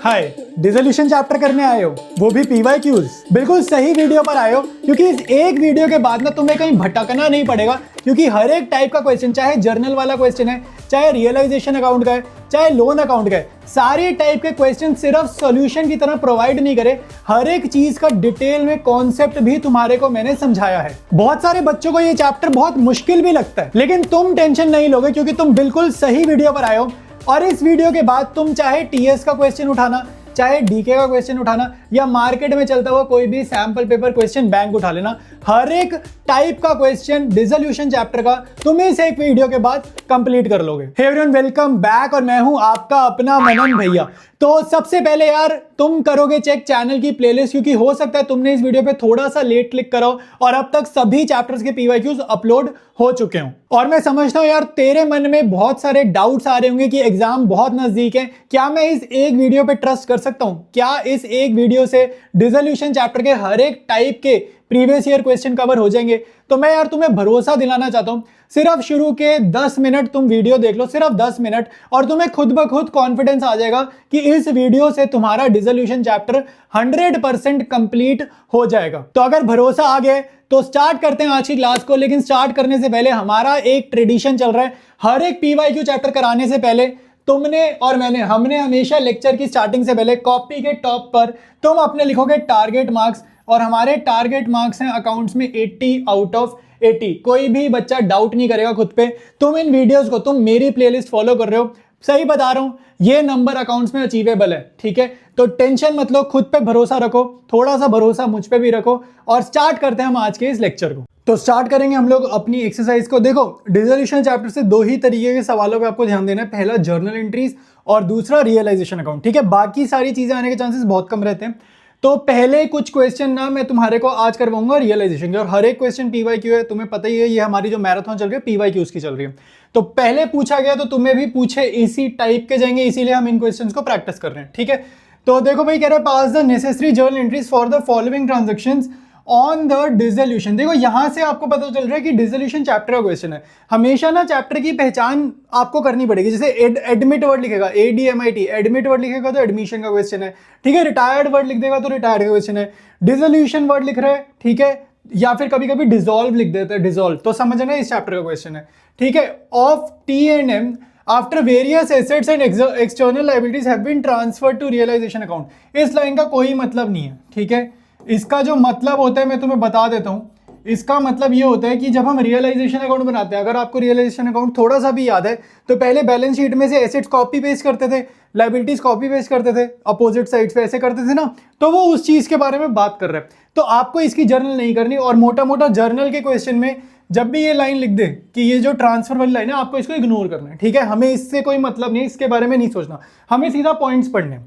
हाय, dissolution chapter करने आए हो, वो भी PYQs। बिल्कुल सही वीडियो पर आए हो, क्योंकि इस एक वीडियो के बाद ना तुम्हें कहीं भटकना नहीं पड़ेगा, क्योंकि हर एक टाइप का क्वेश्चन, चाहे जर्नल वाला क्वेश्चन है, चाहे रियलाइजेशन अकाउंट का है, चाहे लोन अकाउंट का है, सारे टाइप के क्वेश्चन सिर्फ सॉल्यूशन की तरह प्रोवाइड नहीं करे, हर एक चीज का डिटेल में कॉन्सेप्ट भी तुम्हारे को मैंने समझाया है। बहुत सारे बच्चों को ये चैप्टर बहुत मुश्किल भी लगता है, लेकिन तुम टेंशन नहीं लोगे, क्योंकि तुम बिल्कुल सही वीडियो पर आए हो। और इस वीडियो के बाद तुम चाहे TS का क्वेश्चन उठाना, चाहे DK का क्वेश्चन उठाना, या मार्केट में चलता हुआ कोई भी सैंपल पेपर क्वेश्चन बैंक उठा लेना, हर एक टाइप का क्वेश्चन डिसोल्यूशन चैप्टर का तुम इस एक वीडियो के बाद कंप्लीट कर लोगे। हे एवरीवन, वेलकम बैक, और मैं हूं आपका अपना मनन भैया। तो सबसे पहले यार तुम करोगे चेक चैनल की प्लेलिस्ट, क्योंकि हो सकता है तुमने इस वीडियो पे थोड़ा सा लेट क्लिक करो और अब तक सभी चैप्टर्स के PYQs अपलोड हो चुके हों। और मैं समझता हूं यार तेरे मन में बहुत सारे डाउट्स आ रहे होंगे कि एग्जाम बहुत नजदीक है, क्या मैं इस एक वीडियो पे ट्रस्ट कर सकता हूं? क्या इस एक वीडियो से डिसोल्यूशन चैप्टर के हर एक टाइप के प्रीवियस ईयर क्वेश्चन कवर हो जाएंगे? तो मैं यार तुम्हें भरोसा दिलाना चाहता हूं, सिर्फ शुरू के 10 मिनट तुम वीडियो देख लो, सिर्फ 10 मिनट, और तुम्हें खुद ब खुद कॉन्फिडेंस आ जाएगा कि इस वीडियो से तुम्हारा डिसोल्यूशन चैप्टर 100% कंप्लीट हो जाएगा। तो अगर भरोसा आ गया तो स्टार्ट करते हैं आज की क्लास को। लेकिन स्टार्ट करने से पहले हमारा एक ट्रेडिशन चल रहा है, हर एक PYQ चैप्टर कराने से पहले तुमने और हमने हमेशा लेक्चर की स्टार्टिंग से पहले कॉपी के टॉप पर तुम अपने लिखोगे टारगेट मार्क्स, और हमारे टारगेट मार्क्स हैं अकाउंट्स में 80 आउट ऑफ 80। कोई भी बच्चा डाउट नहीं करेगा खुद पे। तुम इन वीडियोस को, तुम मेरी प्लेलिस्ट फॉलो कर रहे हो, सही बता रहा हूं, ये नंबर अकाउंट्स में अचीवेबल है, ठीक है? तो टेंशन मत लो, खुद पे भरोसा रखो, थोड़ा सा भरोसा मुझ पे भी रखो, और स्टार्ट करते हैं हम आज के इस लेक्चर को। तो स्टार्ट करेंगे हम लोग अपनी एक्सरसाइज को। देखो, डिसोल्यूशन चैप्टर से दो ही तरीके के सवालों पे आपको ध्यान देना है, पहला जर्नल एंट्रीज और दूसरा रियलाइजेशन अकाउंट, ठीक है? बाकी सारी चीजें आने के चांसेस बहुत कम रहते हैं। तो पहले कुछ क्वेश्चन ना मैं तुम्हारे को आज करवाऊंगा रियलाइजेशन के, और हर एक क्वेश्चन PYQ है, तुम्हें पता ही है, ये हमारी जो मैराथन चल रही है PYQs की चल रही है। तो पहले पूछा गया तो तुम्हें भी पूछे इसी टाइप के जाएंगे, इसीलिए हम इन क्वेश्चंस को प्रैक्टिस कर रहे हैं, ठीक है? तो देखो भाई, कह रहा है pass the necessary journal entries for the following transactions on the dissolution. देखो यहां से आपको पता चल रहा है कि डिसोल्यूशन चैप्टर का क्वेश्चन है। हमेशा ना चैप्टर की पहचान आपको करनी पड़ेगी। जैसे एडमिट वर्ड लिखेगा, ADMIT, एडमिट वर्ड लिखेगा तो एडमिशन का क्वेश्चन है, ठीक है? रिटायर्ड वर्ड लिख देगा तो रिटायर्ड का क्वेश्चन है। डिसोल्यूशन वर्ड लिख रहा है, ठीक है? या फिर कभी कभी डिसॉल्व लिख देते हैं, डिसॉल्व, तो समझना इस चैप्टर का क्वेश्चन है, ठीक है? Of T&M after various assets and external liabilities have been transferred to realisation account. इस लाइन का कोई मतलब नहीं है, ठीक है? इसका जो मतलब होता है मैं तुम्हें बता देता हूं। इसका मतलब ये होता है कि जब हम रियलाइजेशन अकाउंट बनाते हैं, अगर आपको रियलाइजेशन अकाउंट थोड़ा सा भी याद है, तो पहले बैलेंस शीट में से एसेट्स कॉपी पेस्ट करते थे, लायबिलिटीज कॉपी पेस्ट करते थे, अपोजिट साइड पे ऐसे करते थे ना, तो वो उस चीज के बारे में बात कर रहे हैं। तो आपको इसकी जर्नल नहीं करनी, और मोटा मोटा जर्नल के क्वेश्चन में जब भी ये लाइन लिख दे कि ये जो ट्रांसफर वाली लाइन है, आपको इसको इग्नोर करना है, ठीक है? हमें इससे कोई मतलब नहीं, इसके बारे में नहीं सोचना, हमें सीधा पॉइंट्स पढ़ने।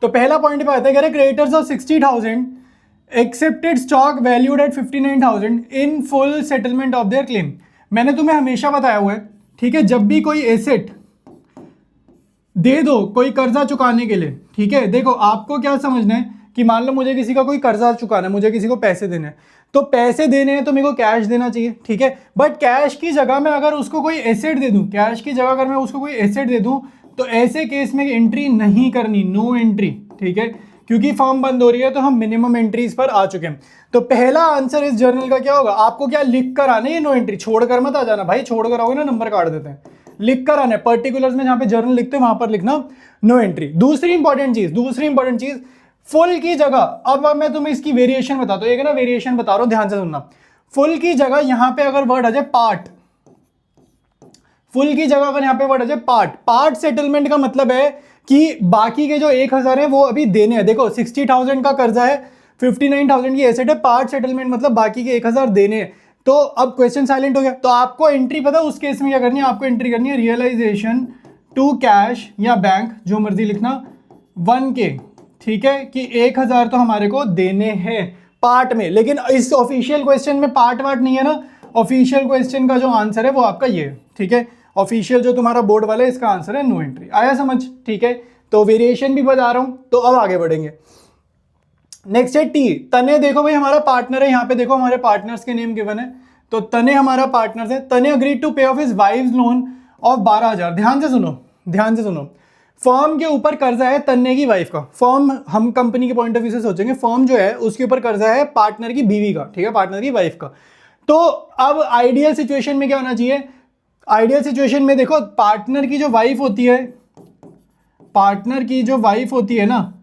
तो पहला पॉइंट पे आता है, creditors of 60,000 accepted stock valued at 59,000 in full settlement of their claim. मैंने तुम्हें हमेशा बताया हुआ है, ठीक है? जब भी कोई एसेट दे दो कोई कर्जा चुकाने के लिए, ठीक है? देखो आपको क्या समझना है कि मान लो मुझे किसी का कोई कर्जा चुकाना है, मुझे किसी को पैसे देने हैं, तो पैसे देने हैं तो मेरे को कैश देना चाहिए, ठीक है? बट कैश की जगह मैं अगर उसको कोई एसेट दे दूं, कैश की जगह अगर मैं उसको कोई एसेट दे दूं, तो ऐसे केस में एंट्री नहीं करनी, नो एंट्री, ठीक है? क्योंकि फॉर्म बंद हो रही है, तो हम मिनिमम एंट्रीज पर आ चुके हैं। तो पहला आंसर इस जर्नल का क्या होगा? आपको क्या लिख कर आना है, नो एंट्री, छोड़कर मत आ जाना भाई, छोड़कर आओगे ना नंबर काट देते हैं। लिख कर आना है, पर्टिकुलर्स में जहां पे जर्नल लिखते हैं वहां पर लिखना नो एंट्री। दूसरी इंपॉर्टेंट चीज, फुल की जगह, अब मैं तुम्हें इसकी वेरिएशन बताता हूं, एक ना वेरिएशन बता रहा हूं, ध्यान से सुनना। फुल की जगह यहां पे अगर वर्ड आ जाए पार्ट, फुल की जगह अगर यहां पे वर्ड आ जाए पार्ट सेटलमेंट का मतलब है कि बाकी के जो 1,000 है वो अभी देने हैं। देखो 60,000 का कर्जा है, 59,000 की एसेट है, पार्ट सेटलमेंट मतलब बाकी के 1,000 देने हैं। तो अब क्वेश्चन साइलेंट हो गया, तो आपको एंट्री पता है उस केस में क्या करनी है? आपको एंट्री करनी है रियलाइजेशन टू कैश या बैंक, जो मर्जी लिखना, 1K, ठीक है? कि 1,000 तो हमारे को देने हैं पार्ट में। लेकिन इस ऑफिशियल क्वेश्चन में पार्ट वार्ट नहीं है ना, ऑफिशियल क्वेश्चन का जो आंसर है वो आपका ये है, ठीक है? ऑफिशियल जो तुम्हारा बोर्ड वाला है, इसका आंसर है नो एंट्री। आया समझ, ठीक है? तो वेरिएशन भी बता रहा हूं। तो अब आगे बढ़ेंगे, नेक्स्ट है T, तने। देखो भाई हमारा पार्टनर है, यहाँ पे देखो हमारे पार्टनर्स के नेम गिवन है, तो तने हमारा पार्टनर है। तने अग्रीड टू पे of his wives loan of 12,000। ध्यान से सुनो, फर्म के ऊपर कर्जा है तन्ने की वाइफ का। फर्म, हम कंपनी के पॉइंट ऑफ व्यू से सोचेंगे, फर्म जो है उसके ऊपर कर्जा है पार्टनर की बीवी का, ठीक है, पार्टनर की वाइफ का। तो अब आइडियल सिचुएशन में क्या होना चाहिए? आइडियल सिचुएशन में देखो, पार्टनर की जो वाइफ होती है, पार्टनर की जो वाइफ होती है ना,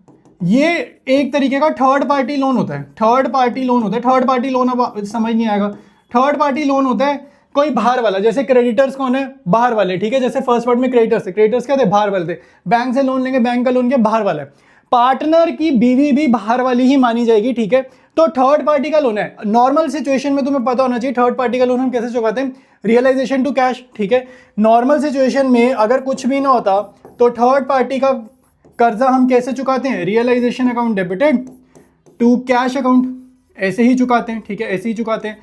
ये एक तरीके का थर्ड पार्टी लोन होता है। थर्ड पार्टी लोन होता है। थर्ड पार्टी लोन अब समझ नहीं आएगा। थर्ड पार्टी लोन होता है कोई बाहर वाला, जैसे क्रेडिटर्स कौन है? बाहर वाले, ठीक है। जैसे फर्स्ट पार्ट में क्रेडिटर्स थे, क्रेडिटर्स क्या थे? बाहर वाले थे। बैंक से लोन लेंगे, बैंक का लोन क्या? बाहर वाला है। पार्टनर की बीवी भी बाहर वाली ही मानी जाएगी, ठीक है। तो थर्ड पार्टी का लोन है। नॉर्मल सिचुएशन में तुम्हें पता होना चाहिए थर्ड पार्टी का लोन हम कैसे चुकाते हैं, रियलाइजेशन टू कैश, ठीक है। नॉर्मल सिचुएशन में अगर कुछ भी ना होता तो थर्ड पार्टी का कर्जा हम कैसे चुकाते हैं? Realisation account debited to cash account, ऐसे ही चुकाते हैं, ठीक है, ऐसे ही चुकाते हैं।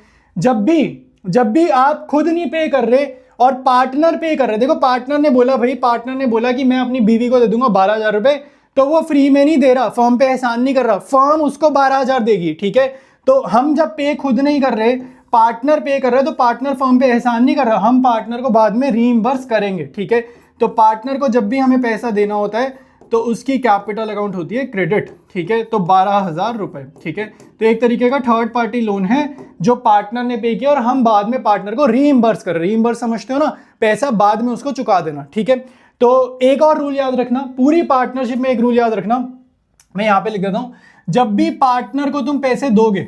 जब भी आप खुद नहीं पे कर रहे और पार्टनर पे कर रहे, देखो पार्टनर ने बोला, भाई पार्टनर ने बोला कि मैं अपनी बीवी को दे दूंगा 12,000 रुपए, तो वो फ्री में नहीं दे रहा, फर्म पे एहसान नहीं कर रहा, फर्म उसको 12,000 देगी, ठीक है। तो हम जब पे खुद नहीं कर रहे, पार्टनर पे कर रहे हैं, तो पार्टनर फर्म पे एहसान नहीं कर रहा, हम पार्टनर को बाद में रीइंबर्स करेंगे, ठीक है। तो पार्टनर को जब भी हमें पैसा देना होता है तो उसकी कैपिटल अकाउंट होती है क्रेडिट, ठीक है। तो 12,000 रुपए, ठीक है। तो एक तरीके का थर्ड पार्टी लोन है जो पार्टनर ने पे किया और हम बाद में पार्टनर को रीइंबर्स कर रहे हैं। रीइंबर्स समझते हो ना, पैसा बाद में उसको चुका देना, ठीक है। तो एक और रूल याद रखना, पूरी पार्टनरशिप में एक रूल याद रखना, मैं यहां पे लिख देता हूं। जब भी पार्टनर को तुम पैसे दोगे,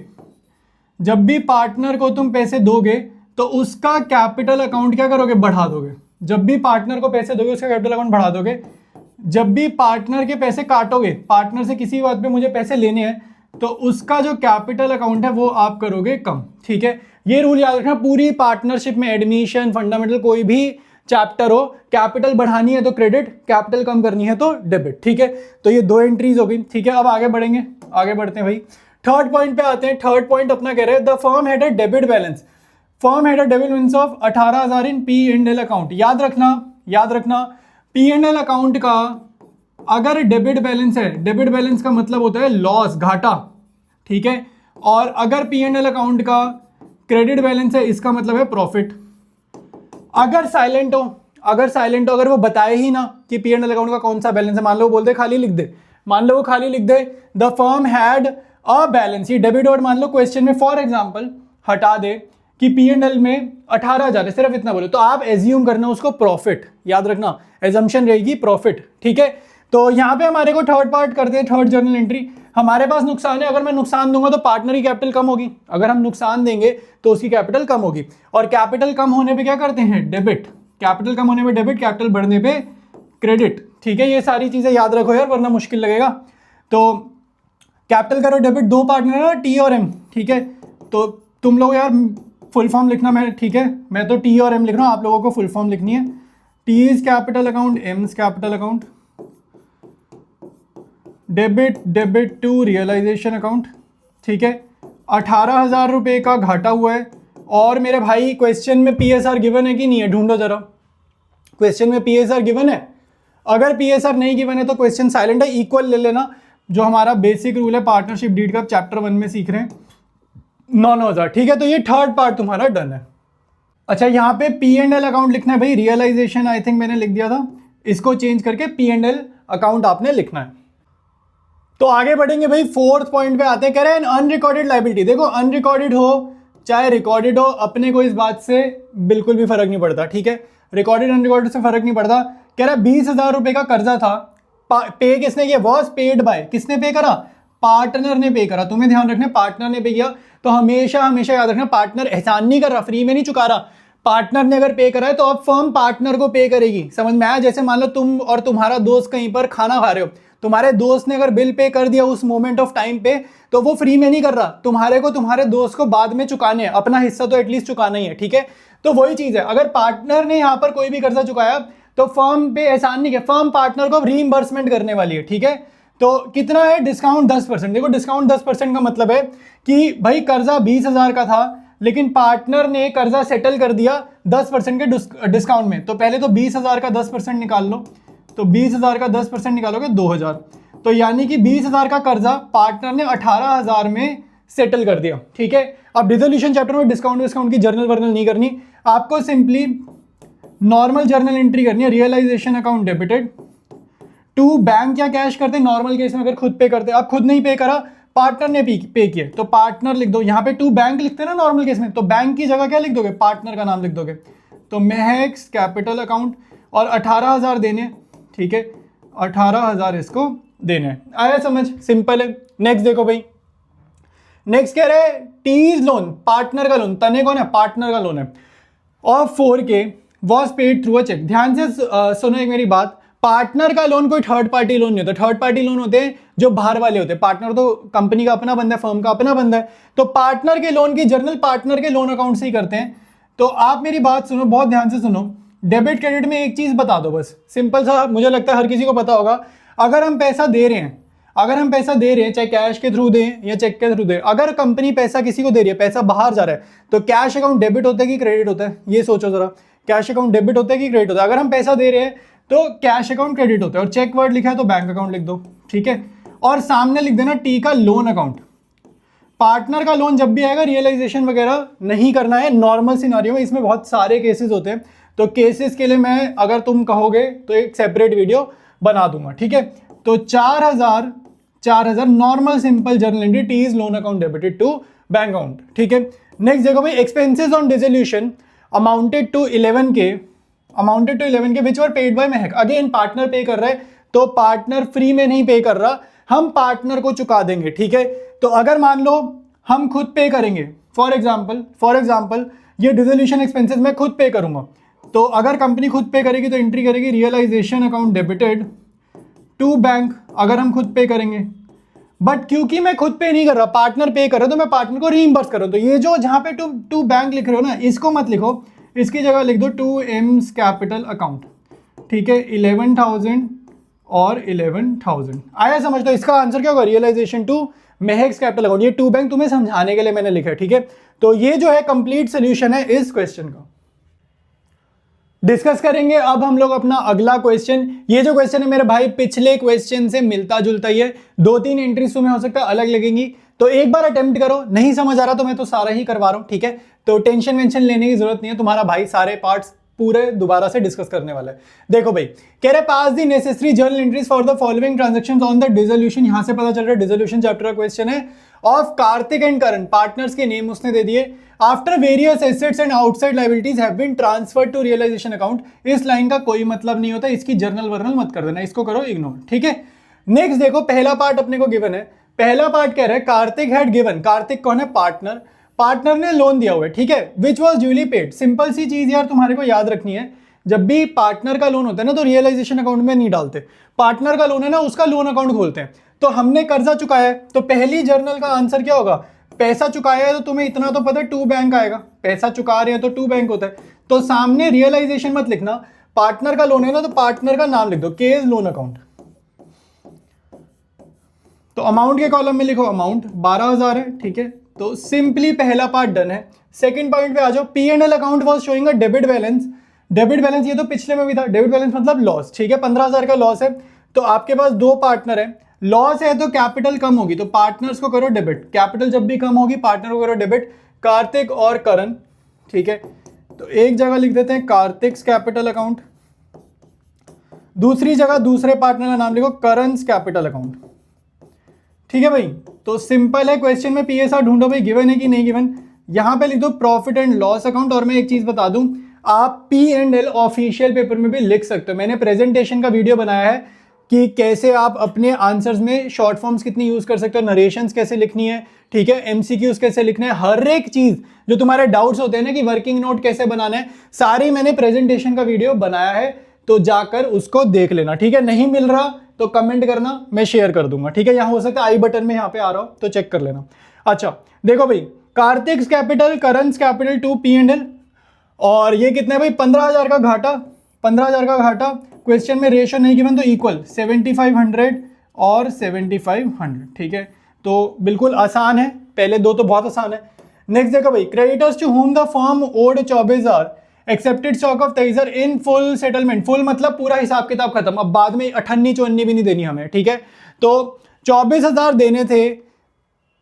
जब भी पार्टनर को तुम पैसे दोगे तो उसका कैपिटल अकाउंट क्या करोगे? बढ़ा दोगे। जब भी पार्टनर को पैसे दोगे उसका कैपिटल अकाउंट बढ़ा दोगे। जब भी पार्टनर के पैसे काटोगे, पार्टनर से किसी बात पे मुझे पैसे लेने हैं, तो उसका जो कैपिटल अकाउंट है वो आप करोगे कम, ठीक है। ये रूल याद रखना पूरी पार्टनरशिप में, एडमिशन, फंडामेंटल, कोई भी चैप्टर हो, कैपिटल बढ़ानी है तो क्रेडिट, कैपिटल कम करनी है तो डेबिट, ठीक है। तो ये दो एंट्रीज हो गई, ठीक है। अब आगे बढ़ेंगे, आगे बढ़ते हैं भाई, थर्ड पॉइंट पे आते हैं। थर्ड पॉइंट अपना कह रहे हैं the firm had a debit balance, firm had a debit balance of 18,000 in P&L account. याद रखना P&L अकाउंट का अगर डेबिट बैलेंस है, डेबिट बैलेंस का मतलब होता है लॉस, घाटा, ठीक है। और अगर P&L अकाउंट का क्रेडिट बैलेंस है, इसका मतलब है प्रॉफिट। अगर साइलेंट हो, अगर वो बताए ही ना कि P&L अकाउंट का कौन सा बैलेंस है, मान लो वो बोलते खाली लिख दे, मान लो वो खाली लिख दे the firm had a balance, ये डेबिट, और मान लो क्वेश्चन में फॉर एग्जांपल हटा दे कि P&L में 18,000 है, सिर्फ इतना बोले, तो आप एज्यूम करना उसको प्रॉफिट। याद रखना एजम्पशन रहेगी प्रॉफिट, ठीक है। तो यहाँ पे हमारे को थर्ड पार्ट करते हैं, थर्ड जर्नल एंट्री। हमारे पास नुकसान है, अगर मैं नुकसान दूंगा तो पार्टनर की कैपिटल कम होगी, अगर हम नुकसान देंगे तो उसकी कैपिटल कम होगी। और कैपिटल कम होने पे क्या करते हैं? डेबिट। कैपिटल कम होने पे डेबिट, कैपिटल बढ़ने पे क्रेडिट, ठीक है। ये सारी चीजें याद रखो यार, वरना मुश्किल लगेगा। तो कैपिटल करो डेबिट, दो पार्टनर है ना, टी और एम, ठीक है। तो तुम लोग यार फुल फॉर्म लिखना, मैं, ठीक है, मैं तो टी और एम लिख रहा हूँ, आप लोगों को फुल फॉर्म लिखनी है। T is capital account, M is capital account, debit to realisation account, ठीक है। 18,000 रुपये का घाटा हुआ है। और मेरे भाई क्वेश्चन में PSR गिवन है कि नहीं है? ढूंढो जरा, क्वेश्चन में PSR गिवन है? अगर PSR नहीं गिवन है तो क्वेश्चन साइलेंट है, इक्वल ले लेना, जो हमारा बेसिक रूल है पार्टनरशिप डीड का चैप्टर 1 में सीख रहे हैं, 9,000, ठीक है। तो ये थर्ड पार्ट तुम्हारा डन है। अच्छा, यहाँ पे P&L अकाउंट लिखना है भाई, रियलाइजेशन आई थिंक मैंने लिख दिया था, इसको चेंज करके P&L अकाउंट आपने लिखना है। तो आगे बढ़ेंगे भाई, फोर्थ पॉइंट पे आते हैं। कह रहे हैं अनरिकॉर्डेड लायबिलिटी। देखो अनरिकॉर्डेड हो चाहे रिकॉर्डेड हो, अपने को इस बात से बिल्कुल भी फर्क नहीं पड़ता, ठीक है। रिकॉर्डेड अनरिकॉर्डेड से फर्क नहीं पड़ता। कह रहा है 20,000 रुपए का कर्जा था, पे किसने किया? वॉज पेड बाय, किसने पे करा? पार्टनर ने पे करा। तुम्हें ध्यान रखना पार्टनर ने पे किया, तो हमेशा हमेशा याद रखना पार्टनर एहसान नहीं कर रहा, फ्री में नहीं चुका रहा। पार्टनर ने अगर पे करा है तो अब फर्म पार्टनर को पे करेगी, समझ में आया? जैसे मान लो तुम और तुम्हारा दोस्त कहीं पर खाना खा रहे हो, तुम्हारे दोस्त ने अगर बिल पे कर दिया उस मोमेंट ऑफ टाइम पे, तो वो फ्री में नहीं कर रहा, तुम्हारे को तुम्हारे दोस्त को बाद में चुकाने हैं, अपना हिस्सा तो एटलीस्ट चुकाना ही है, ठीक है। तो वही चीज है, अगर पार्टनर ने यहाँ पर कोई भी कर्जा चुकाया तो फर्म पे एहसान नहीं किया, फर्म पार्टनर को रीइंबर्समेंट करने वाली है, ठीक है। तो कितना है? डिस्काउंट 10%। देखो डिस्काउंट 10% का मतलब है कि भाई कर्जा 20,000 का था, लेकिन पार्टनर ने कर्जा सेटल कर दिया 10% के डिस्काउंट में। तो पहले तो 20,000 का 10% निकाल लो, तो 20,000 का 10% निकालोगे 2,000, तो यानी कि 20,000 का कर्जा पार्टनर ने 18,000 में सेटल कर दिया, ठीक है। अब डिसोल्यूशन चैप्टर में डिस्काउंट की जर्नल वर्नल नहीं करनी, आपको सिंपली नॉर्मल जर्नल एंट्री करनी है। Realisation account debited to bank या कैश करते हैं नॉर्मल केस में अगर खुद पे करते, अब खुद नहीं पे करा, पार्टनर ने पे किए तो पार्टनर लिख दो। यहाँ पे टू बैंक लिखते हैं ना नॉर्मल केस में, तो बैंक की जगह क्या लिख दोगे, पार्टनर का नाम लिख दोगे। तो महक कैपिटल अकाउंट और 18,000 देने, ठीक है, 18,000 इसको देने हैं। आया समझ, सिंपल है। नेक्स्ट देखो भाई, नेक्स्ट कह रहे हैं टीज लोन, पार्टनर का लोन, तने कौन है, पार्टनर का लोन है, of 4K was paid through a cheque. ध्यान से सुनो एक मेरी बात, पार्टनर का लोन कोई थर्ड पार्टी लोन नहीं होता। थर्ड पार्टी लोन होते हैं जो बाहर वाले होते हैं, पार्टनर तो कंपनी का अपना बंदा है, फर्म का अपना बंदा है, तो पार्टनर के लोन की जर्नल पार्टनर के लोन अकाउंट से ही करते हैं। तो आप मेरी बात सुनो, बहुत ध्यान से सुनो, डेबिट क्रेडिट में एक चीज बता दो बस, सिंपल सा, मुझे लगता है हर किसी को पता होगा। अगर हम पैसा दे रहे हैं, चाहे कैश के थ्रू दें या चेक के थ्रू दें, अगर कंपनी पैसा किसी को दे रही है, पैसा बाहर जा रहा है, तो कैश अकाउंट डेबिट होता है कि क्रेडिट होता है, ये सोचो जरा, कैश अकाउंट डेबिट होता है कि क्रेडिट होता है। अगर हम पैसा दे रहे हैं तो कैश अकाउंट क्रेडिट होता है, और चेक वर्ड लिखा है तो बैंक अकाउंट लिख दो, ठीक है, और सामने लिख देना टी का लोन अकाउंट। पार्टनर का लोन जब भी आएगा रियलाइजेशन वगैरह नहीं करना है नॉर्मल सिनारियो में, इसमें बहुत सारे केसेस होते हैं, तो केसेस के लिए मैं, अगर तुम कहोगे तो एक सेपरेट वीडियो बना दूंगा, ठीक है। तो 4,000 normal simple journal entry, T is loan account debited to bank account, ठीक है। नेक्स्ट देखो भाई, expenses on dissolution amounted to 11K which were paid by Mahak. Again partner pay कर रहा है, तो पार्टनर फ्री में नहीं पे कर रहा, हम पार्टनर को चुका देंगे, ठीक है। तो अगर मान लो हम खुद पे करेंगे, फॉर एग्जाम्पल ये डिसोल्यूशन एक्सपेंसेस मैं खुद पे करूंगा, तो अगर कंपनी खुद पे करेगी तो एंट्री करेगी realisation account debited to bank, अगर हम खुद पे करेंगे। बट क्योंकि मैं खुद पे नहीं कर रहा, पार्टनर पे कर रहा, तो मैं पार्टनर को रीइंबर्स कर रहा हूं। तो ये जो जहां पे टू बैंक लिख रहे हो ना, इसको मत लिखो, इसकी जगह लिख दो टू एम्स कैपिटल अकाउंट, ठीक है, 11,000 और 11,000। आया समझ? तो इसका आंसर क्या होगा, realisation to Mahak capital account. ये टू बैंक तुम्हें समझाने के लिए मैंने लिखा है, ठीक है। तो ये जो है कंप्लीट सोल्यूशन है इस क्वेश्चन का। डिस्कस करेंगे अब हम लोग अपना अगला क्वेश्चन। ये जो क्वेश्चन है मेरे भाई पिछले क्वेश्चन से मिलता जुलता ही है, 2-3 एंट्रीज तुम्हें हो सकता है अलग लगेंगी, तो एक बार अटेम्प्ट करो। नहीं समझ आ रहा तो मैं तो सारा ही करवा रहा हूं, ठीक है। तो टेंशन वेंशन लेने की जरूरत नहीं है, तुम्हारा भाई सारे पार्ट्स पूरे दोबारा से डिस्कस करने वाला है। देखो भाई, कह रहे pass the necessary journal entries for the following transactions on the dissolution. यहां से पता चल रहा है डिसोल्यूशन चैप्टर का क्वेश्चन है। Of Kartik and Karan, partners के नेम उसने दे दिए। After various assets and outside liabilities have been transferred to realisation account. इस लाइन का कोई मतलब नहीं होता, इसकी जर्नल वर्नल मत कर देना, इसको करो इग्नोर, ठीक है। नेक्स्ट देखो, पहला पार्ट अपने को गिवन है। पहला पार्ट कह रहा है कार्तिक हैड गिवन, कार्तिक कौन है, पार्टनर, पार्टनर ने लोन दिया हुआ है, ठीक है, which was duly paid. Simple सी चीज यार तुम्हारे को याद रखनी है, जब भी पार्टनर का लोन होता है ना तो रियलाइजेशन अकाउंट में नहीं डालते, पार्टनर का लोन है ना उसका लोन अकाउंट खोलते हैं। तो हमने कर्जा चुकाया है, तो पहली जर्नल का आंसर क्या होगा, पैसा चुकाया है, तो तुम्हें इतना तो पता है टू बैंक आएगा, पैसा चुका रहे हैं तो टू बैंक होता है। तो सामने रियलाइजेशन मत लिखना, पार्टनर का लोन है ना तो पार्टनर का नाम लिख दो, केज लोन अकाउंट। तो अमाउंट के कॉलम में लिखो अमाउंट 12,000 है, ठीक है। तो सिंपली पहला पार्ट डन है। सेकंड पॉइंट पे आ जाओ, P and L account was showing a debit balance. Debit balance ये तो पिछले में भी था, डेबिट बैलेंस मतलब लॉस, ठीक है, 15,000 का लॉस है। तो आपके पास दो पार्टनर है, लॉस है तो कैपिटल कम होगी, तो पार्टनर्स को करो डेबिट, कैपिटल जब भी कम होगी पार्टनर को करो डेबिट। कार्तिक और करण, ठीक है, तो एक जगह लिख देते हैं कार्तिक्स कैपिटल अकाउंट, दूसरी जगह दूसरे पार्टनर का नाम लिखो करन्स कैपिटल अकाउंट, ठीक है भाई। तो सिंपल है, क्वेश्चन में पीएसआर ढूंढो भाई गिवन है कि नहीं गिवन। यहां पे लिख दो प्रॉफिट एंड लॉस अकाउंट। और मैं एक चीज बता दूं, आप P and L official paper में भी लिख सकते हो। मैंने प्रेजेंटेशन का वीडियो बनाया है कि कैसे आप अपने आंसर्स में शॉर्ट फॉर्म्स कितनी यूज कर सकते हो, नरेशंस कैसे लिखनी है, ठीक है, एमसीक्यूज कैसे लिखना है, हर एक चीज जो तुम्हारे डाउट्स होते हैं ना कि वर्किंग नोट कैसे बनाना है, सारी मैंने प्रेजेंटेशन का वीडियो बनाया है, तो जाकर उसको देख लेना, ठीक है। नहीं मिल रहा तो कमेंट करना, मैं शेयर कर दूंगा, ठीक है। यहां हो सकता है आई बटन में यहाँ पे आ रहा हो तो चेक कर लेना। अच्छा देखो भाई, Kartik's capital, Karan's capital to P and L, और ये कितना है भाई 15,000 का घाटा, 15,000 का घाटा। क्वेश्चन में रेशियो नहीं गिवन तो इक्वल 7,500 और 7,500, ठीक है। तो बिल्कुल आसान है, पहले दो तो बहुत आसान है। नेक्स्ट देखो भाई, creditors to whom the firm owed 24,000 accepted stock of 23,000 in full settlement. Full मतलब पूरा हिसाब किताब खत्म, अब बाद में 58-54 भी नहीं देनी हमें, ठीक है। तो 24,000 देने थे,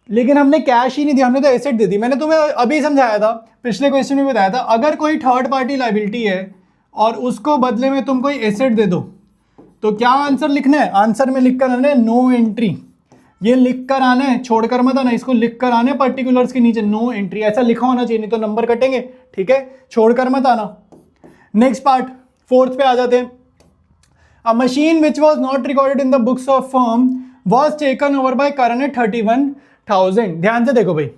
लेकिन हमने कैश ही नहीं दिया, हमने तो एसेट दे दी। मैंने तुम्हें अभी समझाया था, पिछले क्वेश्चन में बताया था, अगर कोई थर्ड पार्टी लायबिलिटी है और उसको बदले में तुम कोई एसेट दे दो तो क्या आंसर लिखना है, आंसर में लिख कर आना है नो एंट्री, ये लिख कर आना है, छोड़कर मत आना, इसको लिख कर आना है पर्टिकुलर्स के नीचे नो एंट्री, ऐसा लिखा होना चाहिए, नहीं तो नंबर कटेंगे, ठीक है, छोड़कर मत आना। नेक्स्ट पार्ट, फोर्थ पे आ जाते हैं। A machine which was not recorded in the books of firm was taken over by Karan at 31,000। ध्यान से देखो भाई,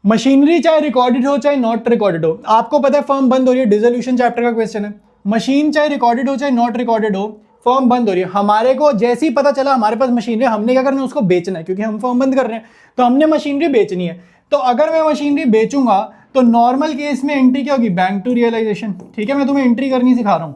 मशीनरी चाहे रिकॉर्डेड हो चाहे नॉट रिकॉर्डेड हो, आपको पता है फर्म बंद हो रही है, डिसोल्यूशन चैप्टर का क्वेश्चन है, मशीन चाहे रिकॉर्डेड हो चाहे नॉट रिकॉर्डेड हो, फर्म बंद हो रही है। हमारे को जैसे ही पता चला हमारे पास मशीनरी, हमने क्या करना है, उसको बेचना है, क्योंकि हम फर्म बंद कर रहे हैं, तो हमने मशीनरी बेचनी है। तो अगर मैं मशीनरी बेचूंगा तो नॉर्मल केस में एंट्री क्या होगी, बैंक टू रियलाइजेशन, ठीक है, मैं तुम्हें एंट्री करनी सिखा रहा हूं,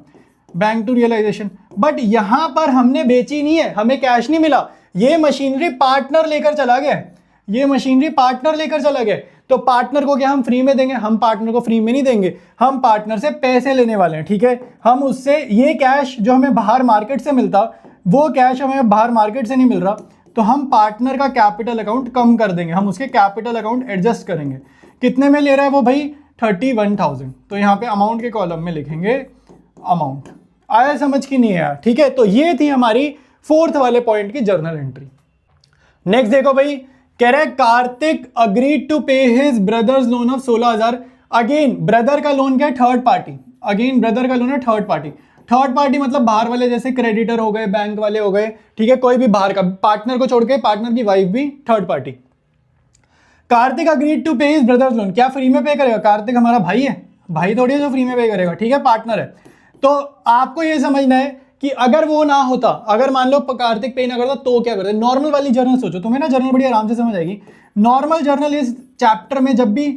बैंक टू रियलाइजेशन। बट यहां पर हमने बेची नहीं है, हमें कैश नहीं मिला, ये मशीनरी पार्टनर लेकर चला गया, ये मशीनरी पार्टनर लेकर चला गया, तो पार्टनर को क्या हम फ्री में देंगे, हम पार्टनर को फ्री में नहीं देंगे, हम पार्टनर से पैसे लेने वाले हैं, ठीक है। हम उससे ये कैश जो हमें बाहर मार्केट से मिलता, वो कैश हमें बाहर मार्केट से नहीं मिल रहा, तो हम पार्टनर का कैपिटल अकाउंट कम कर देंगे, हम उसके कैपिटल अकाउंट एडजस्ट करेंगे। कितने में ले रहा है वो भाई, 31,000, तो यहाँ पे अमाउंट के कॉलम में लिखेंगे अमाउंट। आया समझ की नहीं आया, ठीक है। तो ये थी हमारी फोर्थ वाले पॉइंट की जर्नल एंट्री। नेक्स्ट देखो भाई, कह रहा है Kartik agreed to pay his brother's loan of 16,000। Again brother का लोन क्या है, थर्ड पार्टी, अगेन ब्रदर का लोन है थर्ड पार्टी। थर्ड पार्टी मतलब बाहर वाले, जैसे क्रेडिटर हो गए, बैंक वाले हो गए, ठीक है, कोई भी बाहर का, पार्टनर को छोड़ के पार्टनर की वाइफ भी third party. Kartik agreed to pay his brother's loan, क्या फ्री में पे करेगा, कार्तिक हमारा भाई है, भाई थोड़ी है जो फ्री में पे करेगा, ठीक है, पार्टनर है। तो आपको ये समझना है कि अगर वो ना होता, अगर मान लो कार्तिक पे ना करता तो क्या करते। नॉर्मल वाली जर्नल सोचो, तुम्हें ना जर्नल बड़ी आराम से समझ आएगी। नॉर्मल जर्नल इस चैप्टर में जब भी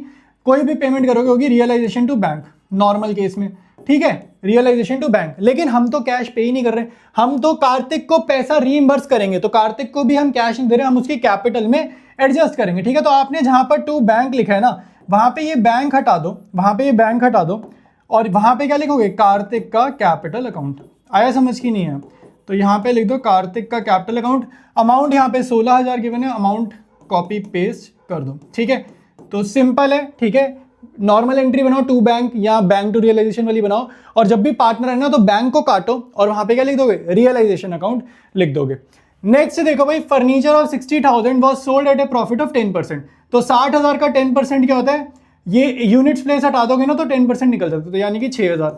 कोई भी पेमेंट करोगे होगी realisation to bank, normal case में, ठीक है, रियलाइजेशन टू बैंक। लेकिन हम तो कैश पे ही नहीं कर रहे, हम तो कार्तिक को पैसा रीइंबर्स करेंगे, तो कार्तिक को भी हम कैश नहीं दे रहे, हम उसकी कैपिटल में एडजस्ट करेंगे, ठीक है। तो आपने जहां पर टू बैंक लिखा है ना, वहां पे ये बैंक हटा दो, वहां पे ये बैंक हटा दो, और वहां पे क्या लिखोगे, कार्तिक का कैपिटल अकाउंट। आया समझ की नहीं है, तो यहाँ पे लिख दो कार्तिक का कैपिटल अकाउंट। अमाउंट यहाँ पे 16,000 गिवन है, अमाउंट कॉपी पेस्ट कर दो, ठीक है। तो सिंपल है, ठीक है। नॉर्मल एंट्री बनाओ टू बैंक या बैंक टू रियलाइजेशन वाली बनाओ, और जब भी पार्टनर है ना तो बैंक को काटो और वहां पे क्या लिख दोगे, रियलाइजेशन अकाउंट लिख दोगे। नेक्स्ट देखो भाई, furniture of 60,000 was sold at a profit of 10%। तो 60,000 का 10% क्या होता है, ये यूनिट्स प्लेस हटा दोगे ना तो 10% निकल सकते, तो यानी कि 6,000।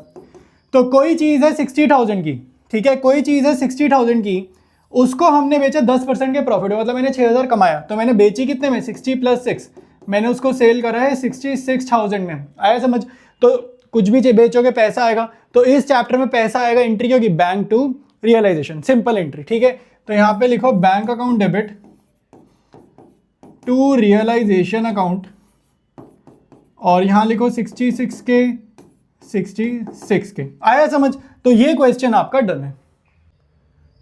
तो कोई चीज है 60,000 की, ठीक है, कोई चीज है 60,000 की, उसको हमने बेचा 10% के प्रॉफिट, मतलब मैंने 6,000 कमाया, तो मैंने बेची कितने में, 60 + 6, मैंने उसको सेल करा है 66,000 में। आया समझ। तो कुछ भी बेचोगे पैसा आएगा, तो इस चैप्टर में पैसा आएगा, एंट्री होगी bank to realisation, simple entry, ठीक है। तो यहां पे लिखो bank account debit to realisation account, और यहां लिखो 66 के। आया समझ। तो ये क्वेश्चन आपका डन है।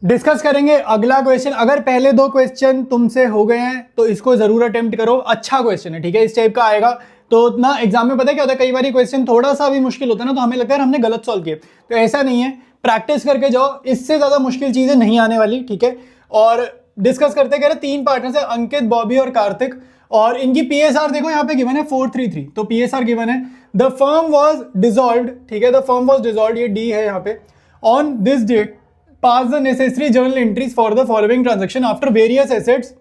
डिस्कस करेंगे अगला क्वेश्चन। अगर पहले दो क्वेश्चन तुमसे हो गए हैं तो इसको जरूर अटेम्प्ट करो, अच्छा क्वेश्चन है, ठीक है, इस टाइप का आएगा। तो ना एग्जाम में पता है क्या होता है, कई बार क्वेश्चन थोड़ा सा भी मुश्किल होता है ना तो हमें लगता है हमने गलत सॉल्व किया, तो ऐसा नहीं है, प्रैक्टिस करके जाओ, इससे ज्यादा मुश्किल चीजें नहीं आने वाली, ठीक है। और डिस्कस करते कह रहे 3 पार्टनर्स है, अंकित, बॉबी और कार्तिक, और इनकी पीएसआर देखो यहाँ पे गिवन है 433, तो पीएसआर गिवन है। द फर्म वाज डिसॉल्व्ड, ठीक है, द फर्म वाज डिसॉल्व्ड, ये डी है यहाँ पे, on this date pass the necessary journal entries for the following transaction after various assets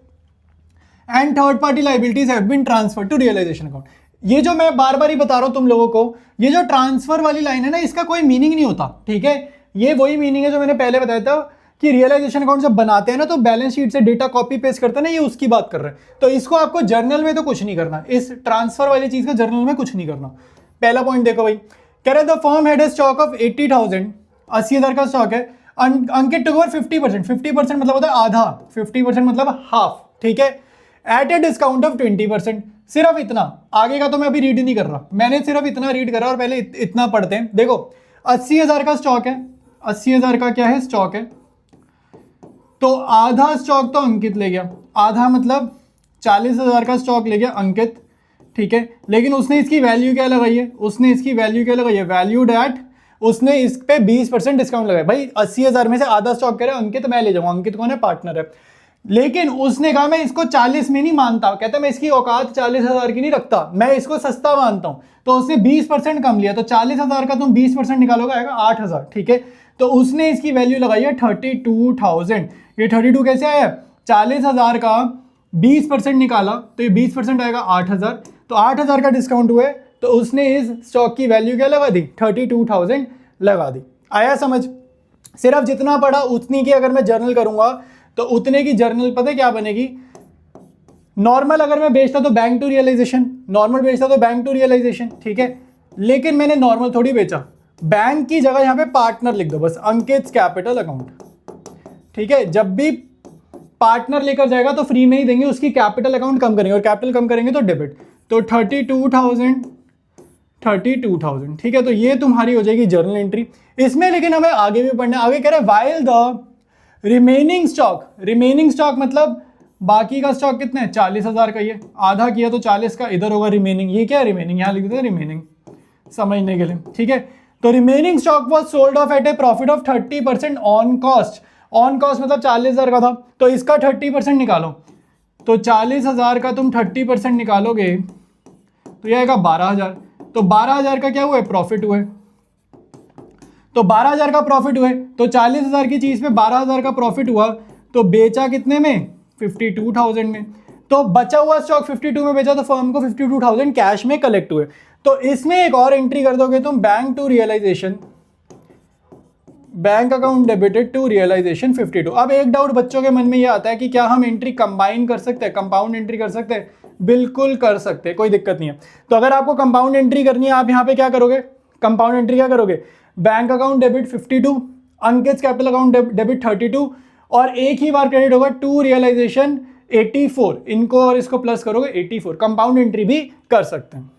and third party liabilities have been transferred to realization account। ये जो मैं बार बार ही बता रहा हूं तुम लोगों को, ये जो ट्रांसफर वाली लाइन है ना, इसका कोई मीनिंग नहीं होता, ठीक है। ये वही मीनिंग है जो मैंने पहले बताया था कि रियलाइजेशन अकाउंट जब बनाते हैं ना तो बैलेंस शीट से डेटा कॉपी पेस्ट करते हैं ना, ये उसकी बात कर रहे हैं। तो इसको आपको जर्नल में तो कुछ नहीं करना, इस ट्रांसफर वाली चीज का जर्नल में कुछ नहीं करना। पहला पॉइंट देखो भाई, कह रहे the firm had a stock of 80,000, 80,000 का स्टॉक है। अंकित टुक ओवर 50%, 50% मतलब होता है आधा, 50% मतलब हाफ, ठीक है, एट ए डिस्काउंट ऑफ 20%। सिर्फ इतना, आगे का तो मैं अभी रीड नहीं कर रहा, मैंने सिर्फ इतना रीड करा और पहले इतना पढ़ते हैं। देखो 80,000 का स्टॉक है, 80,000 का क्या है स्टॉक है, तो आधा स्टॉक तो अंकित ले गया, आधा मतलब 40,000 का स्टॉक ले गया अंकित, ठीक है। लेकिन उसने इसकी वैल्यू क्या लगाई है, उसने इसकी वैल्यू क्या लगाई है, वैल्यूड एट, उसने इस पे 20% डिस्काउंट लगाया। भाई 80,000 में से आधा स्टॉक करे अंकित, मैं ले जाऊंगा, अंकित कौन है, पार्टनर है। लेकिन उसने कहा मैं इसको 40 में नहीं मानता, कहता मैं इसकी औकात 40,000 की नहीं रखता, मैं इसको सस्ता मानता हूं, तो उसने 20% कम लिया, तो 40,000 का तुम 20% निकालोगे आएगा 8,000, ठीक है। तो उसने इसकी वैल्यू लगाई है 32,000। ये 32 कैसे आया? 40,000 का 20% निकाला तो ये 20% आएगा 8,000। तो 8,000 का डिस्काउंट हुए तो उसने इस स्टॉक की वैल्यू क्या लगा दी? 32,000 लगा दी। आया समझ? सिर्फ जितना पड़ा उतनी की अगर मैं जर्नल करूंगा तो उतने की जर्नल पता है क्या बनेगी? नॉर्मल अगर मैं बेचता तो बैंक टू रियलाइजेशन, नॉर्मल बेचता तो बैंक टू रियलाइजेशन, ठीक है। लेकिन मैंने नॉर्मल थोड़ी बेचा, बैंक की जगह यहां पे पार्टनर लिख दो बस, अंकित कैपिटल अकाउंट, ठीक है। जब भी पार्टनर लेकर जाएगा तो फ्री में ही देंगे, उसकी कैपिटल अकाउंट कम करेंगे और कैपिटल कम करेंगे तो डेबिट। तो 32,000, ठीक है। तो ये तुम्हारी हो जाएगी जर्नल एंट्री इसमें। लेकिन हमें आगे भी पढ़ना है। आगे कह रहे हैं वाइल द रिमेनिंग स्टॉक मतलब बाकी का स्टॉक कितना है? 40,000 का। ये आधा किया तो 40 का इधर होगा रिमेनिंग। ये क्या है? रिमेनिंग। यहां लिख देते हैं रिमेनिंग समझने के लिए, ठीक है। तो remaining stock was sold off at a profit of 30% on cost. On cost मतलब 40,000 का था तो इसका 30% निकालो। तो 40,000 का तुम 30% निकालोगे तो यह आएगा 12,000। तो 12,000 का क्या हुआ है? प्रॉफिट हुआ है। तो 12,000 का प्रॉफिट हुआ है तो 40,000 की चीज पे 12,000 का प्रॉफिट हुआ तो बेचा कितने में? 52,000 में। तो बचा हुआ स्टॉक 52 में बेचा तो फर्म को 52,000 कैश में कलेक्ट हुए। तो इसमें एक और एंट्री कर दोगे तुम, bank to realisation, bank account debited to realisation 52। अब एक डाउट बच्चों के मन में ये आता है कि क्या हम एंट्री कंबाइन कर सकते हैं, कंपाउंड एंट्री कर सकते हैं? बिल्कुल कर सकते हैं, कोई दिक्कत नहीं है। तो अगर आपको कंपाउंड एंट्री करनी है आप यहाँ पे क्या करोगे? कंपाउंड एंट्री क्या करोगे? बैंक अकाउंट डेबिट 52, अंकित कैपिटल अकाउंट डेबिट 32 और एक ही बार क्रेडिट होगा टू रियलाइजेशन 84। इनको और इसको प्लस करोगे 84। कंपाउंड एंट्री भी कर सकते हैं।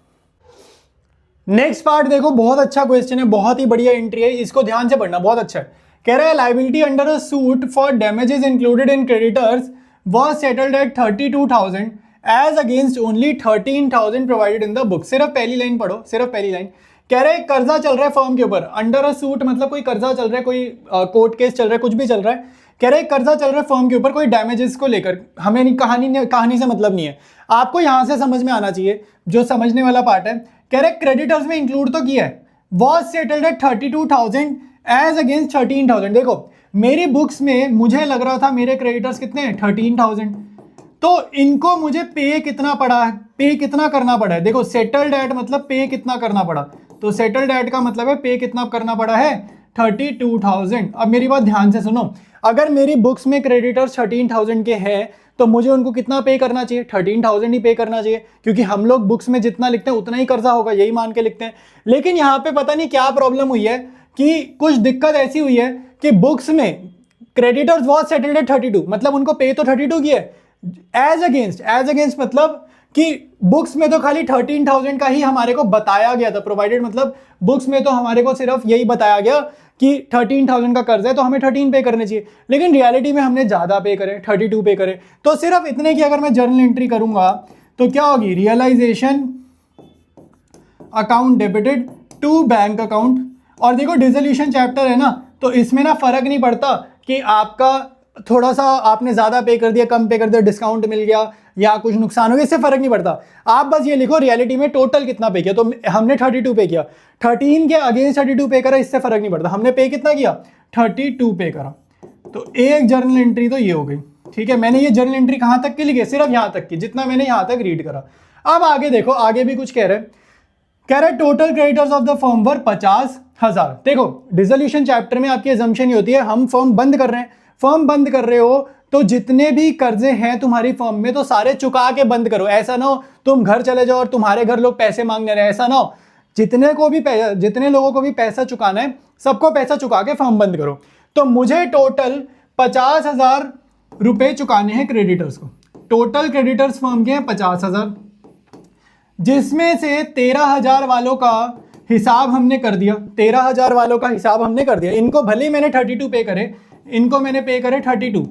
नेक्स्ट पार्ट देखो, बहुत अच्छा क्वेश्चन है, बहुत ही बढ़िया एंट्री है, इसको ध्यान से पढ़ना, बहुत अच्छा है। कह रहा है liability under a suit for damages included in creditors was settled at 32,000 as against only 13,000 provided in the book. सिर्फ पहली लाइन पढ़ो, सिर्फ पहली लाइन। कह रहे हैं कर्जा चल रहा है फर्म के ऊपर, अंडर अ सूट मतलब कोई कर्जा चल रहा है, कोई कोर्ट केस चल रहा है, कुछ भी चल रहा है। कह रहे हैं कर्जा चल रहा है फर्म के ऊपर कोई डैमेजेस को लेकर। हमें नहीं, कहानी से मतलब नहीं है, आपको यहां से समझ में आना चाहिए जो समझने वाला पार्ट है। कह रहे क्रेडिटर्स में इंक्लूड तो किया है, was settled at 32,000 as against 13,000। देखो मेरी बुक्स में मुझे लग रहा था मेरे क्रेडिटर्स कितने हैं? 13,000। तो इनको मुझे पे कितना पड़ा है? पे कितना करना पड़ा है? देखो सेटल्ड एट मतलब पे कितना करना पड़ा, तो सेटल्ड एट का मतलब है पे कितना करना पड़ा है? 32,000। अब मेरी बात ध्यान से सुनो, अगर मेरी बुक्स में क्रेडिटर्स 13,000 के हैं तो मुझे उनको कितना पे करना चाहिए? 13,000 ही पे करना चाहिए, क्योंकि हम लोग बुक्स में जितना लिखते हैं उतना ही कर्जा होगा, यही मान के लिखते हैं। लेकिन यहाँ पे पता नहीं क्या प्रॉब्लम हुई है कि कुछ दिक्कत ऐसी हुई है कि बुक्स में क्रेडिटर्स वाज सेटल्ड एट 32 मतलब उनको पे तो 32 किया है। एज अगेंस्ट मतलब कि बुक्स में तो खाली 13,000 का ही हमारे को बताया गया था, प्रोवाइडेड मतलब बुक्स में तो हमारे को सिर्फ यही बताया गया कि 13,000 का कर्ज है तो हमें 13 पे करने चाहिए, लेकिन रियलिटी में हमने ज्यादा पे करे, 32 पे करे। तो सिर्फ इतने की अगर मैं जर्नल एंट्री करूंगा तो क्या होगी? Realisation account debited to bank account. और देखो डिसोल्यूशन चैप्टर है ना, तो इसमें ना फर्क नहीं पड़ता कि आपका थोड़ा सा आपने ज्यादा पे कर दिया, कम पे कर दिया, डिस्काउंट मिल गया या कुछ नुकसान हो गया, इससे फर्क नहीं पड़ता। आप बस ये लिखो रियलिटी में टोटल कितना पे किया। तो हमने 32 पे किया, 13 के अगेंस्ट 32 पे करा, इससे फर्क नहीं पड़ता। हमने पे कितना किया? 32 पे करा। तो एक जर्नल एंट्री तो ये हो गई, ठीक है। मैंने ये जर्नल एंट्री कहां तक की लिखी? सिर्फ यहां तक की, जितना मैंने यहां तक रीड करा। अब आगे देखो, आगे भी कुछ कह रहे total creditors of the firm were 50,000। देखो डिसोल्यूशन चैप्टर में आपकी अजम्पशन ये होती है हम फर्म बंद कर रहे हैं, फर्म बंद कर रहे हो तो जितने भी कर्जे हैं तुम्हारी फर्म में तो सारे चुका के बंद करो। ऐसा ना हो तुम घर चले जाओ और तुम्हारे घर लोग पैसे मांगने रहे, ऐसा ना हो। जितने लोगों को भी पैसा चुकाना है सबको पैसा चुका के फर्म बंद करो। तो मुझे टोटल 50,000 रुपए चुकाने हैं क्रेडिटर्स को। टोटल क्रेडिटर्स फर्म के हैं 50,000, जिसमें से 13,000 वालों का हिसाब हमने कर दिया। 13,000 वालों का हिसाब हमने कर दिया। इनको भले ही मैंने 32 पे करे, इनको मैंने पे करे 32,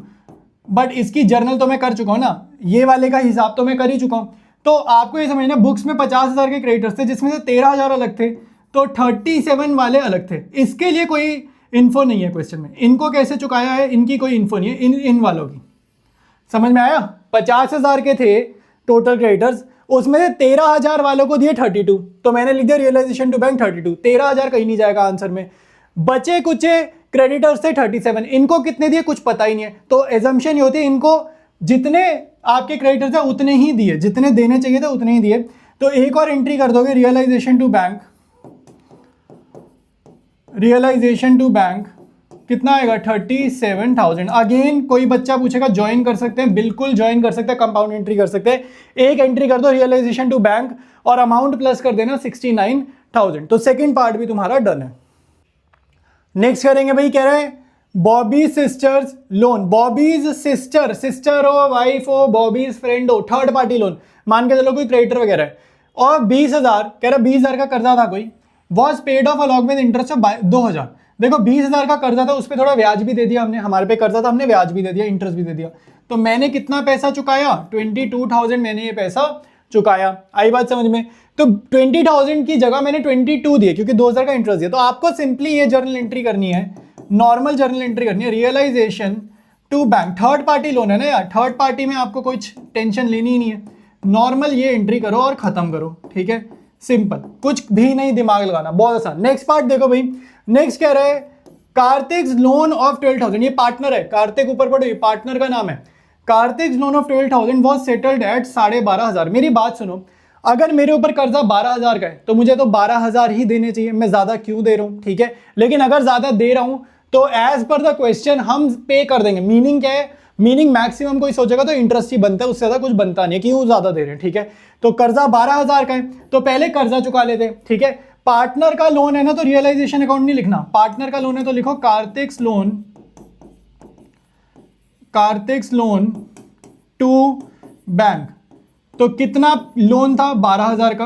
बट इसकी जर्नल तो मैं कर चुका हूं ना, ये वाले का हिसाब तो मैं कर ही चुका हूं। तो आपको ये समझना, बुक्स में 50,000 के क्रेडिटर्स थे जिसमें से 13,000 अलग थे, तो 37 वाले अलग थे। इसके लिए कोई इन्फो नहीं है क्वेश्चन में, इनको कैसे चुकाया है इनकी कोई इन्फो नहीं है, इन वालों की। समझ में आया? 50,000 के थे टोटल क्रेडिटर्स, उसमें से 13,000 वालों को दिए 32, तो मैंने लिख दिया रियलाइजेशन टू बैंक 32। 13,000 कहीं नहीं जाएगा आंसर में। बचे कुचे क्रेडिटर्स थे 37, इनको कितने दिए कुछ पता ही नहीं है, तो एजम्पशन ये होती है इनको जितने आपके क्रेडिटर्स है उतने ही दिए, जितने देने चाहिए थे उतने ही दिए। तो एक और एंट्री कर दोगे, realisation to bank, realisation to bank कितना आएगा 37,000। अगेन कोई बच्चा पूछेगा ज्वाइन कर सकते हैं, बिल्कुल ज्वाइन कर सकते हैं, कंपाउंड एंट्री कर सकते हैं। एक एंट्री कर दो रियलाइजेशन टू बैंक और अमाउंट प्लस कर देना 69,000। तो सेकंड पार्ट भी तुम्हारा डन है। नेक्स्ट करेंगे भाई, कह रहे हैं Bobby sisters loan, Bobby's sister, sister हो, वाइफ हो, बॉबीज फ्रेंड हो, थर्ड पार्टी लोन, मान के चलो कोई क्रेडिटर वगैरह है, और 20,000 कह रहा 20,000 का कर्जा था कोई, was paid of along with interest of 2,000। देखो 20,000 का कर्जा था, उस पर थोड़ा ब्याज भी दे दिया हमने, हमारे पे कर्जा था हमने ब्याज भी दे दिया, इंटरेस्ट भी दे दिया, तो मैंने कितना पैसा चुकाया 22,000 मैंने ये पैसा चुकाया। आई बात समझ में? तो 20,000 की जगह मैंने 22 दिए क्योंकि 2,000 का इंटरेस्ट दिया। तो आपको सिंपली ये जर्नल एंट्री करनी है, नॉर्मल जर्नल एंट्री करनी है, realisation to bank, third party loan है ना यार, थर्ड पार्टी में आपको कुछ टेंशन लेनी ही नहीं है, नॉर्मल ये एंट्री करो और खत्म करो, ठीक है, सिंपल, कुछ भी नहीं दिमाग लगाना, बहुत आसान। नेक्स्ट पार्ट देखो भाई, नेक्स्ट कह रहे हैं कार्तिक लोन ऑफ 12,000, ये पार्टनर है, कार्तिक ऊपर पढ़ो, ये पार्टनर का नाम है, Kartik loan of 12,000 was settled eight 12,500। मेरी बात सुनो, अगर मेरे ऊपर कर्जा 12,000 का है तो मुझे तो 12,000 ही देने चाहिए, मैं ज्यादा क्यों दे रहा हूं, ठीक है, लेकिन अगर ज्यादा दे रहा हूं तो एज पर द क्वेश्चन हम पे कर देंगे। मीनिंग क्या है, मीनिंग मैक्सिमम कोई सोचेगा तो इंटरेस्ट ही बनता है, उससे ज्यादा कुछ बनता नहीं है, क्यों ज्यादा दे रहे हैं, ठीक है। तो कर्जा 12,000 का है तो पहले कर्जा चुका लेते, ठीक है। पार्टनर का लोन है ना तो रियलाइजेशन अकाउंट नहीं लिखना, पार्टनर का लोन है तो लिखो Kartik's loan, Kartik's loan to bank. तो कितना लोन था 12,000 का,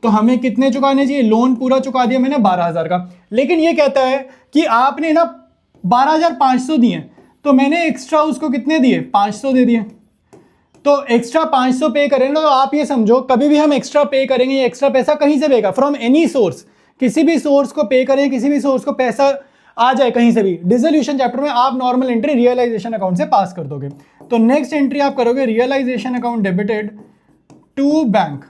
तो हमें कितने चुकाने चाहिए, लोन पूरा चुका दिया मैंने 12,000 का, लेकिन ये कहता है कि आपने ना 12,500 दिए, तो मैंने एक्स्ट्रा उसको कितने दिए 500 दे दिए, तो एक्स्ट्रा 500 पे करें ना। तो आप ये समझो कभी भी हम एक्स्ट्रा पे करेंगे, ये एक्स्ट्रा पैसा कहीं से पेगा, फ्रॉम एनी सोर्स, किसी भी सोर्स को पे करें, किसी भी सोर्स को पैसा आ जाए कहीं से भी, डिसोल्यूशन चैप्टर में आप नॉर्मल एंट्री रियलाइजेशन अकाउंट से पास कर दोगे। तो नेक्स्ट एंट्री आप करोगे realisation account debited to bank,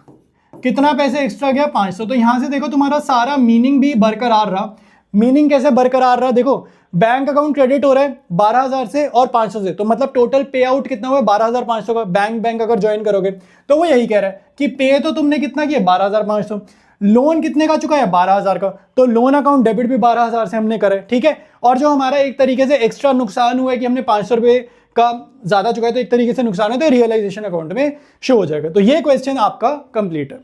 कितना पैसे एक्स्ट्रा गया 500। तो यहां से देखो तुम्हारा सारा मीनिंग भी बरकरार रहा। मीनिंग कैसे बरकरार रहा, देखो बैंक अकाउंट क्रेडिट हो रहा है 12,000 से और 500 से, तो मतलब टोटल पे आउट कितना हुआ 12,500 का। बैंक अगर ज्वाइन करोगे तो वो यही कह रहा है कि पे तो तुमने कितना किया 12,500, लोन कितने का चुका है 12,000 का, तो लोन अकाउंट डेबिट भी 12,000 से हमने करे, ठीक है। और जो हमारा एक तरीके से एक्स्ट्रा नुकसान हुआ है कि हमने 500 रुपए का ज्यादा चुका है, तो एक तरीके से नुकसान है, तो रियलाइजेशन अकाउंट में शो हो जाएगा। तो ये क्वेश्चन आपका कंप्लीट है।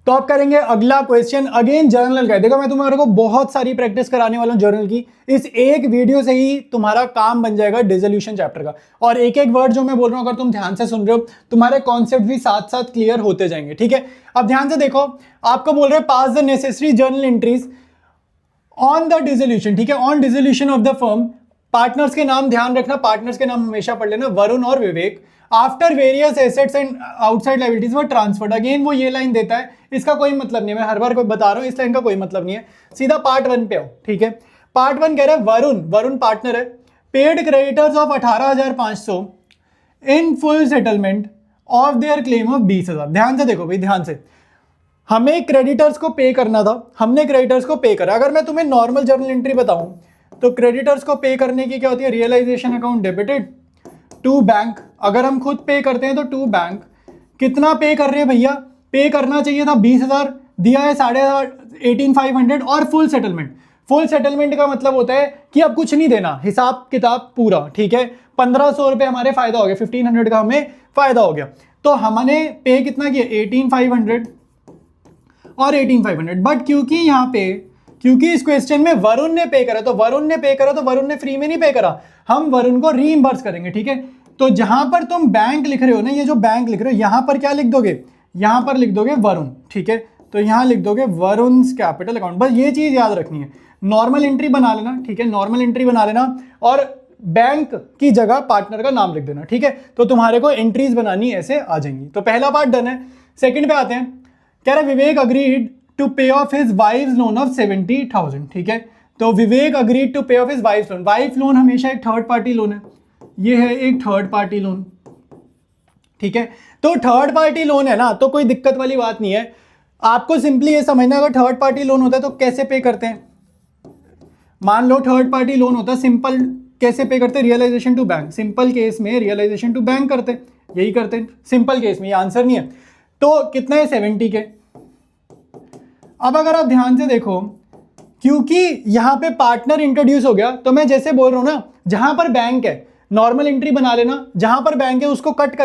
तो आप करेंगे अगला क्वेश्चन, अगेन जर्नल का। देखो मैं तुम्हारे को बहुत सारी प्रैक्टिस कराने वाला हूं जर्नल की, इस एक वीडियो से ही तुम्हारा काम बन जाएगा डिसोल्यूशन चैप्टर का। और एक एक वर्ड जो मैं बोल रहा हूं अगर तुम ध्यान से सुन रहे हो, तुम्हारे कॉन्सेप्ट भी साथ साथ क्लियर होते जाएंगे, ठीक है। अब ध्यान से देखो, आपको बोल रहे हैं pass the necessary journal entries on the dissolution, ठीक है, on dissolution of the firm. Partners के नाम ध्यान रखना, पार्टनर्स के नाम हमेशा पढ़ लेना, वरुण और Vivek. After various assets and outside liabilities were transferred, again वो ये लाइन देता है, इसका कोई मतलब नहीं है, मैं हर बार कोई बता रहा हूं, इस लाइन का कोई मतलब नहीं है। सीधा पार्ट 1 पे आओ, ठीक है। पार्ट 1 कह रहा है वरुण पार्टनर है, paid creditors of 18,500 in full settlement of their claim of 20,000। ध्यान से देखो भाई, ध्यान से, हमें क्रेडिटर्स को पे करना था, हमने क्रेडिटर्स को पे करा। अगर मैं तुम्हें नॉर्मल जर्नल एंट्री बताऊं तो क्रेडिटर्स को पे करने की क्या होती है, realisation account debited to bank. अगर हम खुद पे करते हैं तो टू बैंक, कितना पे कर रहे हैं भैया, पे करना चाहिए था 20,000, दिया है 18,500 और फुल सेटलमेंट। फुल सेटलमेंट का मतलब होता है कि अब कुछ नहीं देना, हिसाब किताब पूरा, ठीक है। 1,500 रुपए हमारे फायदा हो गया, 1,500 का हमें फायदा हो गया। तो हमने पे कितना किया 18,500 और 18,500, बट क्योंकि इस क्वेश्चन में वरुण ने पे करा, तो वरुण ने फ्री में नहीं पे करा, हम वरुण को रीइंबर्स करेंगे, ठीक है। तो जहां पर तुम बैंक लिख रहे हो ना, ये जो बैंक लिख रहे हो, यहां पर क्या लिख दोगे, यहां पर लिख दोगे वरुण, ठीक है। तो यहां लिख दोगे वरुण्स कैपिटल अकाउंट, बस ये चीज याद रखनी है। नॉर्मल एंट्री बना लेना, ठीक है, नॉर्मल एंट्री बना लेना और बैंक की जगह पार्टनर का नाम लिख देना, ठीक है। तो तुम्हारे को एंट्रीज बनानी ऐसे आ जाएंगी। तो पहला पार्ट डन है। सेकंड पे आते हैं, कह रहे विवेक अग्रीड टू पे of his wives loan of 70,000, ठीक है। तो विवेक अग्रीड टू पे of his wives loan, wife loan हमेशा एक थर्ड पार्टी लोन है, ये है एक थर्ड पार्टी लोन, ठीक है। तो थर्ड पार्टी लोन है ना, तो कोई दिक्कत वाली बात नहीं है। आपको सिंपली ये समझना, अगर थर्ड पार्टी लोन होता है तो कैसे पे करते हैं, मान लो थर्ड पार्टी लोन होता, सिंपल कैसे पे करते, realisation to bank, simple case में रियलाइजेशन टू बैंक करते, यही करते सिंपल केस में, ये आंसर नहीं है। तो कितना है 70 के। अब अगर आप ध्यान से देखो, क्योंकि यहां पे पार्टनर इंट्रोड्यूस हो गया, तो मैं जैसे बोल रहा हूं ना, जहां पर बैंक है नॉर्मल एंट्री बना लेना, जहां पर बैंक है उसको कट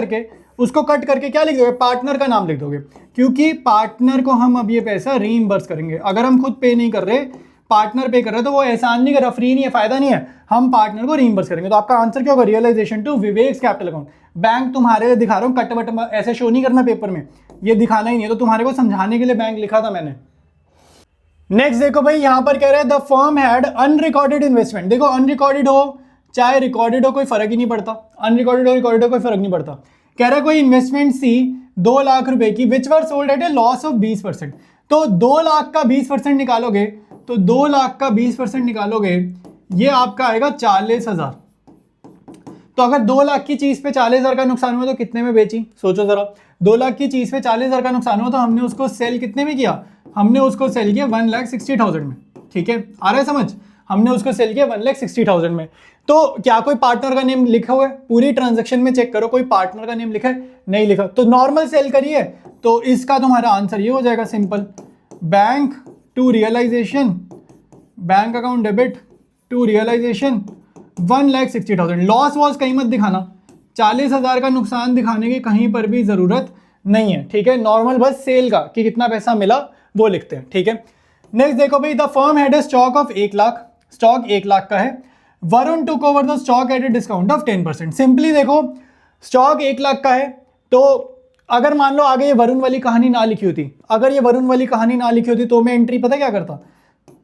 करके क्या लिख दोगे, पार्टनर का नाम लिख दोगे, क्योंकि पार्टनर को हम अब ये पैसा रीइंबर्स करेंगे। अगर हम खुद पे नहीं कर रहे, पार्टनर पे कर रहे, तो वो एहसान नहीं कर रहा, फ्री नहीं है, फायदा नहीं है, हम पार्टनर को रीइंबर्स करेंगे। तो आपका आंसर क्या होगा, realisation to Vivek's capital account. Bank तुम्हारे लिए दिखा रहा हूं, कट वट ऐसे शो नहीं करना पेपर में, ये दिखाना ही नहीं है, तो तुम्हारे को समझाने के लिए बैंक लिखा था मैंने। नेक्स्ट देखो भाई, यहां पर कह रहे हैं the firm had unrecorded investment. देखो अनरिकॉर्डेड हो चाहे रिकॉर्डेड हो, कोई फर्क ही नहीं पड़ता, अनरिकॉर्डेड हो रिकॉर्डेड हो कोई फर्क नहीं पड़ता। कह रहा है कोई इन्वेस्टमेंट सी 2 लाख रुपए की, which were sold at a loss of 20%। तो 2 लाख का 20% निकालोगे, तो 2 लाख का 20% निकालोगे, ये आपका आएगा 40,000। तो अगर 2 लाख की चीज पे 40,000 का नुकसान हुआ तो कितने में बेची, सोचो जरा। 2 लाख की चीज पे 40,000 का नुकसान हुआ तो हमने उसको सेल कितने में किया, हमने उसको सेल किया 1,60,000 में। ठीक है, आ रहा है समझ, हमने उसको सेल किया 1,60,000 में। तो क्या कोई पार्टनर का नेम लिखा हुआ है, पूरी ट्रांजैक्शन में चेक करो, कोई पार्टनर का नेम लिखा है, नहीं लिखा, तो नॉर्मल सेल करिए। तो इसका तुम्हारा आंसर ये हो जाएगा simple, bank to realisation, bank account debit to realisation 1,60,000। Loss वॉस कहीं मत दिखाना, 40,000 का नुकसान दिखाने की कहीं पर भी जरूरत नहीं है। ठीक है, नॉर्मल बस सेल का कि कितना पैसा मिला वो लिखते हैं। ठीक है, नेक्स्ट देखो भाई, the firm had a stock of 1 lakh, stock 1 lakh का है, Varun took over the stock at a discount of 10%। Simply देखो, स्टॉक 1 लाख का है, तो अगर मान लो आगे ये वरुण वाली कहानी ना लिखी होती, अगर ये वरुण वाली कहानी ना लिखी होती तो मैं एंट्री पता क्या करता,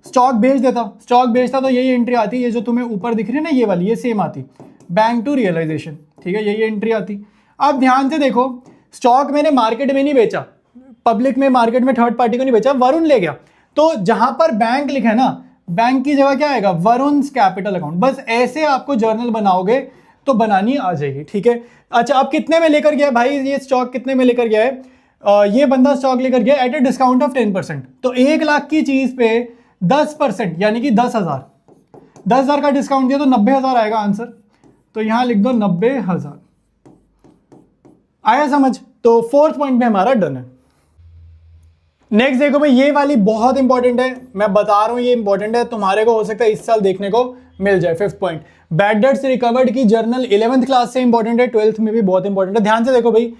स्टॉक बेच देता, स्टॉक बेचता तो यही एंट्री आती, ये जो तुम्हें ऊपर दिख रही है ना ये वाली, ये सेम आती, बैंक टू रियलाइजेशन। ठीक है, यही एंट्री आती। अब ध्यान से देखो, स्टॉक मैंने मार्केट में नहीं बेचा, पब्लिक में, मार्केट में थर्ड पार्टी को नहीं बेचा, वरुण ले गया, तो जहां पर बैंक लिखा है ना, बैंक की जगह क्या आएगा, वरुण्स कैपिटल अकाउंट। बस ऐसे आपको जर्नल बनाओगे तो बनानी आ जाएगी। ठीक है, अच्छा अब कितने में लेकर गया भाई, ये स्टॉक कितने में लेकर गया है, ये बंदा स्टॉक लेकर गया एट ए डिस्काउंट ऑफ 10%। तो 1 लाख की चीज पे 10% यानी कि 10,000, 10,000 का डिस्काउंट दिया तो 90,000 आएगा आंसर। तो यहां लिख दो 90,000। आया समझ, तो 4th पॉइंट में हमारा डन है। नेक्स्ट देखो भाई, ये वाली बहुत इंपॉर्टेंट है, मैं बता रहा हूं ये इंपॉर्टेंट है, तुम्हारे को हो सकता है इस साल देखने को मिल जाए। 5th point, bad debts recovered की जर्नल 11th क्लास से इंपॉर्टेंट है, 12th में भी बहुत इंपॉर्टेंट है। ध्यान से देखो भाई,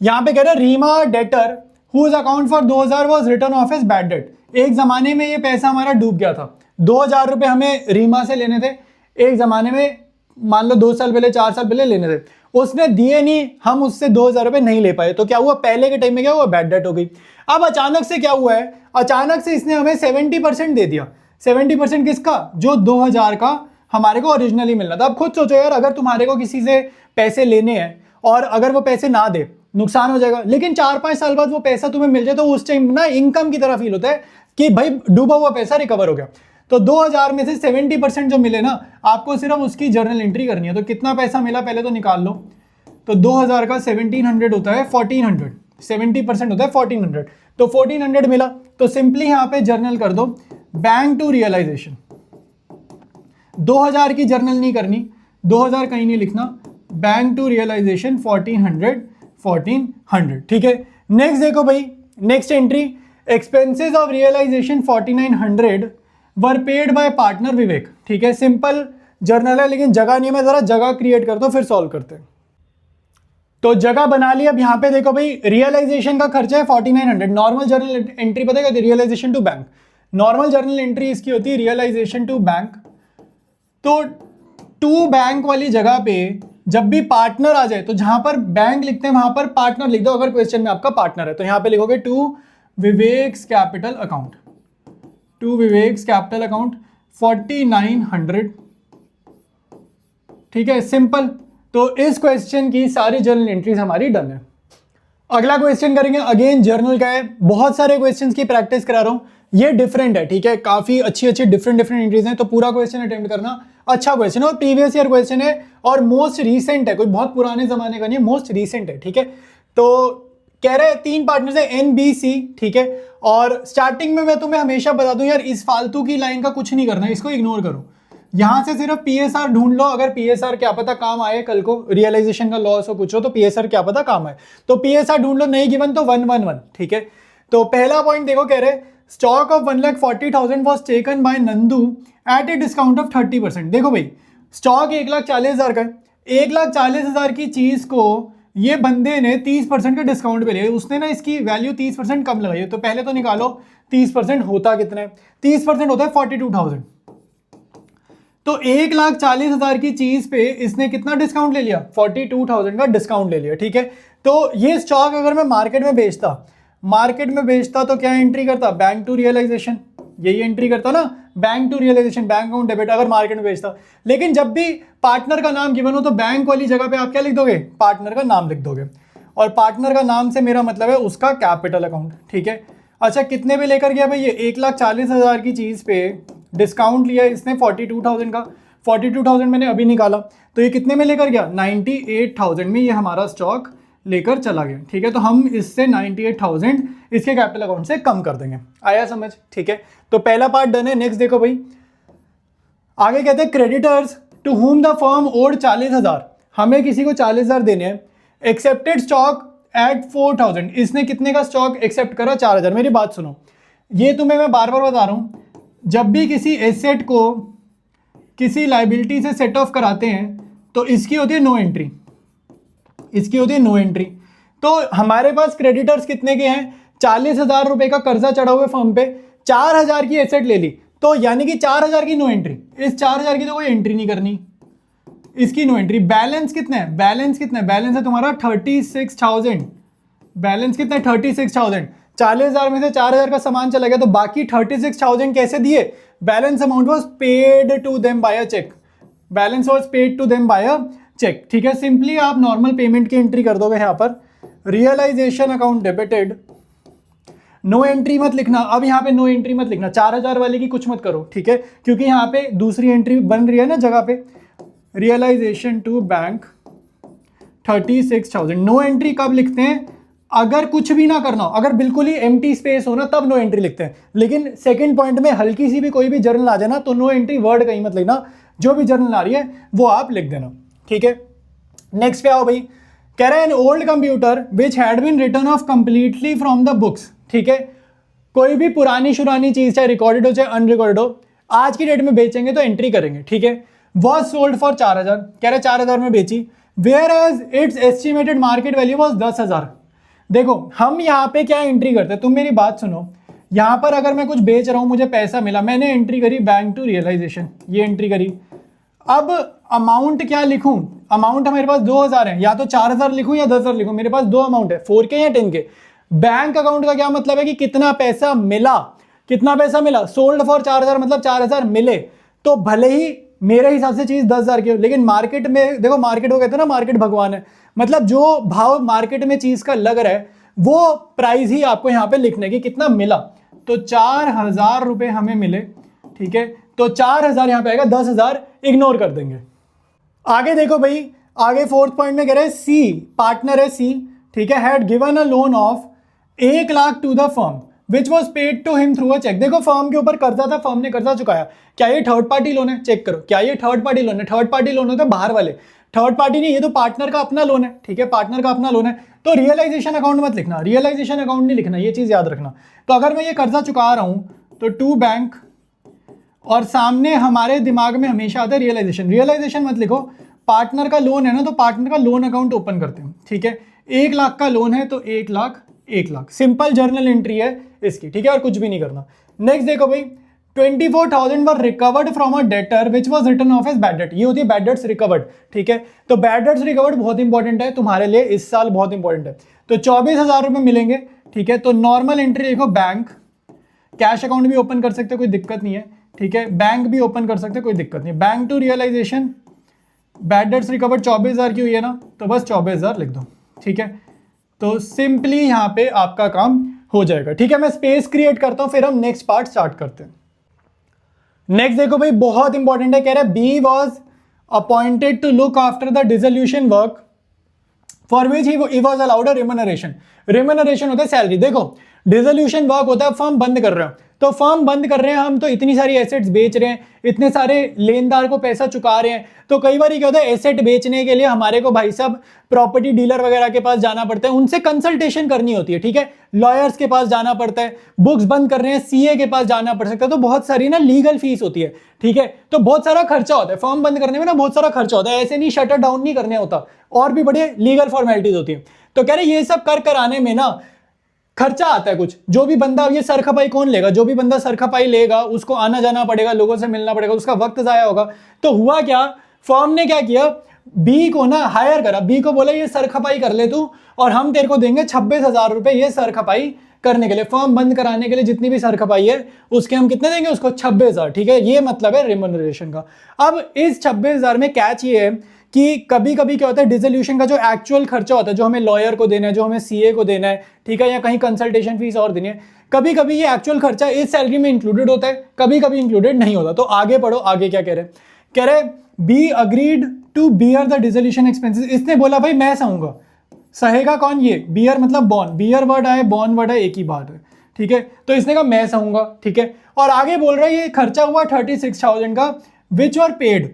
यहां पे कह रहा है Reema debtor whose account for 2,000 was written off as bad debt. एक जमाने में ये पैसा हमारा डूब गया था, 2,000 रुपए हमें रीमा से लेने थे, एक जमाने में मान लो 2 साल पहले 4 साल पहले लेने थे, उसने दिए नहीं, हम उससे 2,000 रुपए नहीं ले पाए, तो क्या हुआ, पहले के टाइम में क्या हुआ, बैड डेट हो गई। अब अचानक से क्या हुआ है, अचानक से इसने हमें 70% दे दिया। 70% किसका, जो 2,000 का हमारे को ओरिजिनली मिलना था। अब खुद सोचो यार, अगर तुम्हारे को किसी से पैसे लेने हैं और अगर वो पैसे ना दे, नुकसान हो जाएगा, लेकिन 4-5 साल बाद वो पैसा तुम्हें मिल जाए तो उस टाइम ना इनकम की तरह फील होता है कि भाई डूबा हुआ पैसा रिकवर हो गया। तो 2,000 में से 70% जो मिले ना, आपको सिर्फ उसकी जर्नल एंट्री करनी है। तो कितना पैसा मिला पहले तो निकाल लो, तो 2,000 का 1700 होता है 1400, 70% होता है 1400, तो 1400 मिला। तो सिंपली यहां पे जर्नल कर दो बैंक टू रियलाइजेशन। 2,000 की जर्नल नहीं करनी, 2,000 कहीं नहीं लिखना, बैंक टू रियलाइजेशन 1400। ठीक है, नेक्स्ट देखो भाई, next entry, expenses of realisation 4,900 were paid by partner Vivek. ठीक है, सिंपल जर्नल है लेकिन जगह नहीं है, मैं जरा जगह क्रिएट करता हूं फिर सॉल्व करते हैं। तो जगह बना ली। अब यहां पे देखो भाई, रियलाइजेशन का खर्चा है 4,900। नॉर्मल जर्नल एंट्री पता है realisation to bank, normal journal entry इसकी होती है रियलाइजेशन टू बैंक। तो टू बैंक वाली जगह पे जब भी पार्टनर आ जाए तो जहां पर बैंक लिखते हैं वहां पर पार्टनर लिख दो, अगर क्वेश्चन में आपका पार्टनर है तो यहां पे लिखोगे to Vivek's capital account, to Vivek's capital account 4,900। ठीक है, सिंपल। तो इस क्वेश्चन की सारी जर्नल एंट्रीज हमारी डन है। अगला क्वेश्चन करेंगे, अगेन जर्नल का है, बहुत सारे क्वेश्चंस की प्रैक्टिस करा रहा हूं, ये डिफरेंट है। ठीक है, काफी अच्छी अच्छी डिफरेंट एंट्रीज हैं, तो पूरा क्वेश्चन अटेम्प्ट करना। अच्छा क्वेश्चन है और प्रीवियस ईयर क्वेश्चन है और मोस्ट रीसेंट है, कोई बहुत पुराने जमाने का नहीं है, मोस्ट रीसेंट है। ठीक है, तो कह रहे हैं 3 पार्टनर्स है NBC, ठीक है, और स्टार्टिंग में मैं तुम्हें हमेशा बता दूं यार, इस फालतू की लाइन का कुछ नहीं करना, इसको इग्नोर करो। यहां से सिर्फ पीएसआर ढूंढ लो, अगर पीएसआर क्या पता काम आए कल को, रियलाइजेशन का लॉस हो कुछ हो तो पीएसआर क्या पता काम आए, तो पीएसआर ढूंढ लो, नहीं गिवन तो 111, ठीक है। तो पहला पॉइंट देखो, कह रहे stock of 1,40,000 was taken by Nandu at a discount of 30%। देखो भाई, स्टॉक 1,40,000 का है, 1,40,000 की चीज को ये बंदे ने 30% का डिस्काउंट पे लिया, उसने ना इसकी वैल्यू 30% कम लगाई है। तो पहले तो निकालो 30% होता कितना है, 30% होता है 42,000। तो 1,40,000 की चीज पे इसने कितना डिस्काउंट ले लिया, 42,000 का डिस्काउंट ले लिया, ठीक है। तो ये स्टॉक अगर मैं मार्केट में बेचता तो क्या एंट्री करता, बैंक टू रियलाइजेशन, यही एंट्री करता ना, bank to realisation, bank account debit, अगर मार्केट में बेचता। लेकिन जब भी पार्टनर का नाम गिवन हो तो बैंक वाली जगह पे आप क्या लिख दोगे, पार्टनर का नाम लिख दोगे, और पार्टनर का नाम से मेरा मतलब है उसका कैपिटल अकाउंट, ठीक है। अच्छा, कितने पे लेकर गया भाई, ये 1,40,000 की चीज पे डिस्काउंट लिया इसने 42,000 का, 42,000 मैंने अभी निकाला, तो ये कितने में लेकर गया, 98,000 में ये हमारा स्टॉक लेकर चला गया, ठीक है। तो हम इससे 98,000 इसके कैपिटल अकाउंट से कम कर देंगे, आया समझ, ठीक है। तो पहला पार्ट डन है। नेक्स्ट देखो भाई, आगे कहते हैं creditors to whom the firm owed 40,000, हमें किसी को 40,000 देने हैं, एक्सेप्टेड स्टॉक एट 4,000, इसने कितने का स्टॉक एक्सेप्ट करा, 4,000। मेरी बात सुनो, ये तुम्हें मैं बार बार बता रहा हूं, जब भी किसी एसेट को किसी लाइबिलिटी से सेट ऑफ कराते हैं तो इसकी होती है नो एंट्री, इसकी होती है नो एंट्री। तो हमारे पास क्रेडिटर्स कितने के हैं, 40,000 रुपए का कर्जा चढ़ा हुआ फर्म पे, 4,000 की एसेट ले ली, तो यानी कि 4,000 की नो एंट्री, इस 4,000 की तो कोई एंट्री नहीं करनी, इसकी नो एंट्री। बैलेंस कितना है, बैलेंस कितना है, बैलेंस है तुम्हारा 36,000, बैलेंस कितना है 36,000, 40,000 में से 4,000 का सामान चला गया, तो बाकी 36,000 कैसे दिए, balance amount was paid to them by a cheque, balance was paid to them by a cheque, ठीक है। सिंपली आप नॉर्मल पेमेंट की एंट्री कर दोगे, यहां पर realisation account debited, no entry मत लिखना, अब यहाँ पे नो एंट्री मत लिखना, 4,000 वाले की कुछ मत करो, ठीक है, क्योंकि यहाँ पे दूसरी एंट्री बन रही है ना जगह पे, realisation to bank 36,000। No entry कब लिखते हैं, अगर कुछ भी ना करना हो, अगर बिल्कुल ही एम्प्टी स्पेस हो ना, तब नो एंट्री लिखते हैं। लेकिन सेकंड पॉइंट में हल्की सी भी कोई भी जर्नल आ जाए ना, तो नो एंट्री वर्ड कहीं मत लिखना, जो भी जर्नल आ रही है वो आप लिख देना, ठीक है। नेक्स्ट पे आओ भाई, कह रहे हैं an old computer which had been written off completely from the books, ठीक है। कोई भी पुरानी शुरानी चीज, चाहे रिकॉर्डेड हो चाहे अनरिकॉर्डेड हो, आज की डेट में बेचेंगे तो एंट्री करेंगे, ठीक है। वॉज सोल्ड फॉर 4,000, कह रहे 4,000 में बेची, whereas its estimated market value was 10,000। देखो हम यहाँ पे क्या एंट्री करते हैं, तुम मेरी बात सुनो, यहाँ पर अगर मैं कुछ बेच रहा हूं, मुझे पैसा मिला, मैंने एंट्री करी बैंक टू रियलाइजेशन, ये एंट्री करी। अब अमाउंट क्या लिखूं, अमाउंट हमारे पास 2,000 है, या तो 4,000 लिखूं या 10,000 लिखूं, मेरे पास दो अमाउंट है, 4K या 10K। बैंक अकाउंट का क्या मतलब है कि कितना पैसा मिला, कितना पैसा मिला, सोल्ड फॉर 4,000 मतलब 4,000 मिले, तो भले ही मेरे हिसाब से चीज 10,000 की हो, लेकिन मार्केट में देखो, मार्केट को कहते हैं ना, मार्केट भगवान है, मतलब जो भाव मार्केट में चीज का लग रहा है वो प्राइस ही आपको यहाँ पे लिखने की, कितना मिला, तो 4,000 रुपए हमें मिले, ठीक है। तो 4,000 यहाँ पे आएगा, 10,000 इग्नोर कर देंगे। आगे देखो भाई, आगे फोर्थ पॉइंट में कह रहे हैं सी, पार्टनर है सी, ठीक है, had given a loan of 1,00,000 to the firm which was paid to him through a cheque. देखो फर्म के ऊपर कर्जा था, फर्म ने कर्जा चुकाया, क्या ये थर्ड पार्टी लोन है, चेक करो, क्या ये थर्ड पार्टी लोन है, थर्ड पार्टी लोन होता है बाहर वाले, थर्ड पार्टी नहीं, ये तो पार्टनर का अपना लोन है, ठीक है, पार्टनर का अपना लोन है। तो रियलाइजेशन अकाउंट मत लिखना, रियलाइजेशन अकाउंट नहीं लिखना, ये चीज याद रखना। तो अगर मैं ये कर्जा चुका रहा हूं तो टू बैंक, और सामने हमारे दिमाग में हमेशा आता है रियलाइजेशन, रियलाइजेशन मत लिखो, पार्टनर का लोन है ना, तो पार्टनर का लोन अकाउंट ओपन करते हैं, ठीक है। 1,00,000 का लोन है तो 1,00,000, 1,00,000 सिंपल जर्नल एंट्री है इसकी, ठीक है, और कुछ भी नहीं करना। नेक्स्ट देखो भाई, 24,000 were recovered from a debtor which was written off as bad debt, ये होती है बैड डेट्स रिकवर्ड, ठीक है। तो बैड डेट्स रिकवर्ड बहुत इंपॉर्टेंट है तुम्हारे लिए, इस साल बहुत इंपॉर्टेंट है। तो 24,000 रुपए मिलेंगे, ठीक है। तो नॉर्मल एंट्री देखो, बैंक, कैश अकाउंट भी ओपन कर सकते, कोई दिक्कत नहीं है, ठीक है, बैंक भी ओपन कर सकते, कोई दिक्कत नहीं। Bank to realisation, bad debts recovered 24,000 की हुई है ना, तो बस 24,000 लिख दो, ठीक है। तो सिंपली यहाँ पे आपका काम हो जाएगा, ठीक है। मैं स्पेस क्रिएट करता हूं, फिर हम नेक्स्ट पार्ट स्टार्ट करते हैं। नेक्स्ट देखो भाई, बहुत इंपॉर्टेंट है, कह रहा है B was appointed to look after the dissolution work for which he was allowed a remuneration. Remuneration होता है सैलरी। देखो डिसोल्यूशन वर्क होता है फर्म बंद कर रहे हो, तो फर्म बंद कर रहे हैं हम, तो इतनी सारी एसेट्स बेच रहे हैं, इतने सारे लेनदार को पैसा चुका रहे हैं, तो कई बार क्या होता है एसेट बेचने के लिए हमारे को भाई साहब प्रॉपर्टी डीलर वगैरह के पास जाना पड़ता है, उनसे कंसल्टेशन करनी होती है, ठीक है, लॉयर्स के पास जाना पड़ता है, बुक्स बंद कर रहे हैं सीए के पास जाना पड़ सकता है, तो बहुत सारी ना लीगल फीस होती है, ठीक है, तो बहुत सारा खर्चा होता है फर्म बंद करने में ना, बहुत सारा खर्चा होता है, ऐसे नहीं शटर डाउन नहीं करने होता, और भी बड़े लीगल फॉर्मेलिटीज होती है। तो कह रहे ये सब कर कराने में ना खर्चा आता है कुछ, जो भी बंदा, ये सरखपाई कौन लेगा, जो भी बंदा सरखपाई लेगा उसको आना जाना पड़ेगा, लोगों से मिलना पड़ेगा, उसका वक्त जाया होगा। तो हुआ क्या, फर्म ने क्या किया, बी को ना हायर करा, बी को बोला ये सरखपाई कर ले तू, और हम तेरे को देंगे 26,000 रुपए ये सरखपाई करने के लिए, फर्म बंद कराने के लिए जितनी भी सरखपाई है उसके हम कितने देंगे उसको, 26,000, ठीक है, ये मतलब है रिम्यूनरेशन का। अब इस 26,000 में कैच ये है कि कभी कभी क्या होता है डिसोल्यूशन का जो एक्चुअल खर्चा होता है, जो हमें लॉयर को देना है, जो हमें सीए को देना है, ठीक है, या कहीं कंसल्टेशन फीस और देनी है, कभी कभी ये एक्चुअल खर्चा इस सैलरी में इंक्लूडेड होता है, कभी कभी इंक्लूडेड नहीं होता। तो आगे पढ़ो, आगे क्या कह रहे be agreed to bear the dissolution expenses, इसने बोला भाई मैं सहूंगा, सहेगा कौन, ये बियर मतलब बॉन्ड, बियर वर्ड आए बॉन्ड वर्ड है एक ही बात है, ठीक है, तो इसने कहा मैं सहूंगा, ठीक है, और आगे बोल रहा है ये खर्चा हुआ 36,000 का, विच वर पेड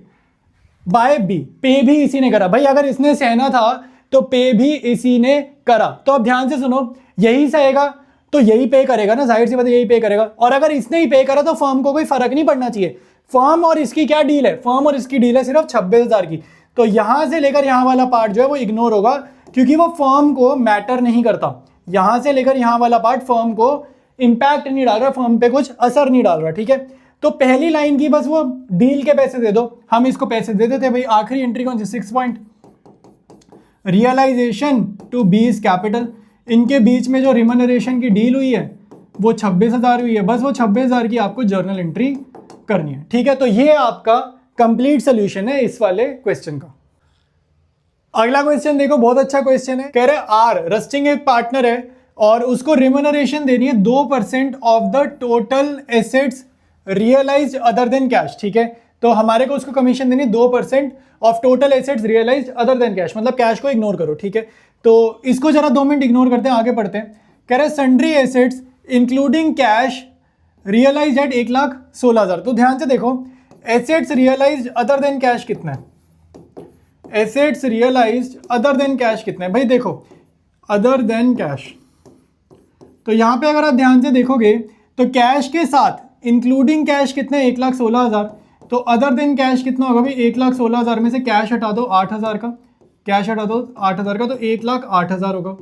बाय बी, पे भी इसी ने करा, भाई अगर इसने सहना था तो पे भी इसी ने करा, तो अब ध्यान से सुनो, यही सहेगा तो यही पे करेगा ना, जाहिर सी बात है यही पे करेगा, और अगर इसने ही पे करा तो फर्म को कोई फर्क नहीं पड़ना चाहिए, फर्म और इसकी क्या डील है, फर्म और इसकी डील है सिर्फ 26,000 की, तो यहां से लेकर यहां वाला पार्ट जो है वो इग्नोर होगा, क्योंकि वो फर्म को मैटर नहीं करता, यहां से लेकर यहां वाला पार्ट फर्म को इंपैक्ट नहीं डाल रहा, फर्म पे कुछ असर नहीं डाल रहा, ठीक है। तो पहली लाइन की बस वो डील के पैसे दे दो, हम इसको पैसे दे देते भाई। आखिरी एंट्री कौन सी, 6 point, realisation to B's capital, इनके बीच में जो रिम्यूनरेशन की डील हुई है वो 26,000 हुई है, बस वो 26,000 की आपको जर्नल एंट्री करनी है, ठीक है। तो ये आपका कंप्लीट सोल्यूशन है इस वाले क्वेश्चन का। अगला क्वेश्चन देखो, बहुत अच्छा क्वेश्चन है, कह रहे आर रस्टिंग एक पार्टनर है और उसको रिम्यूनरेशन देनी है 2% of the total assets realised other than cash, ठीक है, तो हमारे को उसको कमीशन देनी है 2% of total assets realised other than cash, मतलब कैश को इग्नोर करो, ठीक है। तो इसको जरा 2 मिनट इग्नोर करते हैं, आगे पढ़ते हैं। कह रहे sundry assets including cash realised at 1,16,000, तो ध्यान से देखो assets realised other than cash कितना है, assets realised other than cash कितना है, भाई देखो अदर देन कैश, तो यहां पे अगर आप ध्यान से देखोगे तो कैश के साथ इंक्लूडिंग कैश कितना है 1,16,000, तो अदर देन कैश कितना होगा भाई, 1,16,000 में से कैश हटा दो 8,000 का, कैश हटा दो 8,000 का, तो 1,08,000 होगा।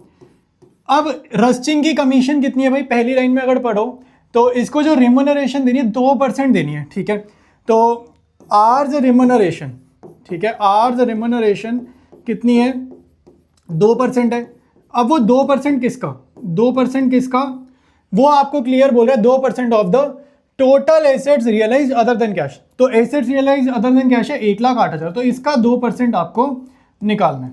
अब रस्टिंग की कमीशन कितनी है भाई, पहली लाइन में अगर पढ़ो तो इसको जो रिम्यूनरेशन देनी है 2% देनी है, ठीक है, तो आर्ज रिम्यूनरेशन, ठीक है, आर्ज रिम्यूनरेशन कितनी है 2% है। अब वो 2% किसका, 2% किसका, वो आपको क्लियर बोल रहा है 2% of the total assets realised other than cash, तो assets realised other than cash है 1,08,000, तो इसका 2% आपको निकालना है,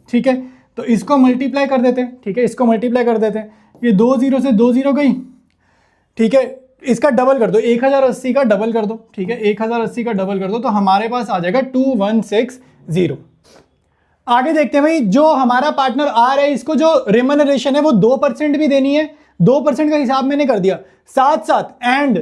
ठीक है, तो इसको मल्टीप्लाई कर देते हैं, ठीक है, इसको मल्टीप्लाई कर देते हैं, ये 2 0 से 2 0 गई, ठीक है, इसका डबल कर दो 1,080 का डबल कर दो, ठीक है, 1,080 का डबल कर दो, तो हमारे पास आ जाएगा 2,160। आगे देखते हैं भाई, जो हमारा पार्टनर आर है इसको जो रिम्यूनरेशन है वो 2% भी देनी है, 2% का हिसाब मैंने कर दिया, साथ साथ एंड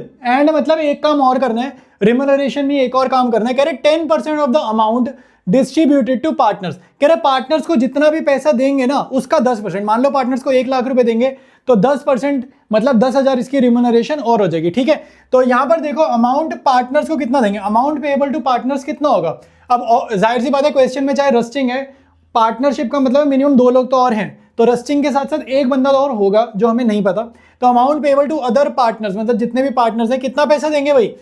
मतलब एक काम और करना है, रिम्यूनरेशन में एक और काम करना है, कह रहे 10% of the amount distributed to partners, कह रहे पार्टनर्स को जितना भी पैसा देंगे ना उसका 10%, मान लो पार्टनर्स को 1 लाख रुपए देंगे तो 10% मतलब 10,000 इसकी रिम्यूनरेशन और हो जाएगी, ठीक है। तो यहां पर देखो अमाउंट पार्टनर्स को कितना देंगे, अमाउंट पेएबल टू पार्टनर्स कितना होगा। अब जाहिर सी बात है क्वेश्चन में चाहे रस्टिंग है, पार्टनरशिप का मतलब मिनिमम 2 लोग तो और हैं, तो रस्टिंग के साथ साथ एक बंदा तो और होगा जो हमें नहीं पता, तो amount payable to other partners मतलब जितने भी पार्टनर्स हैं कितना पैसा देंगे भाई,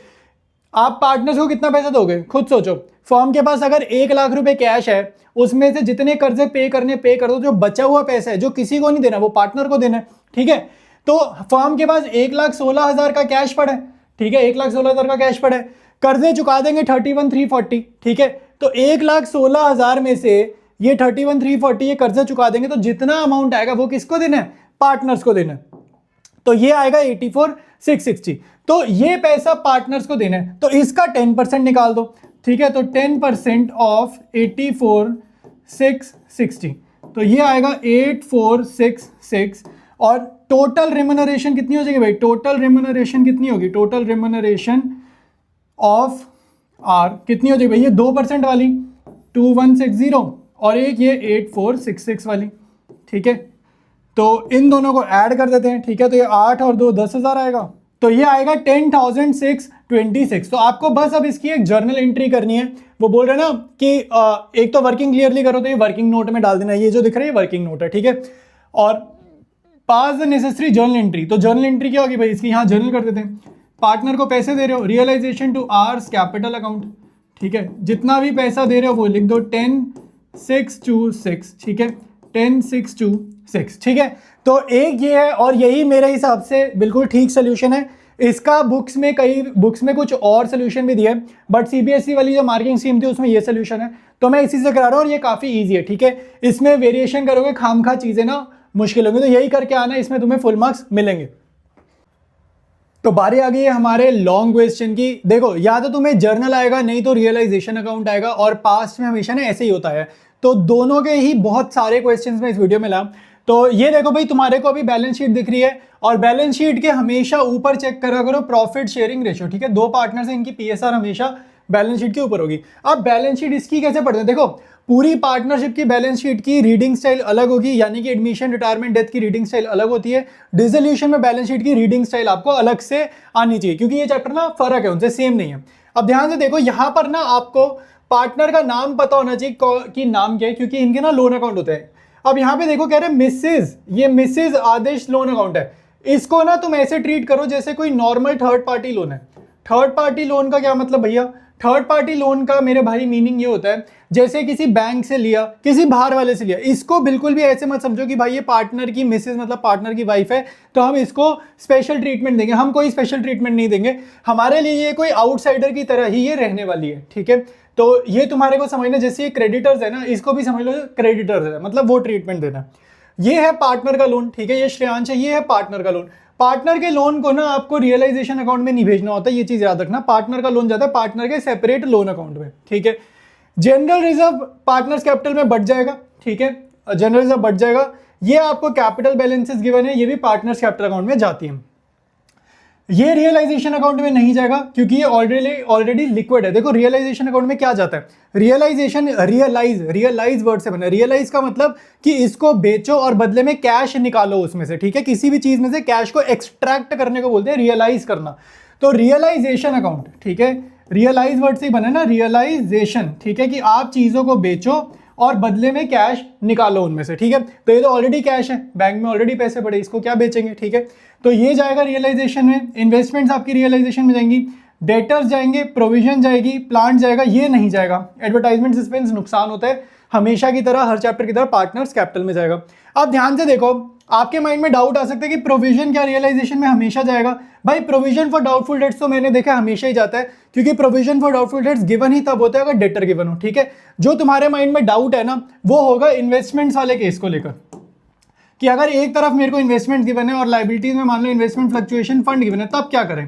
आप पार्टनर्स को कितना पैसा दोगे खुद सोचो। फर्म के पास अगर 1 लाख रुपए कैश है, उसमें से जितने कर्जे पे कर दो, जो बचा हुआ पैसा है जो किसी को नहीं देना वो पार्टनर को देना है, ठीक है। तो फर्म के पास 1,16,000 का कैश पड़ा है, ठीक है, 1,16,000 का कैश पड़ा है, कर्जे चुका देंगे 31,340, ठीक है, तो 1,16,000 में से ये 31,340 ये कर्जा चुका देंगे, तो जितना अमाउंट आएगा वो किसको देना है, पार्टनर्स को देना है, तो ये आएगा 84,660, तो ये पैसा पार्टनर्स को देना है, तो इसका 10% निकाल दो, ठीक है, तो 10% ऑफ 84,660, तो ये आएगा 8466 और टोटल रेम्यूनरेशन कितनी हो जाएगी भाई, टोटल रेम्यूनरेशन कितनी होगी, टोटल रेम्यूनरेशन ऑफ आर कितनी हो जाएगी भाई, ये 2% वाली 2160 और एक ये 8466 वाली, ठीक है। तो इन दोनों को ऐड कर देते हैं, ठीक है। तो ये 8 और 2 10,000 आएगा, तो ये आएगा 10,626। तो आपको बस अब इसकी एक जर्नल एंट्री करनी है। वो बोल रहे हैं ना कि एक तो वर्किंग क्लियरली करो, तो ये वर्किंग नोट में डाल देना, ये जो दिख रहा है वर्किंग नोट है, ठीक है। और पास द नेसेसरी जर्नल एंट्री, तो जर्नल एंट्री क्या होगी भाई, इसकी यहाँ जर्नल कर देते हैं। पार्टनर को पैसे दे रहे हो, realisation to R's capital account, ठीक है। जितना भी पैसा दे रहे हो वो लिख दो 10,626, ठीक है, 10,626, ठीक है। तो एक ये है, और यही मेरे हिसाब से बिल्कुल ठीक सोल्यूशन है। इसका बुक्स में कुछ और सोल्यूशन भी दिया है, बट सीबीएसई वाली जो मार्किंग स्कीम थी उसमें ये सोल्यूशन है, तो मैं इसी से करा रहा हूँ और ये काफ़ी ईजी है, ठीक है। इसमें वेरिएशन करोगे खामखा चीज़ें ना मुश्किल होंगी, तो यही करके आना, इसमें तुम्हें फुल मार्क्स मिलेंगे। तो बारी आ गई है हमारे लॉन्ग क्वेश्चन की। देखो, या तो तुम्हें जर्नल आएगा, नहीं तो रियलाइजेशन अकाउंट आएगा, और पास्ट में हमेशा ना ऐसे ही होता है। तो दोनों के ही बहुत सारे क्वेश्चंस में इस वीडियो में ला। तो ये देखो भाई, तुम्हारे को अभी बैलेंस शीट दिख रही है, और बैलेंस शीट के हमेशा ऊपर चेक करा करो प्रॉफिट शेयरिंग रेशियो, ठीक है। 2 पार्टनर्स हैं, इनकी पीएसआर हमेशा बैलेंस शीट के ऊपर होगी। अब बैलेंस शीट इसकी कैसे पढ़ते हैं, देखो पूरी पार्टनरशिप की बैलेंस शीट की रीडिंग स्टाइल अलग होगी, यानी कि एडमिशन, रिटायरमेंट, डेथ की रीडिंग स्टाइल अलग होती है। डिसोल्यूशन में बैलेंस शीट की रीडिंग स्टाइल आपको अलग से आनी चाहिए, क्योंकि ये चैप्टर ना फर्क है, उनसे सेम नहीं है। अब ध्यान से देखो, यहाँ पर ना आपको पार्टनर का नाम पता होना चाहिए कि नाम क्या है, क्योंकि इनके ना लोन अकाउंट होते हैं। अब यहाँ पे देखो कह रहे हैं मिसेज, ये मिसेज आदेश लोन अकाउंट है। इसको ना तुम ऐसे ट्रीट करो जैसे कोई नॉर्मल थर्ड पार्टी लोन है। थर्ड पार्टी लोन का क्या मतलब भैया, थर्ड पार्टी लोन का मेरे भाई मीनिंग ये होता है जैसे किसी बैंक से लिया, किसी बाहर वाले से लिया। इसको बिल्कुल भी ऐसे मत समझो कि भाई ये पार्टनर की मिसेज मतलब पार्टनर की वाइफ है तो हम इसको स्पेशल ट्रीटमेंट देंगे। हम कोई स्पेशल ट्रीटमेंट नहीं देंगे, हमारे लिए ये कोई आउटसाइडर की तरह ही ये रहने वाली है, ठीक है। तो ये तुम्हारे को समझना, जैसे ये क्रेडिटर्स है ना, इसको भी समझ लो क्रेडिटर्स है, मतलब वो ट्रीटमेंट देना। ये है पार्टनर का लोन, ठीक है, ये श्रेयांश है, ये है पार्टनर का लोन। पार्टनर के लोन को ना आपको रियलाइजेशन अकाउंट में नहीं भेजना होता, ये चीज याद रखना। पार्टनर का लोन जाता है पार्टनर के सेपरेट लोन अकाउंट में, ठीक है। जनरल रिजर्व पार्टनर्स कैपिटल में बढ़ जाएगा, ठीक है, जनरल रिजर्व बढ़ जाएगा। ये आपको कैपिटल बैलेंसेस गिवन है, ये भी पार्टनर्स कैपिटल अकाउंट में जाती है। ये रियलाइजेशन अकाउंट में नहीं जाएगा क्योंकि ये ऑलरेडी लिक्विड है। देखो रियलाइजेशन अकाउंट में क्या जाता है, रियलाइजेशन, रियलाइज वर्ड से बना। रियलाइज का मतलब कि इसको बेचो और बदले में कैश निकालो उसमें से, ठीक है। किसी भी चीज में से कैश को एक्सट्रैक्ट करने को बोलते हैं रियलाइज करना। तो रियलाइजेशन अकाउंट, ठीक है, रियलाइज वर्ड से ही बना ना, रियलाइजेशन, ठीक है, कि आप चीजों को बेचो और बदले में कैश निकालो उनमें से, ठीक है। तो ये तो ऑलरेडी कैश है, बैंक में ऑलरेडी पैसे पड़े, इसको क्या बेचेंगे, ठीक है। तो ये जाएगा रियलाइजेशन में। इन्वेस्टमेंट्स आपकी रियलाइजेशन में जाएंगी, डेटर्स जाएंगे, प्रोविजन जाएगी, प्लांट जाएगा, ये नहीं जाएगा। एडवर्टाइजमेंट सस्पेंस नुकसान होता है, हमेशा की तरह हर चैप्टर की तरह पार्टनर्स कैपिटल में जाएगा। अब ध्यान से देखो, आपके माइंड में डाउट आ सकता है कि प्रोविजन क्या रियलाइजेशन में हमेशा जाएगा। भाई प्रोविजन फॉर डाउटफुल डेट्स तो मैंने देखा हमेशा ही जाता है, क्योंकि provision for doubtful debts given ही तब होता है अगर डेटर गिवन हो, ठीक है। जो तुम्हारे माइंड में डाउट है ना, वो होगा इन्वेस्टमेंट्स वाले केस को लेकर, कि अगर एक तरफ मेरे को इन्वेस्टमेंट गिवन है और लाइबिलिटीज में मान लो इन्वेस्टमेंट फ्लक्चुएशन फंड गिवन है, तब क्या करें।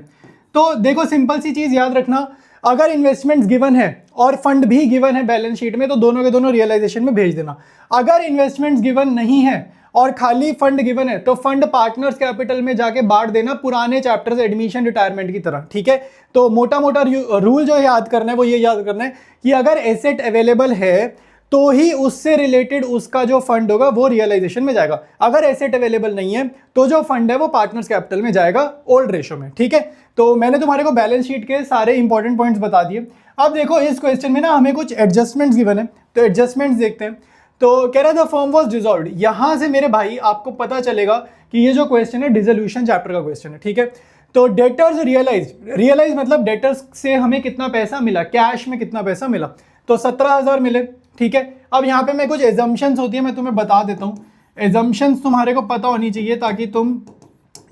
तो देखो सिंपल सी चीज याद रखना, अगर इन्वेस्टमेंट्स गिवन है और फंड भी गिवन है बैलेंस शीट में, तो दोनों के दोनों रियलाइजेशन में भेज देना। अगर इन्वेस्टमेंट्स गिवन नहीं है और खाली फंड गिवन है, तो फंड पार्टनर्स कैपिटल में जाके बांट देना, पुराने चैप्टर्स एडमिशन रिटायरमेंट की तरह, ठीक है। तो मोटा मोटा रूल जो याद करना है वो ये याद करना है कि अगर एसेट अवेलेबल है तो ही उससे रिलेटेड उसका जो फंड होगा वो रियलाइजेशन में जाएगा। अगर एसेट अवेलेबल नहीं है तो जो फंड है वो पार्टनर्स कैपिटल में जाएगा ओल्ड रेशो में, ठीक है। तो मैंने तुम्हारे को बैलेंस शीट के सारे इंपॉर्टेंट पॉइंट्स बता दिए। अब देखो इस क्वेश्चन में ना हमें कुछ एडजस्टमेंट्स गिवन है, तो एडजस्टमेंट्स देखते हैं। तो कह रहा था फर्म वाज डिसॉल्व्ड। यहां से मेरे भाई आपको पता चलेगा कि ये जो क्वेश्चन है डिसोल्यूशन चैप्टर का क्वेश्चन है, ठीक है। तो डेटर्स रियलाइज मतलब डेटर्स से हमें कितना पैसा मिला, कैश में कितना पैसा मिला, तो 17,000 मिले, ठीक है। अब यहाँ पे मैं कुछ एजम्पशंस होती है मैं तुम्हें बता देता हूँ। एजम्पशंस तुम्हारे को पता होनी चाहिए ताकि तुम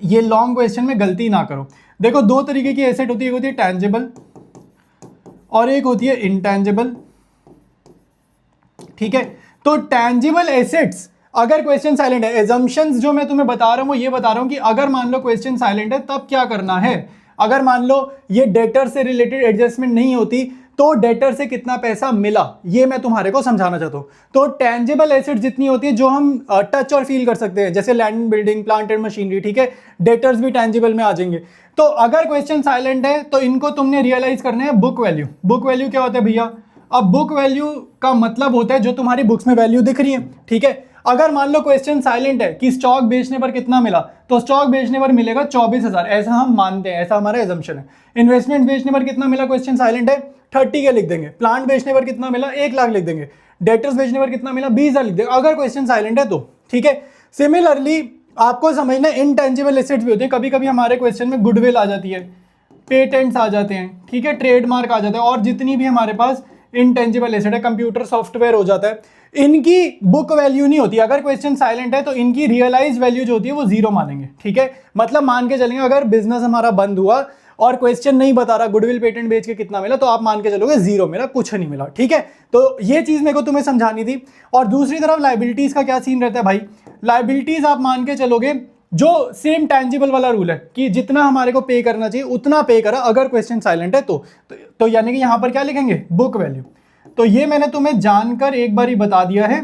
ये लॉन्ग क्वेश्चन में गलती ना करो। देखो दो तरीके की एसेट होती है, एक होती है टैंजिबल और एक होती है इंटैंजिबल, ठीक है। तो टैंजिबल एसेट्स अगर क्वेश्चन साइलेंट है, एजम्पशंस जो मैं तुम्हें बता रहा हूं वो ये बता रहा हूं कि अगर मान लो क्वेश्चन साइलेंट है तब क्या करना है। अगर मान लो ये डेटर से रिलेटेड एडजस्टमेंट नहीं होती तो डेटर से कितना पैसा मिला ये मैं तुम्हारे को समझाना चाहता हूँ। तो टेंजिबल एसेट जितनी होती है जो हम टच और फील कर सकते हैं, जैसे land building, plant and machinery, ठीक है, डेटर्स भी टेंजिबल में आ जाएंगे। तो अगर क्वेश्चन साइलेंट है तो इनको तुमने रियलाइज करना है बुक वैल्यू। बुक वैल्यू क्या होता है भैया? अब बुक वैल्यू का मतलब होता है जो तुम्हारी बुक्स में वैल्यू दिख रही है, ठीक है। अगर मान लो क्वेश्चन साइलेंट है कि स्टॉक बेचने पर कितना मिला, तो स्टॉक बेचने पर मिलेगा 24,000, ऐसा हम मानते हैं, ऐसा हमारा एजम्पशन है। इन्वेस्टमेंट बेचने पर कितना मिला, क्वेश्चन साइलेंट है, 30 के लिख देंगे। प्लांट बेचने पर कितना मिला, 1 लाख लिख देंगे। डेटर्स बेचने पर कितना मिला, 20,000 लिख देंगे, अगर क्वेश्चन साइलेंट है तो, ठीक है। सिमिलरली आपको समझना इनटेंजिबल एसेट्स भी होते हैं। कभी कभी हमारे क्वेश्चन में गुडविल आ जाती है, पेटेंट्स आ जाते हैं, ठीक है, ट्रेडमार्क आ जाता है, और जितनी भी हमारे पास इनटेंजिबल एसेट है, कंप्यूटर सॉफ्टवेयर हो जाता है, इनकी बुक वैल्यू नहीं होती। अगर क्वेश्चन साइलेंट है तो इनकी रियलाइज वैल्यू जो होती है वो जीरो मानेंगे, ठीक है। मतलब मान के चलेंगे अगर बिजनेस हमारा बंद हुआ और क्वेश्चन नहीं बता रहा गुडविल पेटेंट बेच के कितना मिला, तो आप मान के चलोगे जीरो मिला, कुछ नहीं मिला, ठीक है। तो ये चीज मेरे को तुम्हें समझानी थी। और दूसरी तरफ लाइबिलिटीज का क्या सीन रहता है भाई? लाइबिलिटीज आप मान के चलोगे जो सेम टैंजिबल वाला रूल है कि जितना हमारे को पे करना चाहिए उतना पे करा, अगर क्वेश्चन साइलेंट है तो यानी कि यहां पर क्या लिखेंगे, बुक वैल्यू। तो ये मैंने तुम्हें जानकर एक बार ही बता दिया है,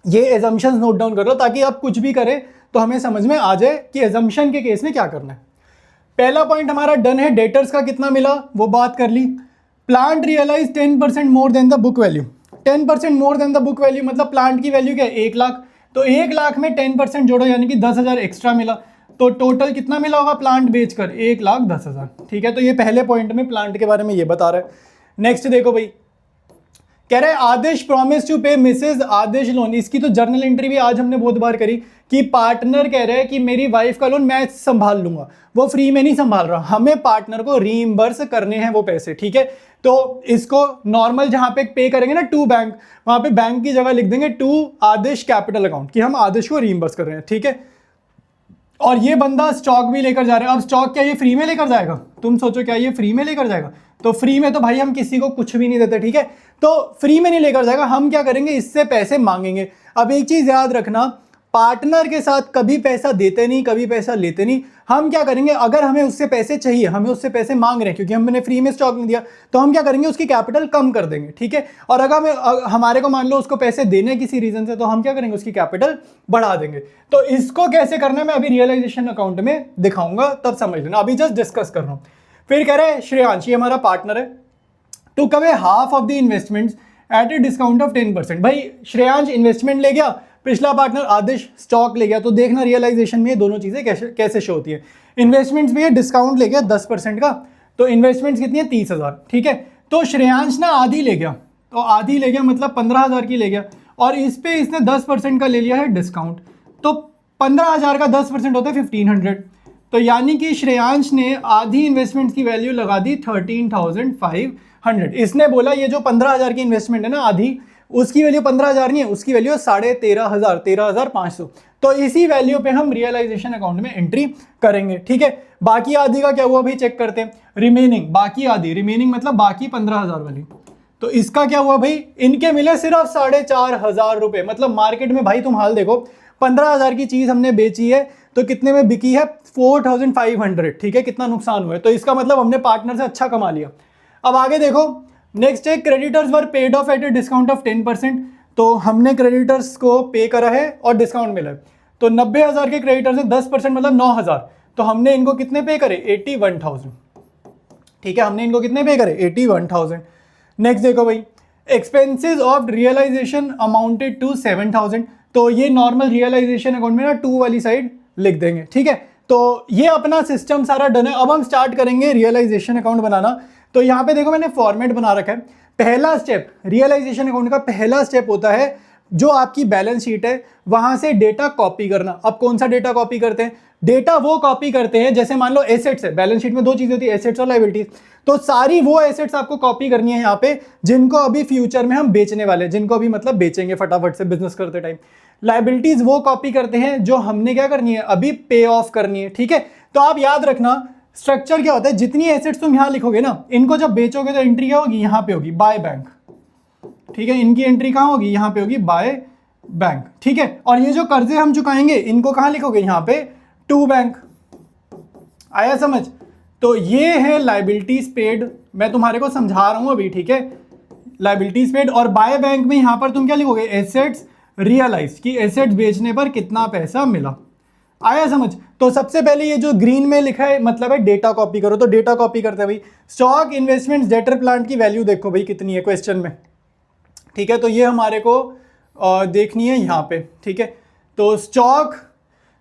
ये एजम्पशंस नोट डाउन कर लो ताकि आप कुछ भी करें तो हमें समझ में आ जाए कि एजम्पशन के केस में क्या करना है। पहला पॉइंट हमारा डन है, डेटर्स का कितना मिला वो बात कर ली। Plant realised 10% more than the book value. 10% more than the book value मतलब प्लांट की वैल्यू क्या है, 1 लाख, तो 1 लाख में 10% जोड़ो यानी कि 10,000 एक्स्ट्रा मिला। तो टोटल कितना मिला होगा प्लांट बेचकर, 1,10,000, ठीक है। तो ये पहले पॉइंट में प्लांट के बारे में ये बता रहा है। नेक्स्ट देखो भाई, कह रहे हैं आदेश प्रॉमिस टू पे मिसेज आदेश लोन। इसकी तो जर्नल एंट्री भी आज हमने बहुत बार करी कि पार्टनर कह रहे हैं कि मेरी वाइफ का लोन मैं संभाल लूंगा, वो फ्री में नहीं संभाल रहा, हमें पार्टनर को रीइंबर्स करने हैं वो पैसे, ठीक है। तो इसको नॉर्मल जहां पे पे करेंगे ना टू बैंक, वहां पे बैंक की जगह लिख देंगे टू आदेश कैपिटल अकाउंट, कि हम आदेश को रीइंबर्स कर रहे हैं, ठीक है। और ये बंदा स्टॉक भी लेकर जा रहा है। अब स्टॉक क्या ये फ्री में लेकर जाएगा? तुम सोचो क्या ये फ्री में लेकर जाएगा? तो फ्री में तो भाई हम किसी को कुछ भी नहीं देते, ठीक है। तो फ्री में नहीं लेकर जाएगा, हम क्या करेंगे, इससे पैसे मांगेंगे। अब एक चीज याद रखना, पार्टनर के साथ कभी पैसा देते नहीं, कभी पैसा लेते नहीं। हम क्या करेंगे, अगर हमें उससे पैसे चाहिए, हमें उससे पैसे मांग रहे हैं क्योंकि हमने फ्री में स्टॉक नहीं दिया, तो हम क्या करेंगे, उसकी कैपिटल कम कर देंगे, ठीक है। और अगर हमारे को मान लो उसको पैसे देने किसी रीजन से, तो हम क्या करेंगे, उसकी कैपिटल बढ़ा देंगे। तो इसको कैसे करना है मैं अभी रियलाइजेशन अकाउंट में दिखाऊंगा, तब समझ लेना, अभी जस्ट डिस्कस कर रहा हूं। फिर कह रहे हैं श्रेयांश, ये हमारा पार्टनर है, took away half of the investments at a discount of 10%। भाई श्रेयांश इन्वेस्टमेंट ले गया, पिछला पार्टनर आदेश स्टॉक ले गया। तो देखना रियलाइजेशन में ये दोनों चीजें कैसे शो होती है। इन्वेस्टमेंट्स भी है, डिस्काउंट ले गया 10% का, तो इन्वेस्टमेंट्स कितनी है, 30,000, ठीक है। तो श्रेयांश ना आधी ले गया, तो आधी ले गया मतलब 15,000 की ले गया, और इस पे इसने 10% का ले लिया है डिस्काउंट, तो 15,000 का 10% होता है 1500। तो यानी कि श्रेयांश ने आधी इन्वेस्टमेंट की वैल्यू लगा दी 13,500। इसने बोला ये जो 15,000 की इन्वेस्टमेंट है ना आधी, उसकी वैल्यू 15,000 नहीं है, उसकी वैल्यू 13,500, 13,500। तो इसी वैल्यू पे हम रियलाइजेशन अकाउंट में एंट्री करेंगे, ठीक है। बाकी आधी का क्या हुआ भाई, चेक करते हैं। रिमेनिंग, बाकी आधी, रिमेनिंग मतलब बाकी 15,000 वाली, तो इसका क्या हुआ भाई, इनके मिले सिर्फ 4,500 रुपए। मतलब मार्केट में भाई तुम हाल देखो, 15,000 की चीज हमने बेची है तो कितने में बिकी है, 4,500, ठीक है। कितना नुकसान हुआ है, तो इसका मतलब हमने पार्टनर से अच्छा कमा लिया। अब आगे देखो, नेक्स्ट है creditors were paid off at a discount of 10%। तो हमने क्रेडिटर्स को पे करा है और डिस्काउंट मिला है, तो 90,000 के क्रेडिटर्स है, 10% मतलब 9,000, तो हमने इनको कितने पे करे, 81,000, ठीक है। हमने इनको कितने पे करे, 81,000। नेक्स्ट देखो भाई, expenses of realisation amounted to 7,000। तो ये नॉर्मल रियलाइजेशन अकाउंट में ना 2 वाली साइड लिख देंगे, ठीक है। तो ये अपना सिस्टम सारा डन है। अब हम स्टार्ट करेंगे रियलाइजेशन अकाउंट बनाना। तो यहाँ पे देखो मैंने फॉर्मेट बना रखा है। पहला स्टेप रियलाइजेशन अकाउंट का पहला स्टेप होता है जो आपकी बैलेंस शीट है वहां से डेटा कॉपी करना। अब कौन सा डेटा कॉपी करते हैं, डेटा वो कॉपी करते हैं जैसे मान लो एसेट्स है, बैलेंस शीट में 2 चीजें होती है, एसेट्स और लायबिलिटीज। तो सारी वो एसेट्स आपको कॉपी करनी है यहाँ पे जिनको अभी फ्यूचर में हम बेचने वाले हैं, जिनको अभी मतलब बेचेंगे फटाफट से बिजनेस करते टाइम। लायबिलिटीज वो कॉपी करते हैं जो हमने क्या करनी है, अभी पे ऑफ करनी है, ठीक है। तो आप याद रखना स्ट्रक्चर क्या होता है, जितनी एसेट्स तुम यहां लिखोगे ना, इनको जब बेचोगे तो एंट्री क्या होगी, यहां पे होगी बाय बैंक, ठीक है। इनकी एंट्री कहां होगी, यहां पे होगी बाय बैंक, ठीक है। और ये जो कर्जे हम चुकाएंगे इनको कहां लिखोगे, यहां पे टू बैंक। आया समझ, तो ये है लाइबिलिटीज पेड, मैं तुम्हारे को समझा रहा हूं अभी, ठीक है, लाइबिलिटीज पेड। और बाय बैंक में यहां पर तुम क्या लिखोगे, एसेट्स रियलाइज, कि एसेट्स बेचने पर कितना पैसा मिला। आया समझ? तो सबसे पहले ये जो ग्रीन में लिखा है मतलब है डेटा कॉपी करो, तो डेटा कॉपी करते हैं भाई। स्टॉक, इन्वेस्टमेंट्स, डेटर, प्लांट की वैल्यू देखो भाई कितनी है क्वेश्चन में, ठीक है। तो ये हमारे को देखनी है यहाँ पे, ठीक है। तो स्टॉक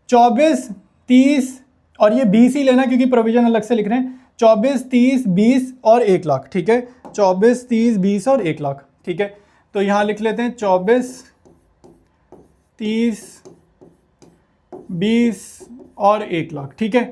24, 30 और ये 20 ही लेना क्योंकि प्रोविजन अलग से लिख रहे हैं। 24, 30, 20 और 1 लाख, ठीक है। 24, 30, 20 और 1 लाख, ठीक है। तो यहाँ लिख लेते हैं 24, 30, 20 और 1 लाख, ठीक है।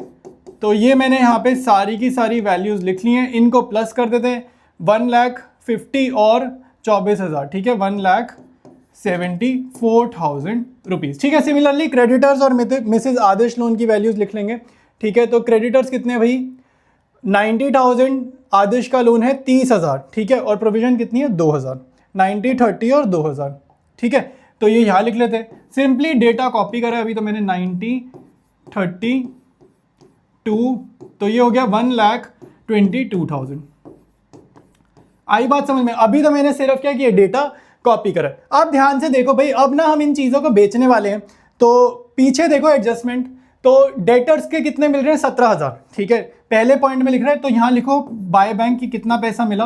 तो ये मैंने यहाँ पे सारी की सारी वैल्यूज लिख ली हैं, इनको प्लस कर देते हैं। 1,50,000 और 24,000, ठीक है, 1,74,000 रुपीज़, ठीक है। सिमिलरली क्रेडिटर्स और मिसेज आदेश लोन की वैल्यूज लिख लेंगे, ठीक है। तो क्रेडिटर्स कितने हैं भाई, 90,000, आदेश का लोन है 30,000, ठीक है, और प्रोविजन कितनी है 2,000, 90, 30 और 2,000, ठीक है। तो ये यहाँ लिख लेते हैं, सिंपली डेटा कॉपी करा अभी तो मैंने 90, 30, 2, तो ये हो गया 1,22,000। आई बात समझ में? अभी तो मैंने सिर्फ क्या किया, डेटा कॉपी करा। अब ध्यान से देखो भाई, अब ना हम इन चीज़ों को बेचने वाले हैं, तो पीछे देखो एडजस्टमेंट, तो डेटर्स के कितने मिल रहे हैं 17,000, ठीक है, पहले पॉइंट में लिख रहा है। तो यहाँ लिखो बाय बैंक की कितना पैसा मिला,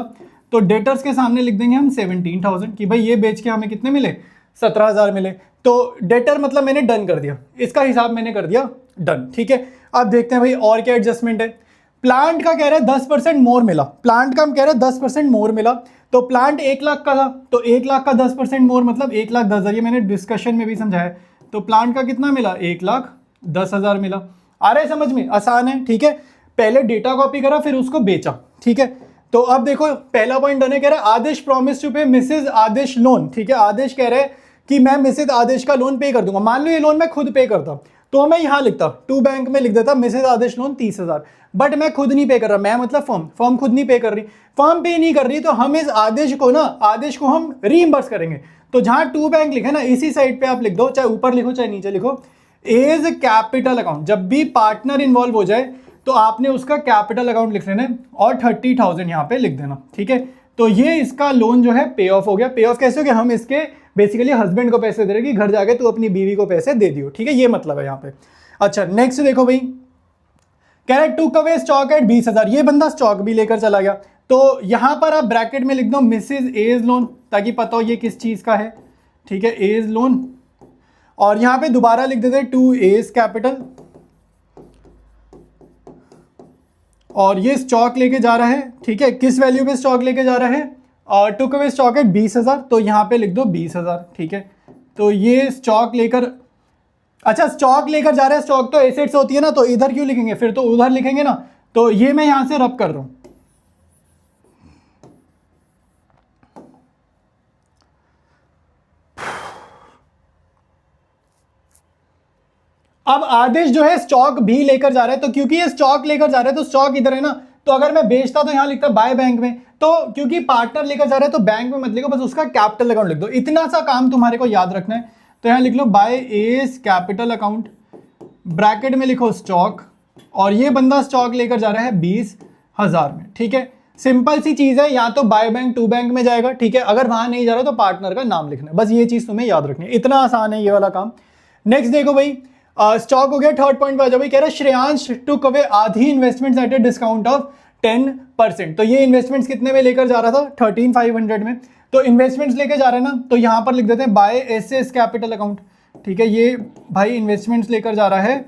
तो डेटर्स के सामने लिख देंगे हम 17,000 कि भाई ये बेच के हमें कितने मिले, 17,000 मिले। तो डेटर मतलब मैंने डन कर दिया, इसका हिसाब मैंने कर दिया डन, ठीक है। अब देखते हैं भाई और क्या एडजस्टमेंट है। प्लांट का कह रहा है 10% मोर मिला, प्लांट का हम कह रहे हैं 10% मोर मिला। तो प्लांट 1 लाख का था, तो 1 लाख का 10% मोर मतलब 1,10,000, ये मैंने डिस्कशन में भी समझाया। तो प्लांट का कितना मिला, 1,10,000 मिला। आ रहा है समझ में? आसान है, ठीक है। पहले डेटा कॉपी करा फिर उसको बेचा, ठीक है। तो अब देखो पहला पॉइंट डन है, कह रहा है आदेश प्रॉमिस टू पे मिसेज आदेश लोन, ठीक है। आदेश कह रहे हैं कि मैं मिसेज आदेश का लोन पे कर दूंगा। मान लो ये लोन मैं खुद पे करता तो मैं यहाँ लिखता, टू बैंक में लिख देता मिसेज आदेश लोन 30,000, बट मैं खुद नहीं पे कर रहा, मैं मतलब फर्म खुद नहीं पे कर रही, फर्म पे नहीं कर रही, तो हम इस आदेश को हम रीइंबर्स करेंगे। तो जहां टू बैंक लिखे ना, इसी साइड पे आप लिख दो, चाहे ऊपर लिखो चाहे नीचे लिखो, एज कैपिटल अकाउंट। जब भी पार्टनर इन्वॉल्व हो जाए तो आपने उसका कैपिटल अकाउंट लिख लेना है और 30,000 यहाँ पे लिख देना, ठीक है। तो ये इसका लोन जो है पे ऑफ हो गया। पे ऑफ कैसे हो गया, हम इसके बेसिकली हस्बैंड को पैसे दे रहे कि घर जाके तू अपनी बीवी को पैसे दे दियो, ठीक है, ये मतलब है यहाँ पे। अच्छा नेक्स्ट देखो भाई, कह रहा है टुक अवे स्टॉक एट 20,000, ये बंदा स्टॉक भी लेकर चला गया। तो यहां पर आप ब्रैकेट में लिख दो मिसेज एज लोन, ताकि पता हो ये किस चीज का है, ठीक है, एज लोन। और यहां पे दोबारा लिख देते हैं टू एज कैपिटल, और ये स्टॉक लेके जा रहा है, ठीक है, किस वैल्यू पे स्टॉक लेके जा रहा है, और टुक अवे स्टॉक एट 20,000, तो यहां पे लिख दो 20,000, ठीक है। तो ये स्टॉक लेकर, अच्छा स्टॉक लेकर जा रहा है, स्टॉक तो एसेट्स होती है ना, तो इधर क्यों लिखेंगे, फिर तो उधर लिखेंगे ना। तो ये मैं यहां से रब कर रहा हूं। अब आदेश जो है स्टॉक भी लेकर जा रहा है, तो क्योंकि ये स्टॉक लेकर जा रहा है तो स्टॉक इधर है ना, तो अगर मैं बेचता तो यहां लिखता बाय बैंक में, तो क्योंकि पार्टनर लेकर जा रहा है तो बैंक में मत लिखो, बस उसका कैपिटल अकाउंट लिख दो। इतना सा काम तुम्हारे को याद रखना है। तो यहां लिख लो by as capital account, bracket में लिखो स्टॉक, और ये बंदा स्टॉक लेकर जा रहा है 20,000 में, ठीक है। सिंपल सी चीज है, या तो बाय बैंक टू बैंक में जाएगा, ठीक है, अगर वहां नहीं जा रहा तो पार्टनर का नाम लिखना है, बस ये चीज तुम्हें याद रखनी है, इतना आसान है ये वाला काम। नेक्स्ट देखो भाई, स्टॉक हो गया। थर्ड पॉइंट पे आ जाओ भाई, कह रहा है श्रेयांश टुक अवे आधी investments at a discount of 10%। तो ये इन्वेस्टमेंट्स कितने में लेकर जा रहा था, 13,500 में। तो इन्वेस्टमेंट्स लेकर जा रहे हैं ना, तो यहां पर लिख देते हैं बाय एसएस कैपिटल अकाउंट, ठीक है। ये भाई इन्वेस्टमेंट्स लेकर जा रहा है,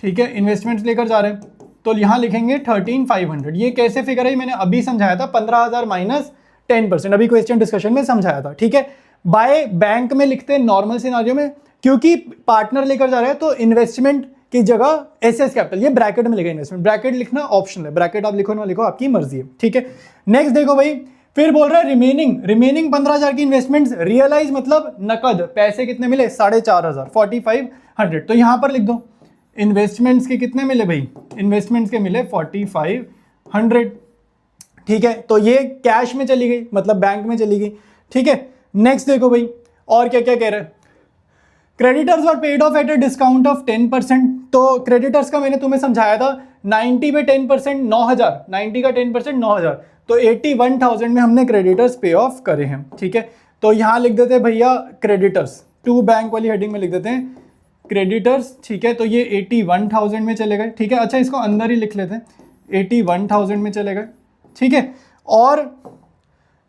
ठीक है, इन्वेस्टमेंट्स लेकर जा रहे हैं, तो यहां लिखेंगे 13,500। ये कैसे फिगर है, मैंने अभी समझाया था, 15,000 माइनस 10%, अभी क्वेश्चन डिस्कशन में समझाया था, ठीक है। बाय बैंक में लिखते हैं नॉर्मल सिनारियो में, क्योंकि पार्टनर लेकर जा रहा है तो इन्वेस्टमेंट की जगह एसएस कैपिटल, ये ब्रैकेट में लिखा इन्वेस्टमेंट, ब्रैकेट लिखना ऑप्शन है, ब्रैकेट आप लिखो ना लिखो आपकी मर्जी है, ठीक है। नेक्स्ट देखो भाई, फिर बोल रहा है रिमेनिंग 15,000 की इन्वेस्टमेंट्स रियलाइज मतलब नकद पैसे कितने मिले, 4,500, 4,500। तो यहां पर लिख दो इन्वेस्टमेंट्स के कितने मिले भाई, इन्वेस्टमेंट्स के मिले 4,500, ठीक है। तो ये कैश में चली गई, मतलब बैंक में चली गई, ठीक है। नेक्स्ट देखो भाई, और क्या क्या कह रहे हैं, क्रेडिटर्स और paid off at a discount of 10%। तो क्रेडिटर्स का मैंने तुम्हें समझाया था 90 पे 10% 9,000, 90 का 10% 9,000, तो 81,000 में हमने क्रेडिटर्स पे ऑफ करे हैं। ठीक है, तो यहाँ लिख देते हैं भैया क्रेडिटर्स, टू बैंक वाली हेडिंग में लिख देते हैं क्रेडिटर्स। ठीक है, तो ये 81,000 में चले गए। ठीक है, अच्छा इसको अंदर ही लिख लेते हैं, 81,000 में चले गए। ठीक है, और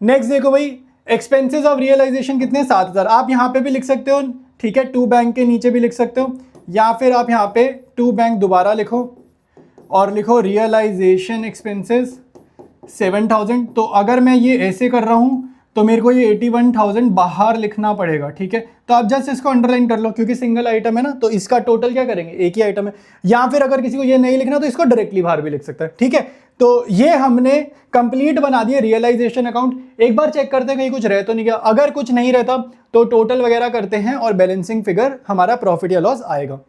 नेक्स्ट देखो भाई एक्सपेंसेस ऑफ रियलाइजेशन कितने, 7,000। आप यहाँ पे भी लिख सकते हो। ठीक है, टू बैंक के नीचे भी लिख सकते हो, या फिर आप यहाँ पे टू बैंक दोबारा लिखो और लिखो रियलाइजेशन एक्सपेंसेस 7,000। तो अगर मैं ये ऐसे कर रहा हूँ तो मेरे को ये 81,000 बाहर लिखना पड़ेगा। ठीक है, तो आप जस्ट इसको अंडरलाइन कर लो क्योंकि सिंगल आइटम है ना, तो इसका टोटल क्या करेंगे, एक ही आइटम है। या फिर अगर किसी को ये नहीं लिखना तो इसको डायरेक्टली बाहर भी लिख सकता है। ठीक है, तो ये हमने कंप्लीट बना दिया रियलाइजेशन अकाउंट। एक बार चेक करते हैं कहीं कुछ रह तो नहीं गया। अगर कुछ नहीं रहता तो टोटल वगैरह करते हैं और बैलेंसिंग फिगर हमारा प्रॉफिट या लॉस आएगा।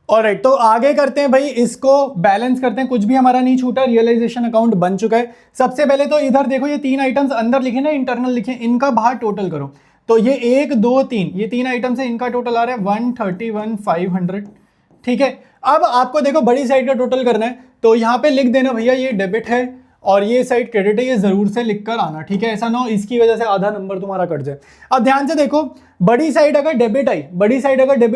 ऑलराइट, तो आगे करते हैं भाई, इसको बैलेंस करते हैं। कुछ भी हमारा नहीं छूटा, रियलाइजेशन अकाउंट बन चुका है। सबसे पहले तो इधर देखो ये 3 आइटम्स अंदर लिखे ना, इंटरनल लिखे, इनका बाहर टोटल करो। तो ये 1 2 3 ये 3 आइटम्स है, इनका टोटल आ रहा है 131,500। ठीक है, अब आपको देखो बड़ी साइड का टोटल करना है, तो यहाँ पे लिख देना भैया ये डेबिट है और ये साइड क्रेडिट है, ये जरूर से लिख कर आना। ठीक है, ऐसा ना हो इसकी वजह से आधा नंबर तुम्हारा कट जाए। अब ध्यान से देखो, बड़ी साइड अगर डेबिट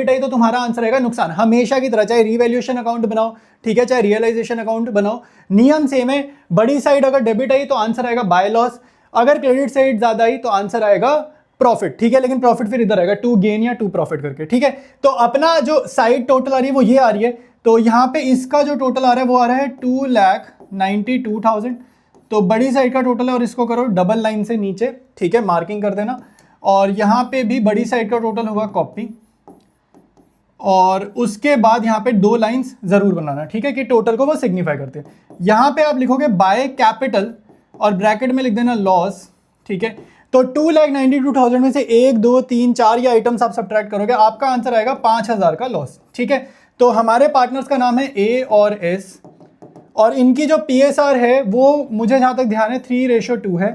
आई तो तुम्हारा आंसर आएगा नुकसान, हमेशा की तरह, चाहे रिवैल्यूएशन अकाउंट बनाओ, ठीक है, चाहे रियलाइजेशन अकाउंट बनाओ, नियम सेम है। बड़ी साइड अगर डेबिट आई तो आंसर आएगा बाय लॉस, अगर क्रेडिट साइड ज्यादा आई तो आंसर आएगा प्रॉफिट। ठीक है, लेकिन प्रॉफिट फिर इधर आएगा टू गेन या टू प्रॉफिट करके। ठीक है, तो अपना जो साइड टोटल आ रही है वो ये आ रही है, तो यहाँ पे इसका जो टोटल आ रहा है वो आ रहा है 2,92,000। तो बड़ी साइड का टोटल है और इसको करो डबल लाइन से नीचे। ठीक है, मार्किंग कर देना, और यहाँ पे भी बड़ी साइड का टोटल होगा कॉपी, और उसके बाद यहाँ पे 2 लाइंस जरूर बनाना। ठीक है, कि टोटल को वो सिग्निफाई करते हैं। यहाँ पे आप लिखोगे बाय कैपिटल और ब्रैकेट में लिख देना लॉस। ठीक है, तो 2,92,000 में से 1 2 3 4 ये आइटम्स आप सब्ट्रैक्ट करोगे, आपका आंसर आएगा 5,000 का लॉस। ठीक है, तो हमारे पार्टनर्स का नाम है ए और एस, और इनकी जो PSR है वो मुझे जहाँ तक ध्यान है 3:2 है।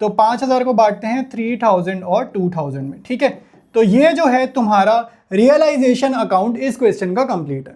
तो 5,000 को बांटते हैं 3,000 और 2,000 में। ठीक है, तो ये जो है तुम्हारा रियलाइजेशन अकाउंट इस क्वेश्चन का कंप्लीट है।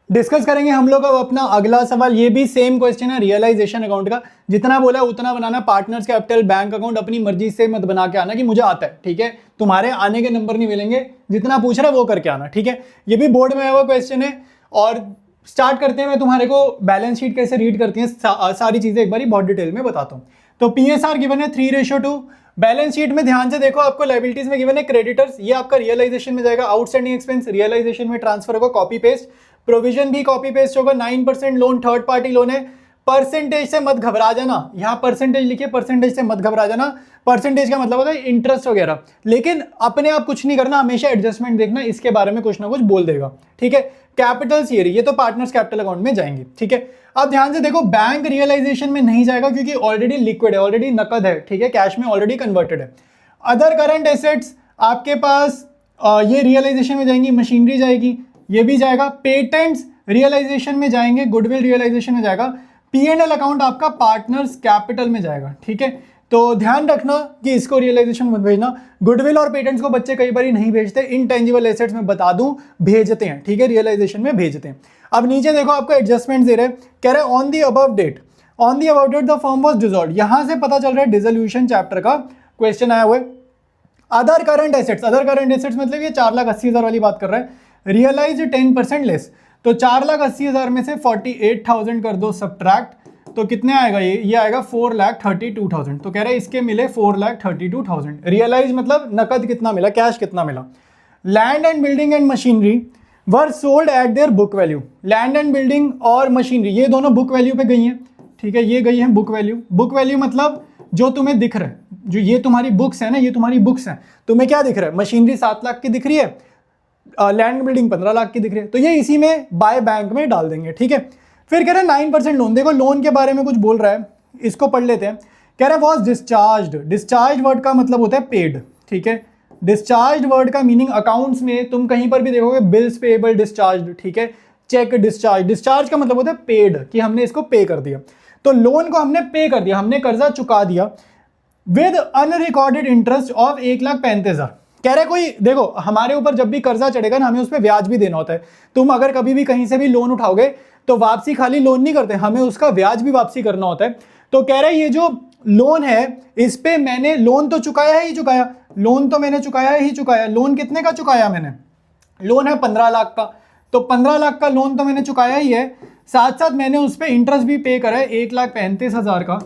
डिस्कस करेंगे हम लोग अब अपना अगला सवाल, ये भी सेम क्वेश्चन है रियलाइजेशन अकाउंट का। जितना बोला उतना बनाना, पार्टनर्स कैपिटल बैंक अकाउंट अपनी मर्जी से मत बना के आना कि मुझे आता है। ठीक है, तुम्हारे आने के नंबर नहीं मिलेंगे, जितना पूछ रहा है वो करके आना। ठीक है, ये भी बोर्ड में आया हुआ क्वेश्चन है। और स्टार्ट करते हैं, मैं तुम्हारे को बैलेंस शीट कैसे रीड करती है सारी चीजें एक बार बहुत डिटेल में बताता हूँ। तो PSR गिवन है 3:2। बैलेंस शीट में ध्यान से देखो, आपको लायबिलिटीज में गिवन है क्रेडिटर्स, ये आपका रियलाइजेशन में जाएगा। आउटस्टैंडिंग एक्सपेंस रियलाइजेशन में ट्रांसफर होगा, कॉपी पेस्ट। प्रोविजन भी कॉपी पेस्ट होगा। 9% लोन थर्ड पार्टी लोन है। परसेंटेज से मत घबरा जाना, यहाँ परसेंटेज लिखिए, परसेंटेज से मत घबरा जाना। परसेंटेज का मतलब होता है इंटरेस्ट वगैरह, लेकिन अपने आप कुछ नहीं करना, हमेशा एडजस्टमेंट देखना, इसके बारे में कुछ ना कुछ बोल देगा। ठीक है, कैपिटल्स ये तो पार्टनर्स कैपिटल अकाउंट में जाएंगे। ठीक है, अब ध्यान से देखो, बैंक रियलाइजेशन में नहीं जाएगा क्योंकि ऑलरेडी लिक्विड है, ऑलरेडी नकद है। ठीक है, कैश में ऑलरेडी कन्वर्टेड है। अदर करंट एसेट्स आपके पास ये रियलाइजेशन में जाएंगी, मशीनरी जाएगी, ये भी जाएगा। पेटेंट्स रियलाइजेशन में जाएंगे, गुडविल रियलाइजेशन में जाएगा। P&L अकाउंट आपका पार्टनर्स कैपिटल में जाएगा। ठीक है, तो ध्यान रखना कि इसको रियलाइजेशन मत भेजना। गुडविल और पेटेंट्स को बच्चे कई बार नहीं भेजते, इनटेंजिबल एसेट्स में बता दूं भेजते हैं। ठीक है, रियलाइजेशन में भेजते हैं। अब नीचे देखो, आपको एडजस्टमेंट दे रहे हैं, कह रहे हैं on the above date the firm was dissolved. यहां से पता चल रहा है डिसोल्यूशन चैप्टर का क्वेश्चन आया हुआ है। अदर करंट एसेट्स मतलब ये 4,80,000 वाली बात कर रहा है। रियलाइज 10% लेस, तो 4,80,000 में से 48,000 कर दो सब्ट्रैक्ट, तो कितने आएगा ये आएगा 4,32,000। तो कह रहे हैं इसके मिले 4,32,000। रियलाइज मतलब नकद कितना मिला, कैश कितना मिला। Land and building and machinery were sold eight their book value. Land and building और मशीनरी ये दोनों बुक वैल्यू पे गई हैं। ठीक है, ये गई है बुक वैल्यू। बुक वैल्यू मतलब जो तुम्हें दिख रहा है, जो ये तुम्हारी बुक्स है ना, ये तुम्हारी बुक्स हैं, तुम्हें क्या दिख रहा है, मशीनरी 7 लाख की दिख रही है, लैंड बिल्डिंग 15 लाख की दिख रही है, तो ये इसी में बाय बैंक में डाल देंगे। ठीक है, फिर कह रहे हैं 9% लोन। देखो लोन के बारे में कुछ बोल रहा है, इसको पढ़ लेते हैं। कह रहा है वॉज डिस्चार्ज्ड। डिस्चार्ज वर्ड का मतलब होता है पेड। ठीक है, डिस्चार्ज वर्ड का मीनिंग अकाउंट्स में तुम कहीं पर भी देखोगे बिल्स पेएबल डिस्चार्ज। ठीक है, चेक डिस्चार्ज। डिस्चार्ज का मतलब होता है पेड, कि हमने इसको पे कर दिया। तो लोन को हमने पे कर दिया, हमने कर्जा चुका दिया विद अनरिकॉर्डेड इंटरेस्ट ऑफ 1,35,000। कह रहे कोई देखो, हमारे ऊपर जब भी कर्जा चढ़ेगा ना, हमें उस पर ब्याज भी देना होता है। तुम अगर कभी भी कहीं से भी लोन उठाओगे तो वापसी खाली लोन नहीं करते, हमें उसका ब्याज भी वापसी करना होता है। तो कह रहे ये जो लोन है इस पे मैंने लोन तो चुकाया ही चुकाया, लोन तो मैंने चुकाया ही चुकाया। लोन कितने का चुकाया मैंने? लोन है 15 लाख का, तो 15 लाख का लोन तो मैंने चुकाया ही है, साथ साथ मैंने उस पर इंटरेस्ट भी पे करा है 1,35,000 का।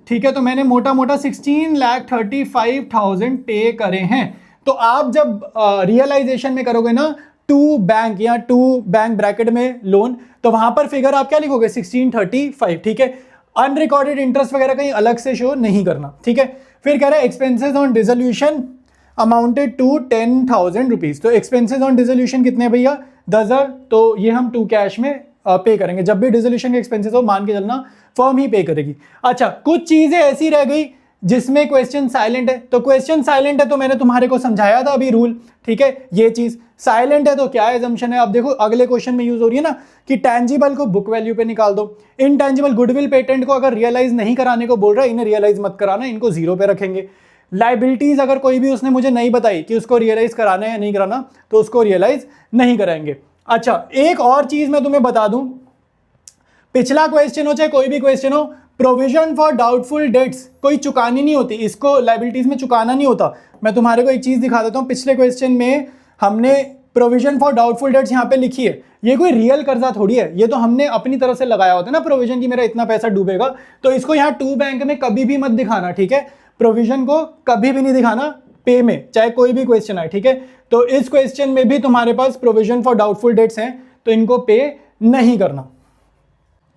ठीक है, तो मैंने मोटा मोटा 16,35,000 पे करे हैं। तो आप जब रियलाइजेशन में करोगे ना टू बैंक या टू बैंक ब्रैकेट में लोन, तो वहां पर फिगर आप क्या लिखोगे? 1635। ठीक है, अनरिकॉर्डेड इंटरेस्ट वगैरह कहीं अलग से शो नहीं करना। ठीक है, फिर कह रहा है expenses on dissolution amounted to 10,000 rupees. तो एक्सपेंसेस ऑन डिसोल्यूशन कितने हैं भैया? 10,000। तो ये हम टू कैश में पे करेंगे। जब भी डिसोल्यूशन के एक्सपेंसेस हो मान के चलना फर्म ही पे करेगी। अच्छा, कुछ चीजें ऐसी रह गई जिसमें क्वेश्चन साइलेंट है। तो क्वेश्चन साइलेंट है तो मैंने तुम्हारे को समझाया था अभी रूल। ठीक है, ये चीज साइलेंट है तो क्या एजम्पशन है? अब देखो अगले क्वेश्चन में यूज हो रही है ना कि टैंजिबल को बुक वैल्यू पे निकाल दो, इनटैंजिबल गुडविल पेटेंट को अगर रियलाइज नहीं कराने को बोल रहा है, इन्हें रियलाइज मत कराना, इनको जीरो पे रखेंगे। लाइबिलिटीज अगर कोई भी उसने मुझे नहीं बताई कि उसको रियलाइज कराना है या नहीं कराना, तो उसको रियलाइज नहीं कराएंगे। अच्छा, एक और चीज मैं तुम्हें बता दूं, पिछला क्वेश्चन हो चाहे कोई भी क्वेश्चन हो, प्रोविजन फॉर डाउटफुल डेट्स कोई चुकानी नहीं होती, इसको लाइबिलिटीज में चुकाना नहीं होता। मैं तुम्हारे को एक चीज दिखा देता हूं, पिछले क्वेश्चन में हमने प्रोविजन फॉर डाउटफुल डेट्स यहाँ पे लिखी है। ये कोई रियल कर्जा थोड़ी है, ये तो हमने अपनी तरफ से लगाया होता है ना प्रोविजन की मेरा इतना पैसा डूबेगा। तो इसको यहाँ टू बैंक में कभी भी मत दिखाना। ठीक है, प्रोविजन को कभी भी नहीं दिखाना पे में, चाहे कोई भी क्वेश्चन आए। ठीक है, तो इस क्वेश्चन में भी तुम्हारे पास प्रोविजन फॉर डाउटफुल डेट्स हैं, तो इनको पे नहीं करना।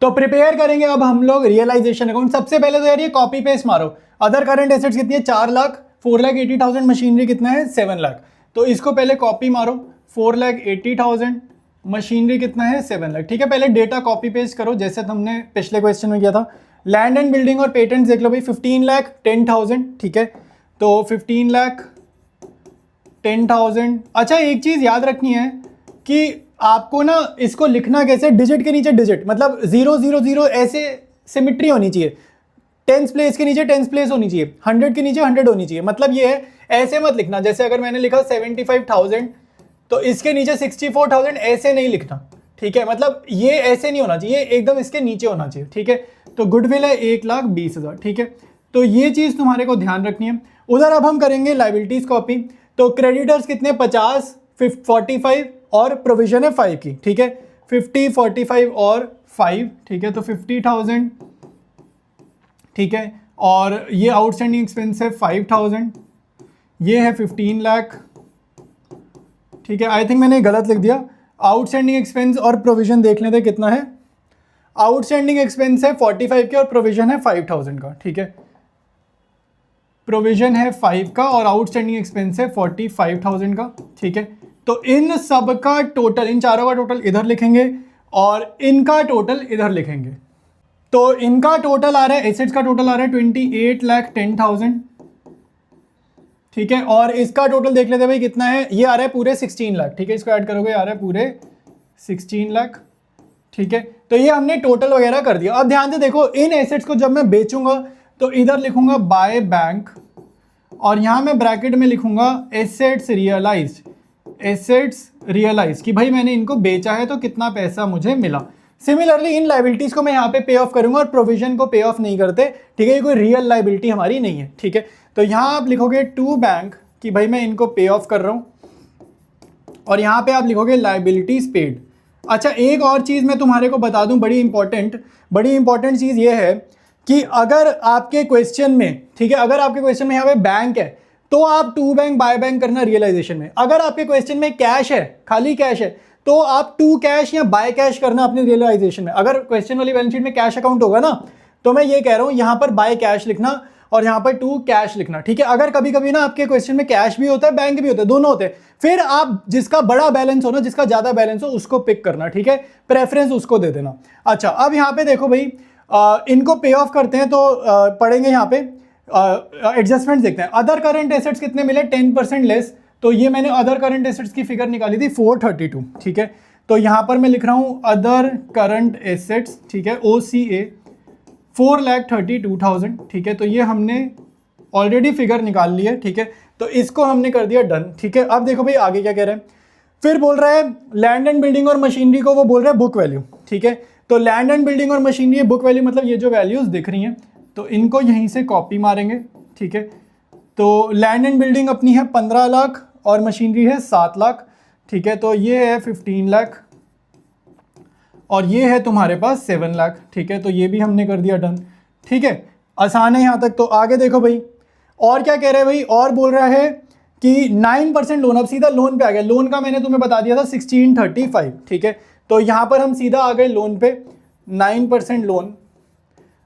तो प्रिपेयर करेंगे अब हम लोग रियलाइजेशन अकाउंट। सबसे पहले तो यार ये कॉपी पेस्ट मारो। अदर करंट एसेट्स कितनी है? 4 लाख। 4,80,000 मशीनरी कितना है? 7 लाख। तो इसको पहले कॉपी मारो, 4,80,000 मशीनरी कितना है? 7 लाख। ठीक है, पहले डेटा कॉपी पेस्ट करो जैसे हमने पिछले क्वेश्चन में किया था। लैंड एंड बिल्डिंग और पेटेंट्स देख लो भाई, 15,10,000। ठीक है, तो 15,10,000। अच्छा, एक चीज याद रखनी है कि आपको ना इसको लिखना कैसे, डिजिट के नीचे डिजिट, मतलब 000 ऐसे सिमिट्री होनी चाहिए। 10th प्लेस के नीचे 10th प्लेस होनी चाहिए, 100 के नीचे 100 होनी चाहिए। मतलब ये है, ऐसे मत लिखना जैसे अगर मैंने लिखा 75,000 तो इसके नीचे 64,000, ऐसे नहीं लिखना। ठीक है, मतलब ये ऐसे नहीं होना चाहिए, एकदम इसके नीचे होना चाहिए। ठीक है, तो गुडविल है 1,20,000। ठीक है, तो ये चीज तुम्हारे को ध्यान रखनी है। उधर अब हम करेंगे लाइबिलिटीज कॉपी। तो क्रेडिटर्स कितने? 50, 45 और प्रोविजन है 5 की। ठीक है, 50, 45 और 5। ठीक है, तो 50,000। ठीक है, और ये आउटस्टैंडिंग एक्सपेंस है 5,000, ये है 15 लाख। ठीक है, आई थिंक मैंने गलत लिख दिया। आउटस्टैंडिंग एक्सपेंस और प्रोविजन देख लेते हैं कितना है। आउटस्टैंडिंग एक्सपेंस है 45 के और प्रोविजन है 5,000 का। ठीक है, प्रोविजन है 5 का और आउटस्टैंडिंग एक्सपेंस है 45,000 का। ठीक है, तो इन सब का टोटल, इन चारों का टोटल इधर लिखेंगे और इनका टोटल इधर लिखेंगे। तो इनका टोटल आ रहा है, एसेट्स का टोटल आ रहा है 28,10,000। ठीक है, और इसका टोटल देख लेते हैं भाई कितना है, ये आ रहा है पूरे 16 लाख। ठीक है, इसको ऐड करोगे आ रहा है पूरे 16 लाख। ठीक है, तो ये हमने टोटल वगैरह कर दिया। अब ध्यान से देखो, इन एसेट्स को जब मैं बेचूंगा तो इधर लिखूंगा बाय बैंक और यहां मैं ब्रैकेट में लिखूंगा एसेट्स रियलाइज्ड। एसेट्स रियलाइज कि भाई मैंने इनको बेचा है तो कितना पैसा मुझे मिला। सिमिलरली इन लाइबिलिटीज को मैं यहाँ पे पे ऑफ करूंगा और प्रोविजन को पे ऑफ नहीं करते। ठीक है, ये कोई रियल लाइबिलिटी हमारी नहीं है। ठीक है, तो यहाँ आप लिखोगे टू बैंक कि भाई मैं इनको पे ऑफ कर रहा हूँ और यहाँ पे आप लिखोगे लाइबिलिटीज पेड। अच्छा, एक और चीज़ मैं तुम्हारे को बता दूं, बड़ी इंपॉर्टेंट चीज़ ये है कि अगर आपके क्वेश्चन में, ठीक है, अगर आपके क्वेश्चन में यहाँ पे बैंक है तो आप टू बैंक बाय बैंक करना रियलाइजेशन में। अगर आपके क्वेश्चन में कैश है, खाली कैश है, तो आप टू कैश या बाय कैश करना अपने रियलाइजेशन में। अगर क्वेश्चन वाली बैलेंस शीट में कैश अकाउंट होगा ना, तो मैं ये कह रहा हूं यहां पर बाय कैश लिखना और यहां पर टू कैश लिखना। ठीक है, अगर कभी कभी ना आपके क्वेश्चन में कैश भी होता है बैंक भी होता है, दोनों होते हैं, फिर आप जिसका बड़ा बैलेंस हो ना, जिसका ज्यादा बैलेंस हो उसको पिक करना। ठीक है, प्रेफरेंस उसको दे देना। अच्छा, अब यहाँ पे देखो भाई, इनको पे ऑफ करते हैं तो पढ़ेंगे यहाँ पे एडजस्टमेंट देखते हैं। अदर करंट एसेट्स कितने मिले? 10% लेस। तो ये मैंने अदर करंट एसेट्स की फिगर निकाली थी 432। ठीक है, तो यहां पर मैं लिख रहा हूं अदर करंट एसेट्स। ठीक है, OCA 4,32,000। ठीक है, तो ये हमने ऑलरेडी फिगर निकाल ली है। ठीक है, तो इसको हमने कर दिया डन, ठीक है। अब देखो भाई आगे क्या कह रहे हैं, फिर बोल रहा है लैंड एंड बिल्डिंग और मशीनरी को वो बोल रहा है बुक वैल्यू, ठीक है। तो लैंड एंड बिल्डिंग और मशीनरी बुक वैल्यू मतलब ये जो वैल्यूज दिख रही हैं तो इनको यहीं से कॉपी मारेंगे, ठीक है। तो लैंड एंड बिल्डिंग अपनी है 15 लाख और मशीनरी है 7 लाख, ठीक है। तो ये है 15 लाख और ये है तुम्हारे पास 7 लाख, ठीक है। तो ये भी हमने कर दिया डन, ठीक है। आसान है यहाँ तक। तो आगे देखो भाई और क्या कह रहे हैं भाई, और बोल रहा है कि 9% लोन, अब सीधा लोन पे आ गया। लोन का मैंने तुम्हें बता दिया था 1635, ठीक है। तो यहाँ पर हम सीधा आ गए लोन पे, 9% लोन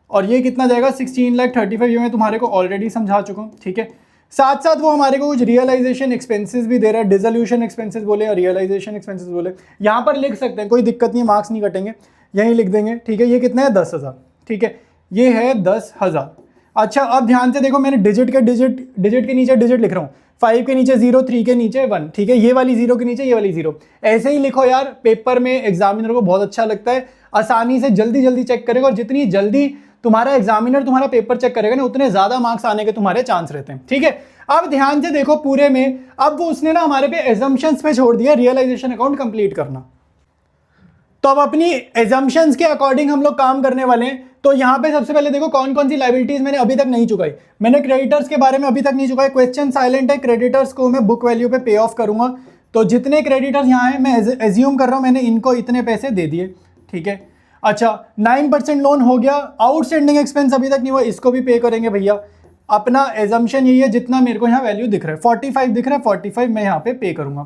और ये कितना जाएगा 16,35,000, ये मैं तुम्हारे को ऑलरेडी समझा चुका हूँ, ठीक है। साथ साथ वो हमारे को कुछ रियलाइजेशन एक्सपेंसेस भी दे रहा है, डिसोल्यूशन एक्सपेंसेस बोले या रियलाइजेशन एक्सपेंसेस बोले, यहाँ पर लिख सकते हैं, कोई दिक्कत नहीं, मार्क्स नहीं कटेंगे, यहीं लिख देंगे, ठीक है। ये कितना है 10,000, ठीक है, ये है 10,000। अच्छा अब ध्यान से देखो, मैंने डिजिट के नीचे डिजिट लिख रहा हूँ, 5 के नीचे 0, 3 के नीचे 1, ठीक है। ये वाली 0 के नीचे ये वाली 0, ऐसे ही लिखो यार, पेपर में एग्जामिनर को बहुत अच्छा लगता है, आसानी से जल्दी चेक करेगा और जितनी जल्दी तुम्हारा एग्जामिनर तुम्हारा पेपर चेक करेगा ना उतने ज्यादा मार्क्स आने के तुम्हारे चांस रहते हैं, ठीक है। अब ध्यान से देखो पूरे में, अब वो उसने ना हमारे पे एजम्पशंस पे छोड़ दिया रियलाइजेशन अकाउंट कंप्लीट करना। तो अब अपनी एजम्पशंस के अकॉर्डिंग हम लोग काम करने वाले हैं। तो यहाँ पे सबसे पहले देखो कौन कौन सी लायबिलिटीज मैंने अभी तक नहीं चुकाई। मैंने क्रेडिटर्स के बारे में अभी तक नहीं चुकाई, क्वेश्चन साइलेंट है, क्रेडिटर्स को मैं बुक वैल्यू पे पे ऑफ करूंगा। तो जितने क्रेडिटर्स यहाँ हैं मैं एज्यूम कर रहा हूँ मैंने इनको इतने पैसे दे दिए, ठीक है। अच्छा 9% लोन हो गया, आउटस्टैंडिंग एक्सपेंस अभी तक नहीं हुआ, इसको भी पे करेंगे भैया। अपना एजम्पशन यही है, जितना मेरे को यहाँ वैल्यू दिख रहा है 45 दिख रहा है, 45 मैं यहाँ पे करूंगा।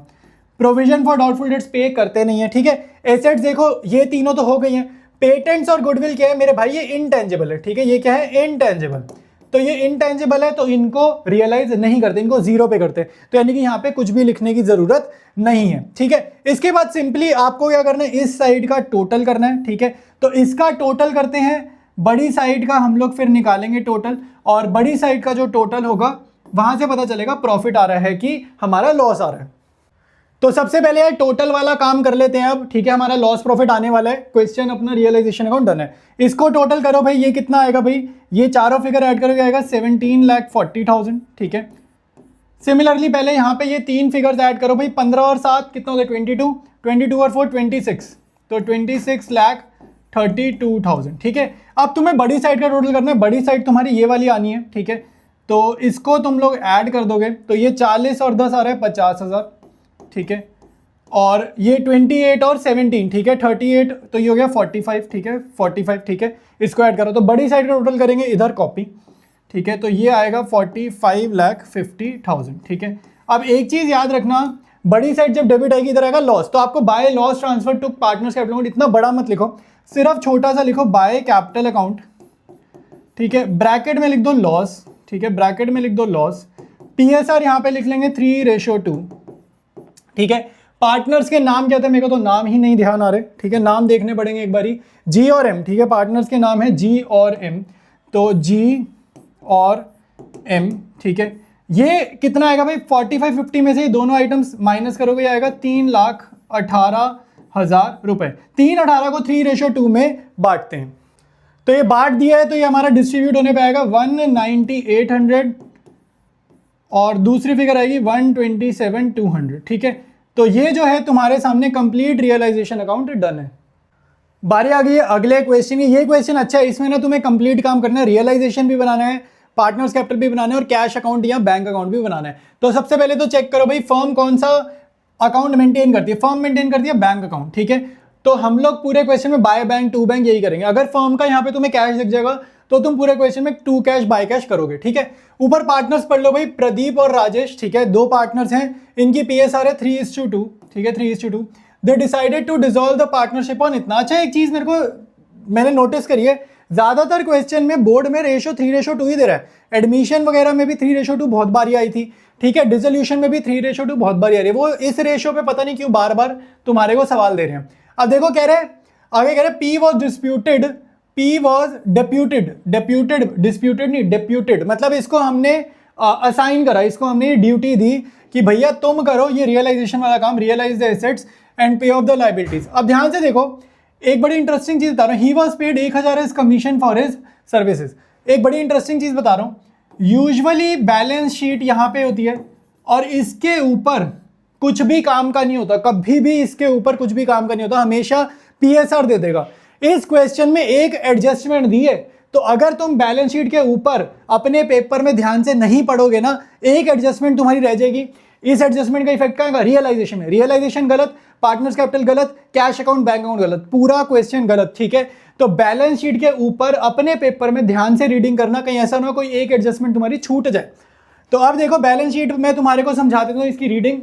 प्रोविजन फॉर डाउटफुल डेट्स पे करते नहीं है, ठीक है। एसेट्स देखो ये तीनों तो हो गई हैं। पेटेंट्स और गुडविल क्या है मेरे भाई, ये इनटेंजिबल है, ठीक है। ये क्या है इनटेंजिबल, तो ये इनटेंजिबल है तो इनको रियलाइज नहीं करते, इनको 0 पे करते, तो यानी कि यहाँ पे कुछ भी लिखने की जरूरत नहीं है, ठीक है। इसके बाद सिंपली आपको क्या करना है, इस साइड का टोटल करना है, ठीक है। तो इसका टोटल करते हैं, बड़ी साइड का हम लोग फिर निकालेंगे टोटल, और बड़ी साइड का जो टोटल होगा वहां से पता चलेगा प्रॉफिट आ रहा है कि हमारा लॉस आ रहा है। तो सबसे पहले यार टोटल वाला काम कर लेते हैं अब, ठीक है। हमारा लॉस प्रॉफिट आने वाला है, क्वेश्चन अपना रियलाइजेशन अकाउंट डन है। इसको टोटल करो भाई, ये कितना आएगा भाई, ये चारों फिगर ऐड करके आएगा 17,40,000, ठीक है। सिमिलरली पहले यहाँ पे ये 3 फिगर्स ऐड करो भाई, 15 और 7 कितना होगा 22, 22 और 4 26, तो 26,32,000, ठीक है। अब तुम्हें बड़ी साइड का टोटल करना है, बड़ी साइड तुम्हारी ये वाली आनी है, ठीक है। तो इसको तुम लोग ऐड कर दोगे तो ये 40 और 10 आ रहा है 50,000, ठीक है। और ये 28 और 17, ठीक है, 38, तो ये हो गया 45, ठीक है, 45, ठीक है। इसको ऐड करो तो बड़ी साइड का टोटल करेंगे, इधर कॉपी, ठीक है। तो ये आएगा 45,50,000, ठीक है। अब एक चीज याद रखना, बड़ी साइड जब डेबिट आएगी इधर आएगा लॉस, तो आपको by loss transfer to partners capital account इतना बड़ा मत लिखो, सिर्फ छोटा सा लिखो बाय कैपिटल अकाउंट, ठीक है। ब्रैकेट में लिख दो लॉस, ठीक है, ब्रैकेट में लिख दो लॉस। पीएसआर यहाँ पे लिख लेंगे 3:2, ठीक है। पार्टनर्स के नाम क्या थे, मेरे को तो नाम ही नहीं ध्यान आ रहे, ठीक है, नाम देखने पड़ेंगे एक बारी। जी और एम, ठीक है, पार्टनर्स के नाम है जी और एम, तो जी और एम, ठीक है। ये कितना आएगा भाई 45-50 में से दोनों आइटम्स माइनस करोगे आएगा 3,18,000 रुपए। 318 को 3:2 में बांटते हैं, तो ये बांट दिया है, तो ये हमारा डिस्ट्रीब्यूट होने पे आएगा 1,98,100 और दूसरी फिगर आएगी 1,27,200, ठीक है। तो ये जो है तुम्हारे सामने कंप्लीट रियलाइजेशन अकाउंट डन है। बारी आ गई है अगले क्वेश्चन की। ये क्वेश्चन अच्छा है, इसमें ना तुम्हें कंप्लीट काम करना है, रियलाइजेशन भी बनाना है, पार्टनर्स कैपिटल भी बनाना है और कैश अकाउंट या बैंक अकाउंट भी बनाना है। तो सबसे पहले तो चेक करो भाई फर्म कौन सा अकाउंट मेंटेन करती है, फर्म मेंटेन करती है बैंक अकाउंट, ठीक है। तो हम लोग पूरे क्वेश्चन में बाय बैंक टू बैंक यही करेंगे। अगर फर्म का यहाँ पे तुम्हें कैश दिख जाएगा तो तुम पूरे क्वेश्चन में टू कैश बाय कैश करोगे, ठीक है। ऊपर पार्टनर्स पढ़ लो भाई, प्रदीप और राजेश, ठीक है, 2 पार्टनर्स हैं, इनकी पीएसआर है 3:2, ठीक है, 3:2। They decided to dissolve the partnership on इतना। अच्छा एक चीज मैंने नोटिस करी है, ज्यादातर क्वेश्चन में बोर्ड में रेशो 3:2 ही दे रहा है। एडमिशन वगैरह में भी 3:2 बहुत बारी आई थी, ठीक है, डिसोल्यूशन में भी 3:2 बहुत बारी आ रही है। वो इस रेशो पे पता नहीं क्यों बार बार तुम्हारे को सवाल दे रहे हैं। अब देखो कह रहे आगे कह रहे P was disputed, P was deputed मतलब इसको हमने असाइन करा, इसको हमने ड्यूटी दी कि भैया तुम करो ये रियलाइजेशन वाला काम, रियलाइज द एसेट्स एंड पे ऑफ द लायबिलिटीज। अब ध्यान से देखो एक बड़ी इंटरेस्टिंग चीज बता रहा हूँ, he was paid 1,000 as commission for his services. एक बड़ी इंटरेस्टिंग चीज बता रहा हूँ, यूजुअली बैलेंस शीट यहाँ पे होती है, और इसके ऊपर कुछ भी काम का नहीं होता, कभी भी इसके ऊपर कुछ भी काम का नहीं होता, हमेशा PSR दे देगा। इस क्वेश्चन में एक एडजस्टमेंट दी है, तो अगर तुम बैलेंस शीट के ऊपर अपने पेपर में ध्यान से नहीं पढ़ोगे ना, एक एडजस्टमेंट तुम्हारी रह जाएगी। इस एडजस्टमेंट का इफेक्ट कहाँ? रियलाइजेशन में। रियलाइजेशन गलत, पार्टनर्स कैपिटल गलत, कैश अकाउंट बैंक अकाउंट गलत, पूरा क्वेश्चन गलत। ठीक है, तो बैलेंस शीट के ऊपर अपने पेपर में ध्यान से रीडिंग करना, कहीं ऐसा ना हो कोई एक एडजस्टमेंट तुम्हारी छूट जाए। तो अब देखो बैलेंस शीट में तुम्हारे को समझा देता हूँ इसकी रीडिंग,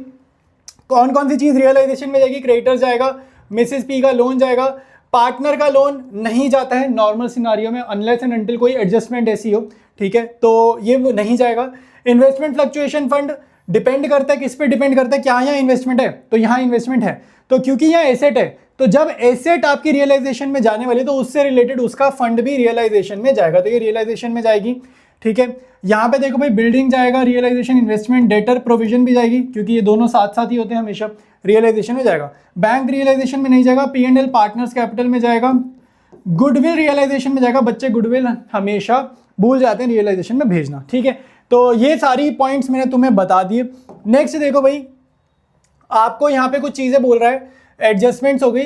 कौन कौन सी चीज रियलाइजेशन में जाएगी। क्रेडिटर्स जाएगा, मिसेस पी का लोन जाएगा, पार्टनर का लोन नहीं जाता है नॉर्मल सिनारियो में अनलेस एंड अनटिल कोई एडजस्टमेंट ऐसी हो। ठीक है, तो ये नहीं जाएगा। इन्वेस्टमेंट फ्लक्चुएशन फंड डिपेंड करता है, किस पे डिपेंड करता है? क्या यहाँ इन्वेस्टमेंट है? तो यहाँ इन्वेस्टमेंट है, तो क्योंकि यहाँ एसेट है, तो जब एसेट आपकी रियलाइजेशन में जाने वाली तो उससे रिलेटेड उसका फंड भी रियलाइजेशन में जाएगा, तो ये रियलाइजेशन में जाएगी। ठीक है, यहाँ पे देखो भाई बिल्डिंग जाएगा रियलाइजेशन, इन्वेस्टमेंट, डेटर प्रोविजन भी जाएगी, क्योंकि ये दोनों साथ साथ ही होते हैं हमेशा, रियलाइजेशन में जाएगा। बैंक रियलाइजेशन में नहीं जाएगा, P&L पार्टनर्स कैपिटल में जाएगा, गुडविल रियलाइजेशन में जाएगा। बच्चे गुडविल हमेशा भूल जाते हैं रियलाइजेशन में भेजना। ठीक है, तो ये सारी पॉइंट्स मैंने तुम्हें बता दिए। नेक्स्ट देखो भाई, आपको यहाँ पे कुछ चीजें बोल रहा है, एडजस्टमेंट्स हो गई।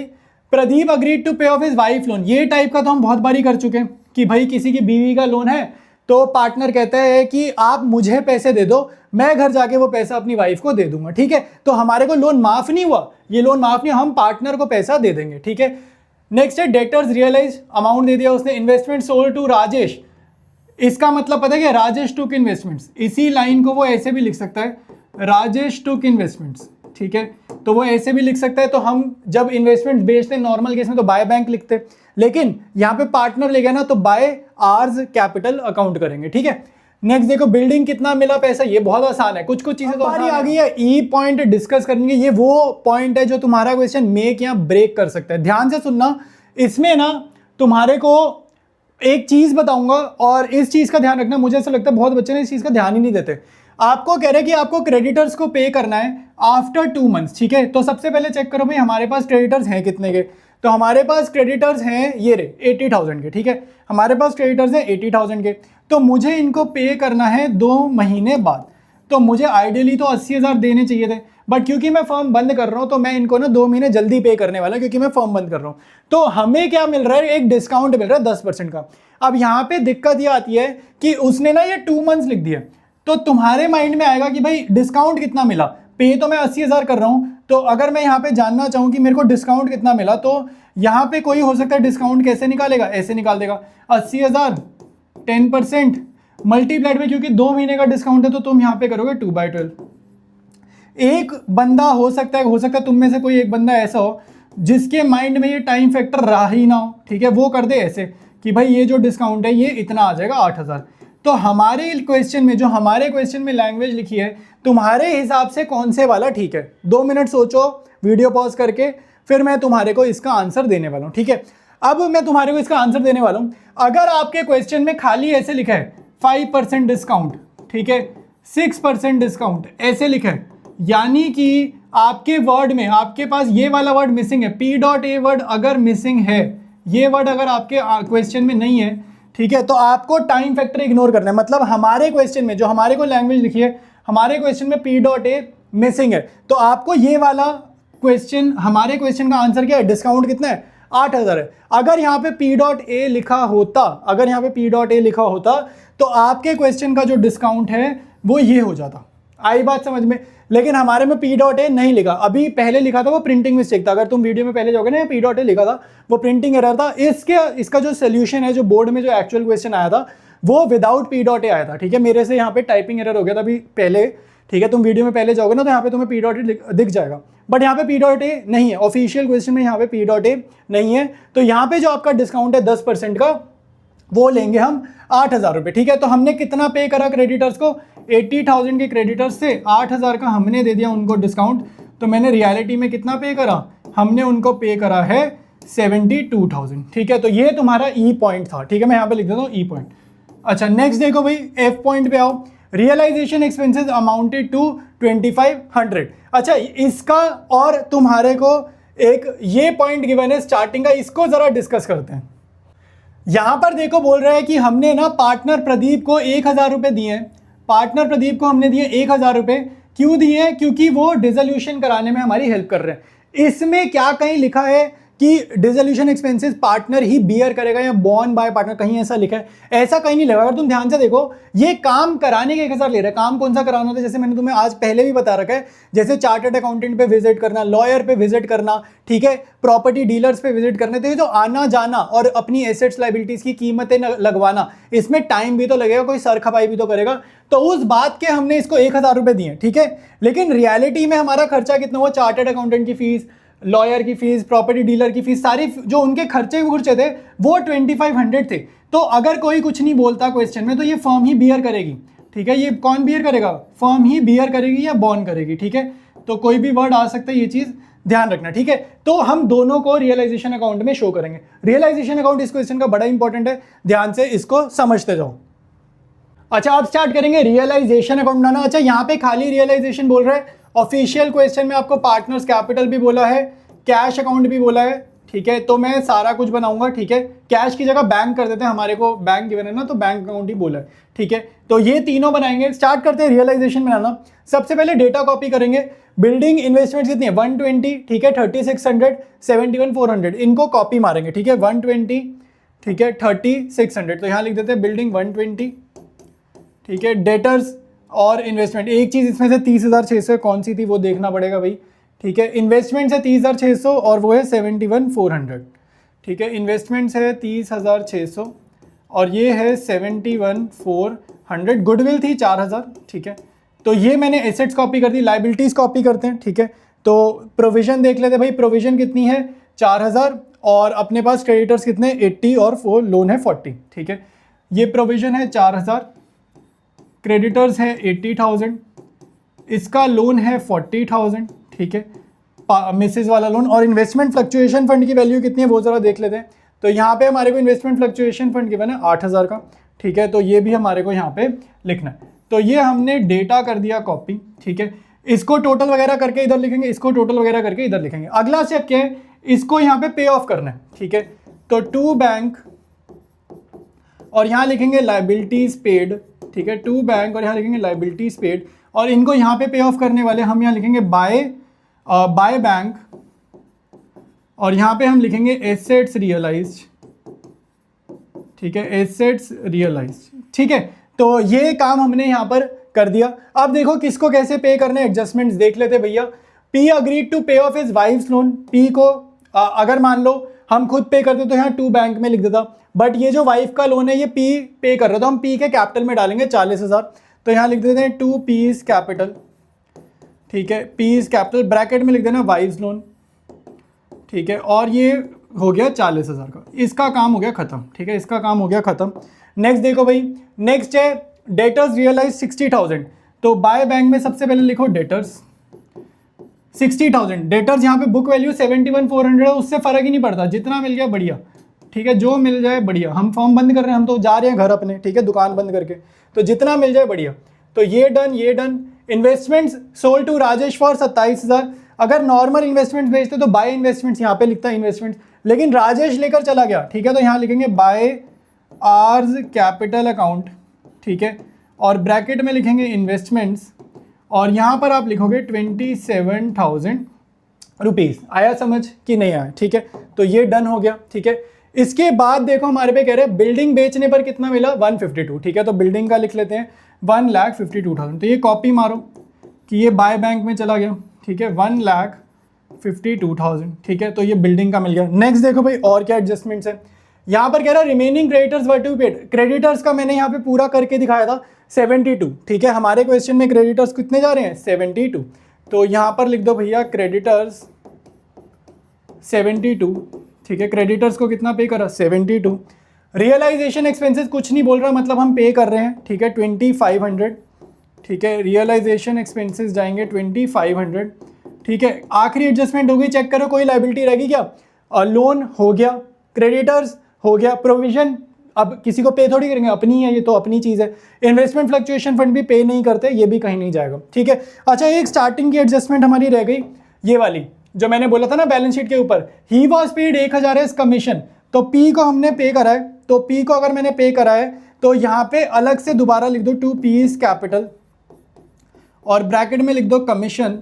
प्रदीप अग्रीड टू पे ऑफ हिज वाइफ लोन, ये टाइप का तो हम बहुत बारी कर चुके हैं कि भाई किसी की बीवी का लोन है, तो पार्टनर कहता है कि आप मुझे पैसे दे दो, मैं घर जाके वो पैसा अपनी वाइफ को दे दूंगा। ठीक है, तो हमारे को लोन माफ नहीं हुआ, ये लोन माफ नहीं, हम पार्टनर को पैसा दे देंगे। ठीक है, नेक्स्ट है डेटर्स रियलाइज, अमाउंट दे दिया उसने। इन्वेस्टमेंट सोल्ड टू राजेश, इसका मतलब पता है क्या? राजेश टुक इन्वेस्टमेंट्स। इसी लाइन को वो ऐसे भी लिख सकता है, राजेश टुक इन्वेस्टमेंट्स। ठीक है, तो वो ऐसे भी लिख सकता है। तो हम जब इन्वेस्टमेंट बेचते नॉर्मल केस में तो बाय बैंक लिखते, लेकिन यहाँ पे पार्टनर ले गया ना, तो बाय आर्स कैपिटल अकाउंट करेंगे। ठीक है, नेक्स्ट देखो बिल्डिंग कितना मिला पैसा, ये बहुत आसान है, कुछ कुछ चीजें तो आ गई है। ई पॉइंट डिस्कस करेंगे, ये वो पॉइंट है जो तुम्हारा क्वेश्चन मेक या ब्रेक कर सकता है। ध्यान से सुनना, इसमें ना तुम्हारे को एक चीज बताऊंगा और इस चीज का ध्यान रखना। मुझे ऐसा लगता है बहुत बच्चे ने इस चीज का ध्यान ही नहीं देते। आपको कह रहे हैं कि आपको क्रेडिटर्स को पे करना है आफ्टर 2 मंथ्स। ठीक है, तो सबसे पहले चेक करो भाई हमारे पास क्रेडिटर्स हैं कितने के। तो हमारे पास क्रेडिटर्स हैं ये रे 80,000 के। ठीक है, हमारे पास क्रेडिटर्स हैं 80,000 के, तो मुझे इनको पे करना है 2 महीने बाद। तो मुझे आइडियली तो 80,000 देने चाहिए थे, बट क्योंकि मैं फॉर्म बंद कर रहा हूं तो मैं इनको ना 2 महीने जल्दी पे करने वाला, क्योंकि मैं फॉर्म बंद कर रहा हूं। तो हमें क्या मिल रहा है? एक डिस्काउंट मिल रहा है 10% का। अब यहाँ पे दिक्कत ये आती है कि उसने ना ये 2 मंथ्स लिख दिया, तो तुम्हारे माइंड में आएगा कि भाई डिस्काउंट कितना मिला, पे तो मैं 80,000 कर रहा हूं, तो अगर मैं यहाँ पे जानना चाहूँ कि मेरे को डिस्काउंट कितना मिला, तो यहाँ पे कोई हो सकता है डिस्काउंट कैसे निकालेगा, ऐसे निकाल देगा 80,000 10% मल्टीप्लाइड में, क्योंकि 2 महीने का डिस्काउंट है तो तुम यहाँ पे करोगे 2/12। एक बंदा हो सकता है तुम में से कोई एक बंदा ऐसा हो जिसके माइंड में ये टाइम फैक्टर रहा ही ना हो। ठीक है, वो कर दे ऐसे कि भाई ये जो डिस्काउंट है ये इतना आ जाएगा 8,000। तो हमारे क्वेश्चन में, जो हमारे क्वेश्चन में लैंग्वेज लिखी है, तुम्हारे हिसाब से कौन से वाला ठीक है? 2 मिनट सोचो वीडियो पॉज करके, फिर मैं तुम्हारे को इसका आंसर देने वाला हूँ। ठीक है, अब मैं तुम्हारे को इसका आंसर देने वाला हूँ। अगर आपके क्वेश्चन में खाली ऐसे लिखा है 5% डिस्काउंट, ठीक है, 6% डिस्काउंट ऐसे लिखा है, यानी कि आपके वर्ड में आपके पास ये वाला वर्ड मिसिंग है, P.A वर्ड अगर मिसिंग है, ये वर्ड अगर आपके क्वेश्चन में नहीं है, ठीक है, तो आपको टाइम फैक्टर इग्नोर करना है। मतलब हमारे क्वेश्चन में जो हमारे को लैंग्वेज लिखी है, हमारे क्वेश्चन में P.A मिसिंग है, तो आपको ये वाला क्वेश्चन, हमारे क्वेश्चन का आंसर क्या है? डिस्काउंट कितना है? 8,000 है। अगर यहाँ पे P.A लिखा होता, अगर यहाँ पे P.A लिखा होता, तो आपके क्वेश्चन का जो डिस्काउंट है वो ये हो जाता। आई बात समझ में? लेकिन हमारे में P.A नहीं लिखा, अभी पहले लिखा था वो प्रिंटिंग मिस्टेक था। अगर तुम वीडियो में पहले जाओगे ना, P.A लिखा था, वो प्रिंटिंग एरर था। इसका जो सोल्यूशन है, जो बोर्ड में जो एक्चुअल क्वेश्चन आया था, वो विदाउट P.A आया था। ठीक है, मेरे से यहाँ पे टाइपिंग एरर हो गया था अभी पहले। ठीक है, तुम वीडियो में पहले जाओगे ना, तो यहाँ पे तुम्हें P.A दिख जाएगा, बट यहाँ पे P.A नहीं है। ऑफिशियल क्वेश्चन में यहाँ पे P.A नहीं है, तो यहाँ पे जो आपका डिस्काउंट है 10% का, वो लेंगे हम 8,000 रुपये। ठीक है, तो हमने कितना पे करा क्रेडिटर्स को? 80,000 के क्रेडिटर्स से 8,000 का हमने दे दिया उनको डिस्काउंट। तो मैंने रियलिटी में कितना पे करा? हमने उनको पे करा है 72,000। ठीक है, तो ये तुम्हारा ई पॉइंट था। ठीक है, मैं यहाँ पे लिख देता हूँ ई पॉइंट। अच्छा, नेक्स्ट देखो भाई, एफ पॉइंट पे आओ। Realisation expenses amounted to 2,500। अच्छा, इसका और तुम्हारे को एक ये पॉइंट गिवन है स्टार्टिंग का, इसको जरा डिस्कस करते हैं। यहां पर देखो बोल रहा है कि हमने ना पार्टनर प्रदीप को 1,000 रुपये दिए हैं। पार्टनर प्रदीप को हमने दिए 1,000 रुपये, क्यों दिए हैं? क्योंकि वो डिसोल्यूशन कराने में हमारी हेल्प कर रहे हैं। इसमें क्या कहीं लिखा है कि डिसोल्यूशन एक्सपेंसेस पार्टनर ही बियर करेगा या बॉर्न बाय पार्टनर? कहीं ऐसा लिखा है? ऐसा कहीं नहीं लिखा। अगर तुम ध्यान से देखो, ये काम कराने के 1000 ले रहे हैं। काम कौन सा कराना होता है? जैसे मैंने तुम्हें आज पहले भी बता रखा है, जैसे चार्टर्ड अकाउंटेंट पे विजिट करना, लॉयर पे विजिट करना, ठीक है, प्रॉपर्टी डीलर्स पे विजिट करने। तो ये जो आना जाना और अपनी एसेट्स लाइबिलिटीज की कीमतें लगवाना, इसमें टाइम भी तो लगेगा, कोई सर खपाई भी तो करेगा। तो उस बात के हमने इसको 1000 रुपए दिए, ठीक है। लेकिन रियलिटी में हमारा खर्चा कितना हुआ? चार्टर्ड अकाउंटेंट की फीस, लॉयर की फीस, प्रॉपर्टी डीलर की फीस, सारी जो उनके खर्चे थे वो 2500 थे। तो अगर कोई कुछ नहीं बोलता क्वेश्चन में, तो ये फर्म ही बियर करेगी, ठीक है। ये कौन बियर करेगा? फर्म ही बियर करेगी या बॉन्ड करेगी, ठीक है। तो कोई भी वर्ड आ सकता है, ये चीज ध्यान रखना, ठीक है। तो हम दोनों को रियलाइजेशन अकाउंट में शो करेंगे। रियलाइजेशन अकाउंट इस क्वेश्चन का बड़ा इंपॉर्टेंट है, ध्यान से इसको समझते जाओ। अच्छा, आप स्टार्ट करेंगे रियलाइजेशन अकाउंट बनाना। अच्छा, यहाँ पे खाली रियलाइजेशन बोल रहा है। ऑफिशियल क्वेश्चन में आपको पार्टनर्स कैपिटल भी बोला है, कैश अकाउंट भी बोला है, ठीक है। तो मैं सारा कुछ बनाऊंगा, ठीक है। कैश की जगह बैंक कर देते हैं, हमारे को बैंक गिवन है ना, तो बैंक अकाउंट ही बोला है, ठीक है। तो ये तीनों बनाएंगे। स्टार्ट करते हैं रियलाइजेशन बनाना। सबसे पहले डेटा कॉपी करेंगे। बिल्डिंग इन्वेस्टमेंट कितनी है? 120, ठीक है, 3600, 71400, इनको कॉपी मारेंगे, ठीक है। 120, ठीक है, 3600, तो यहाँ लिख देते हैं बिल्डिंग 120, ठीक है। डेटर्स और इन्वेस्टमेंट, एक चीज इसमें से 30,600 कौन सी थी वो देखना पड़ेगा भाई, ठीक है। इन्वेस्टमेंट है 30,600 और वो है 71,400, ठीक है। इन्वेस्टमेंट है 30,600 और ये है 71,400। गुडविल थी 4,000, ठीक है। तो ये मैंने एसेट्स कॉपी कर दी। लाइबिलिटीज कॉपी करते हैं, ठीक है। तो प्रोविजन देख लेते हैं भाई, प्रोविजन कितनी है? 4,000, और अपने पास क्रेडिटर्स कितने? 80 और लोन है 40, ठीक है। ये प्रोविजन है 4,000, क्रेडिटर्स है 80,000, इसका लोन है 40,000, ठीक है, मिसेज वाला लोन। और इन्वेस्टमेंट फ्लक्चुएशन फंड की वैल्यू कितनी है वो जरा देख लेते हैं। तो यहाँ पे हमारे को इन्वेस्टमेंट फ्लक्चुएशन फंड गिवन है 8,000 का, ठीक है। तो ये भी हमारे को यहाँ पे लिखना है। तो ये हमने डेटा कर दिया कॉपी, ठीक है। इसको टोटल वगैरह करके इधर लिखेंगे, इसको टोटल वगैरह करके इधर लिखेंगे। अगला स्टेप क्या है? इसको यहाँ पे पे ऑफ करना है, ठीक है। तो टू बैंक और यहाँ लिखेंगे लाइबिलिटीज पेड, ठीक है। टू बैंक और यहाँ लिखेंगे लाइबिलिटीज पेड, और इनको यहाँ पे ऑफ करने वाले हम यहाँ लिखेंगे बाय बैंक, और यहाँ पे हम लिखेंगे एसेट्स रियलाइज्ड, ठीक है, एसेट्स रियलाइज्ड, ठीक है। तो ये काम हमने यहाँ पर कर दिया। अब देखो किसको कैसे पे करने, एडजस्टमेंट्स देख लेते भैया। पी अग्रीड टू पे of his wives loan. P को अगर मान लो हम खुद पे करते तो यहाँ टू बैंक में लिख देता, बट ये जो वाइफ का लोन है ये पी पे कर रहा, तो हम पी के कैपिटल में डालेंगे 40,000, तो यहाँ लिख देते हैं टू पीज कैपिटल, ठीक है। पीज कैपिटल ब्रैकेट में लिख देना वाइफ्स लोन, ठीक है। और ये हो गया 40,000 का, इसका काम हो गया खत्म, ठीक है, इसका काम हो गया खत्म। नेक्स्ट देखो भाई, नेक्स्ट है डेटर्स रियलाइज 60,000। तो बाय बैंक में सबसे पहले लिखो डेटर्स 60,000। डेटर्स यहाँ पे बुक वैल्यू 71,400 है, उससे फर्क ही नहीं पड़ता, जितना मिल गया बढ़िया, ठीक है, जो मिल जाए बढ़िया। हम फॉर्म बंद कर रहे हैं, हम तो जा रहे हैं घर अपने, ठीक है, दुकान बंद करके, तो जितना मिल जाए बढ़िया। तो ये डन, ये done. Investments sold to Rajesh for 27,000। अगर नॉर्मल इन्वेस्टमेंट्स बेचते तो बाय इन्वेस्टमेंट्स यहाँ पे लिखता है इन्वेस्टमेंट्स, लेकिन राजेश लेकर चला गया, ठीक है, तो यहाँ लिखेंगे बाय आर्स कैपिटल अकाउंट, ठीक है, और ब्रैकेट में लिखेंगे इन्वेस्टमेंट्स, और यहाँ पर आप लिखोगे 27,000 रुपीज़। आया समझ कि नहीं आया? ठीक है, तो ये डन हो गया, ठीक है। इसके बाद देखो हमारे पे कह रहे हैं बिल्डिंग बेचने पर कितना मिला? 152, ठीक है। तो बिल्डिंग का लिख लेते हैं 1,52,000। तो ये कॉपी मारो कि ये बाय बैंक में चला गया, ठीक है, 1,52,000, ठीक है। तो ये बिल्डिंग का मिल गया। नेक्स्ट देखो भाई और क्या एडजस्टमेंट्स है। यहाँ पर कह रहा है remaining creditors were to paid. Creditors का मैंने यहाँ पे पूरा करके दिखाया था 72, ठीक है। हमारे क्वेश्चन में क्रेडिटर्स कितने जा रहे हैं? 72। तो यहाँ पर लिख दो भैया क्रेडिटर्स 72, ठीक है। क्रेडिटर्स को कितना पे करा? 72। रियलाइजेशन एक्सपेंसेस कुछ नहीं बोल रहा, मतलब हम पे कर रहे हैं, ठीक है, 2500, ठीक है। रियलाइजेशन एक्सपेंसेस जाएंगे 2500, ठीक है। आखिरी एडजस्टमेंट हो गई, चेक करो कोई लाइबिलिटी रहेगी क्या? लोन हो गया, क्रेडिटर्स हो गया, प्रोविजन अब किसी को पे थोड़ी करेंगे, अपनी है ये, तो अपनी चीज़ है। इन्वेस्टमेंट फ्लक्चुएशन फंड भी पे नहीं करते, ये भी कहीं नहीं जाएगा, ठीक है। अच्छा, एक स्टार्टिंग की एडजस्टमेंट हमारी रह गई, ये वाली जो मैंने बोला था ना बैलेंस शीट के ऊपर, he was paid 1,000 as commission. तो पी को हमने पे करा है, तो पी को अगर मैंने पे करा है तो यहाँ पे अलग से दोबारा लिख दो टू पीज कैपिटल, और ब्रैकेट में लिख दो कमीशन,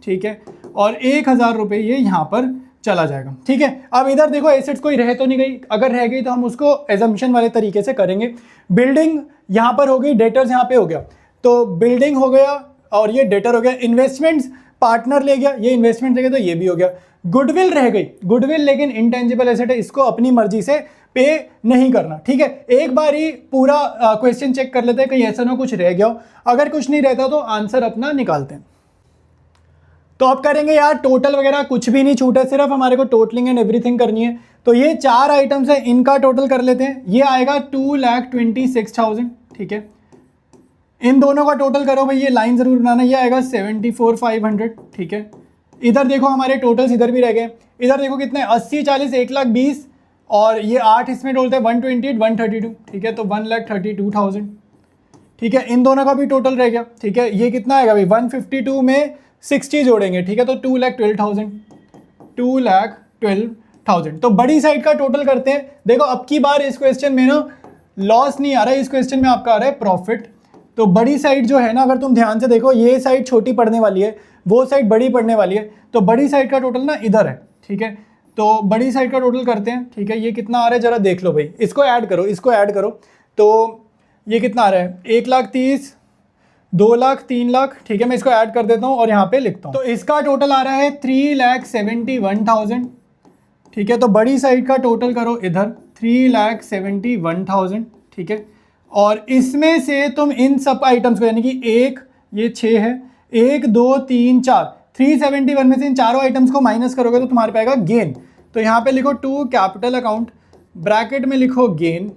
ठीक है, और 1000 रुपये ये यहाँ पर चला जाएगा, ठीक है। अब इधर देखो एसेट्स कोई रह तो नहीं गई, अगर रह गई तो हम उसको एजम्पशन वाले तरीके से करेंगे। बिल्डिंग यहाँ पर हो गई, डेटर्स यहाँ पे हो गया, तो बिल्डिंग हो गया और ये डेटर हो गया। इन्वेस्टमेंट्स पार्टनर ले गया, ये इन्वेस्टमेंट ले गया, तो ये भी हो गया। गुडविल रह गई, गुडविल लेकिन इंटेंजिबल एसेट है, इसको अपनी मर्जी से पे नहीं करना, ठीक है। एक बार ही पूरा क्वेश्चन चेक कर लेते हैं कहीं ऐसा ना कुछ रह गया हो, अगर कुछ नहीं रहता तो आंसर अपना निकालते हैं। तो अब करेंगे यार टोटल वगैरह कुछ भी नहीं छूटा, सिर्फ हमारे को टोटलिंग एंड एवरीथिंग करनी है। तो ये 4 आइटम्स है, इनका टोटल कर लेते हैं। ये आएगा 2,26,000, ठीक है। इन दोनों का टोटल करो भाई, ये लाइन जरूर बनाना, ये आएगा 74,500, ठीक है। इधर देखो हमारे टोटल्स इधर भी रह गए, इधर देखो कितने 80, 40, 1,20,000 और ये 8 इसमें डोलते हैं 128, 132, ठीक है, तो 1,32,000, ठीक है। इन दोनों का भी टोटल रह गया, ठीक है। ये कितना आएगा भाई 152 में 60 जोड़ेंगे, ठीक है, तो 2,12,000, 2,12,000। तो बड़ी साइड का टोटल करते हैं। देखो अब की बार इस क्वेश्चन में ना लॉस नहीं आ रहा है, इस क्वेश्चन में आपका आ रहा है प्रॉफिट। तो बड़ी साइड जो है ना, अगर तुम ध्यान से देखो, ये साइड छोटी पड़ने वाली है, वो साइड बड़ी पड़ने वाली है, तो बड़ी साइड का टोटल ना इधर है, ठीक है। तो बड़ी साइड का टोटल करते हैं, ठीक है। ये कितना आ रहा है जरा देख लो भाई, इसको ऐड करो, इसको ऐड करो, तो ये कितना आ रहा है 1,30,000, 2,00,000, 3,00,000, ठीक है। मैं इसको ऐड कर देता हूँ और यहाँ पे लिखता हूँ। तो इसका टोटल आ रहा है 3,71,000, ठीक है। तो बड़ी साइड का टोटल करो इधर 3,71,000, ठीक है। और इसमें से तुम इन सब आइटम्स को, यानी कि एक, ये 6 है, 1, 2, 3, 4, 371 में से इन चारों आइटम्स को माइनस करोगे तो तुम्हारे पाएगा गेन। तो यहाँ पे लिखो टू कैपिटल अकाउंट, ब्रैकेट में लिखो गेन,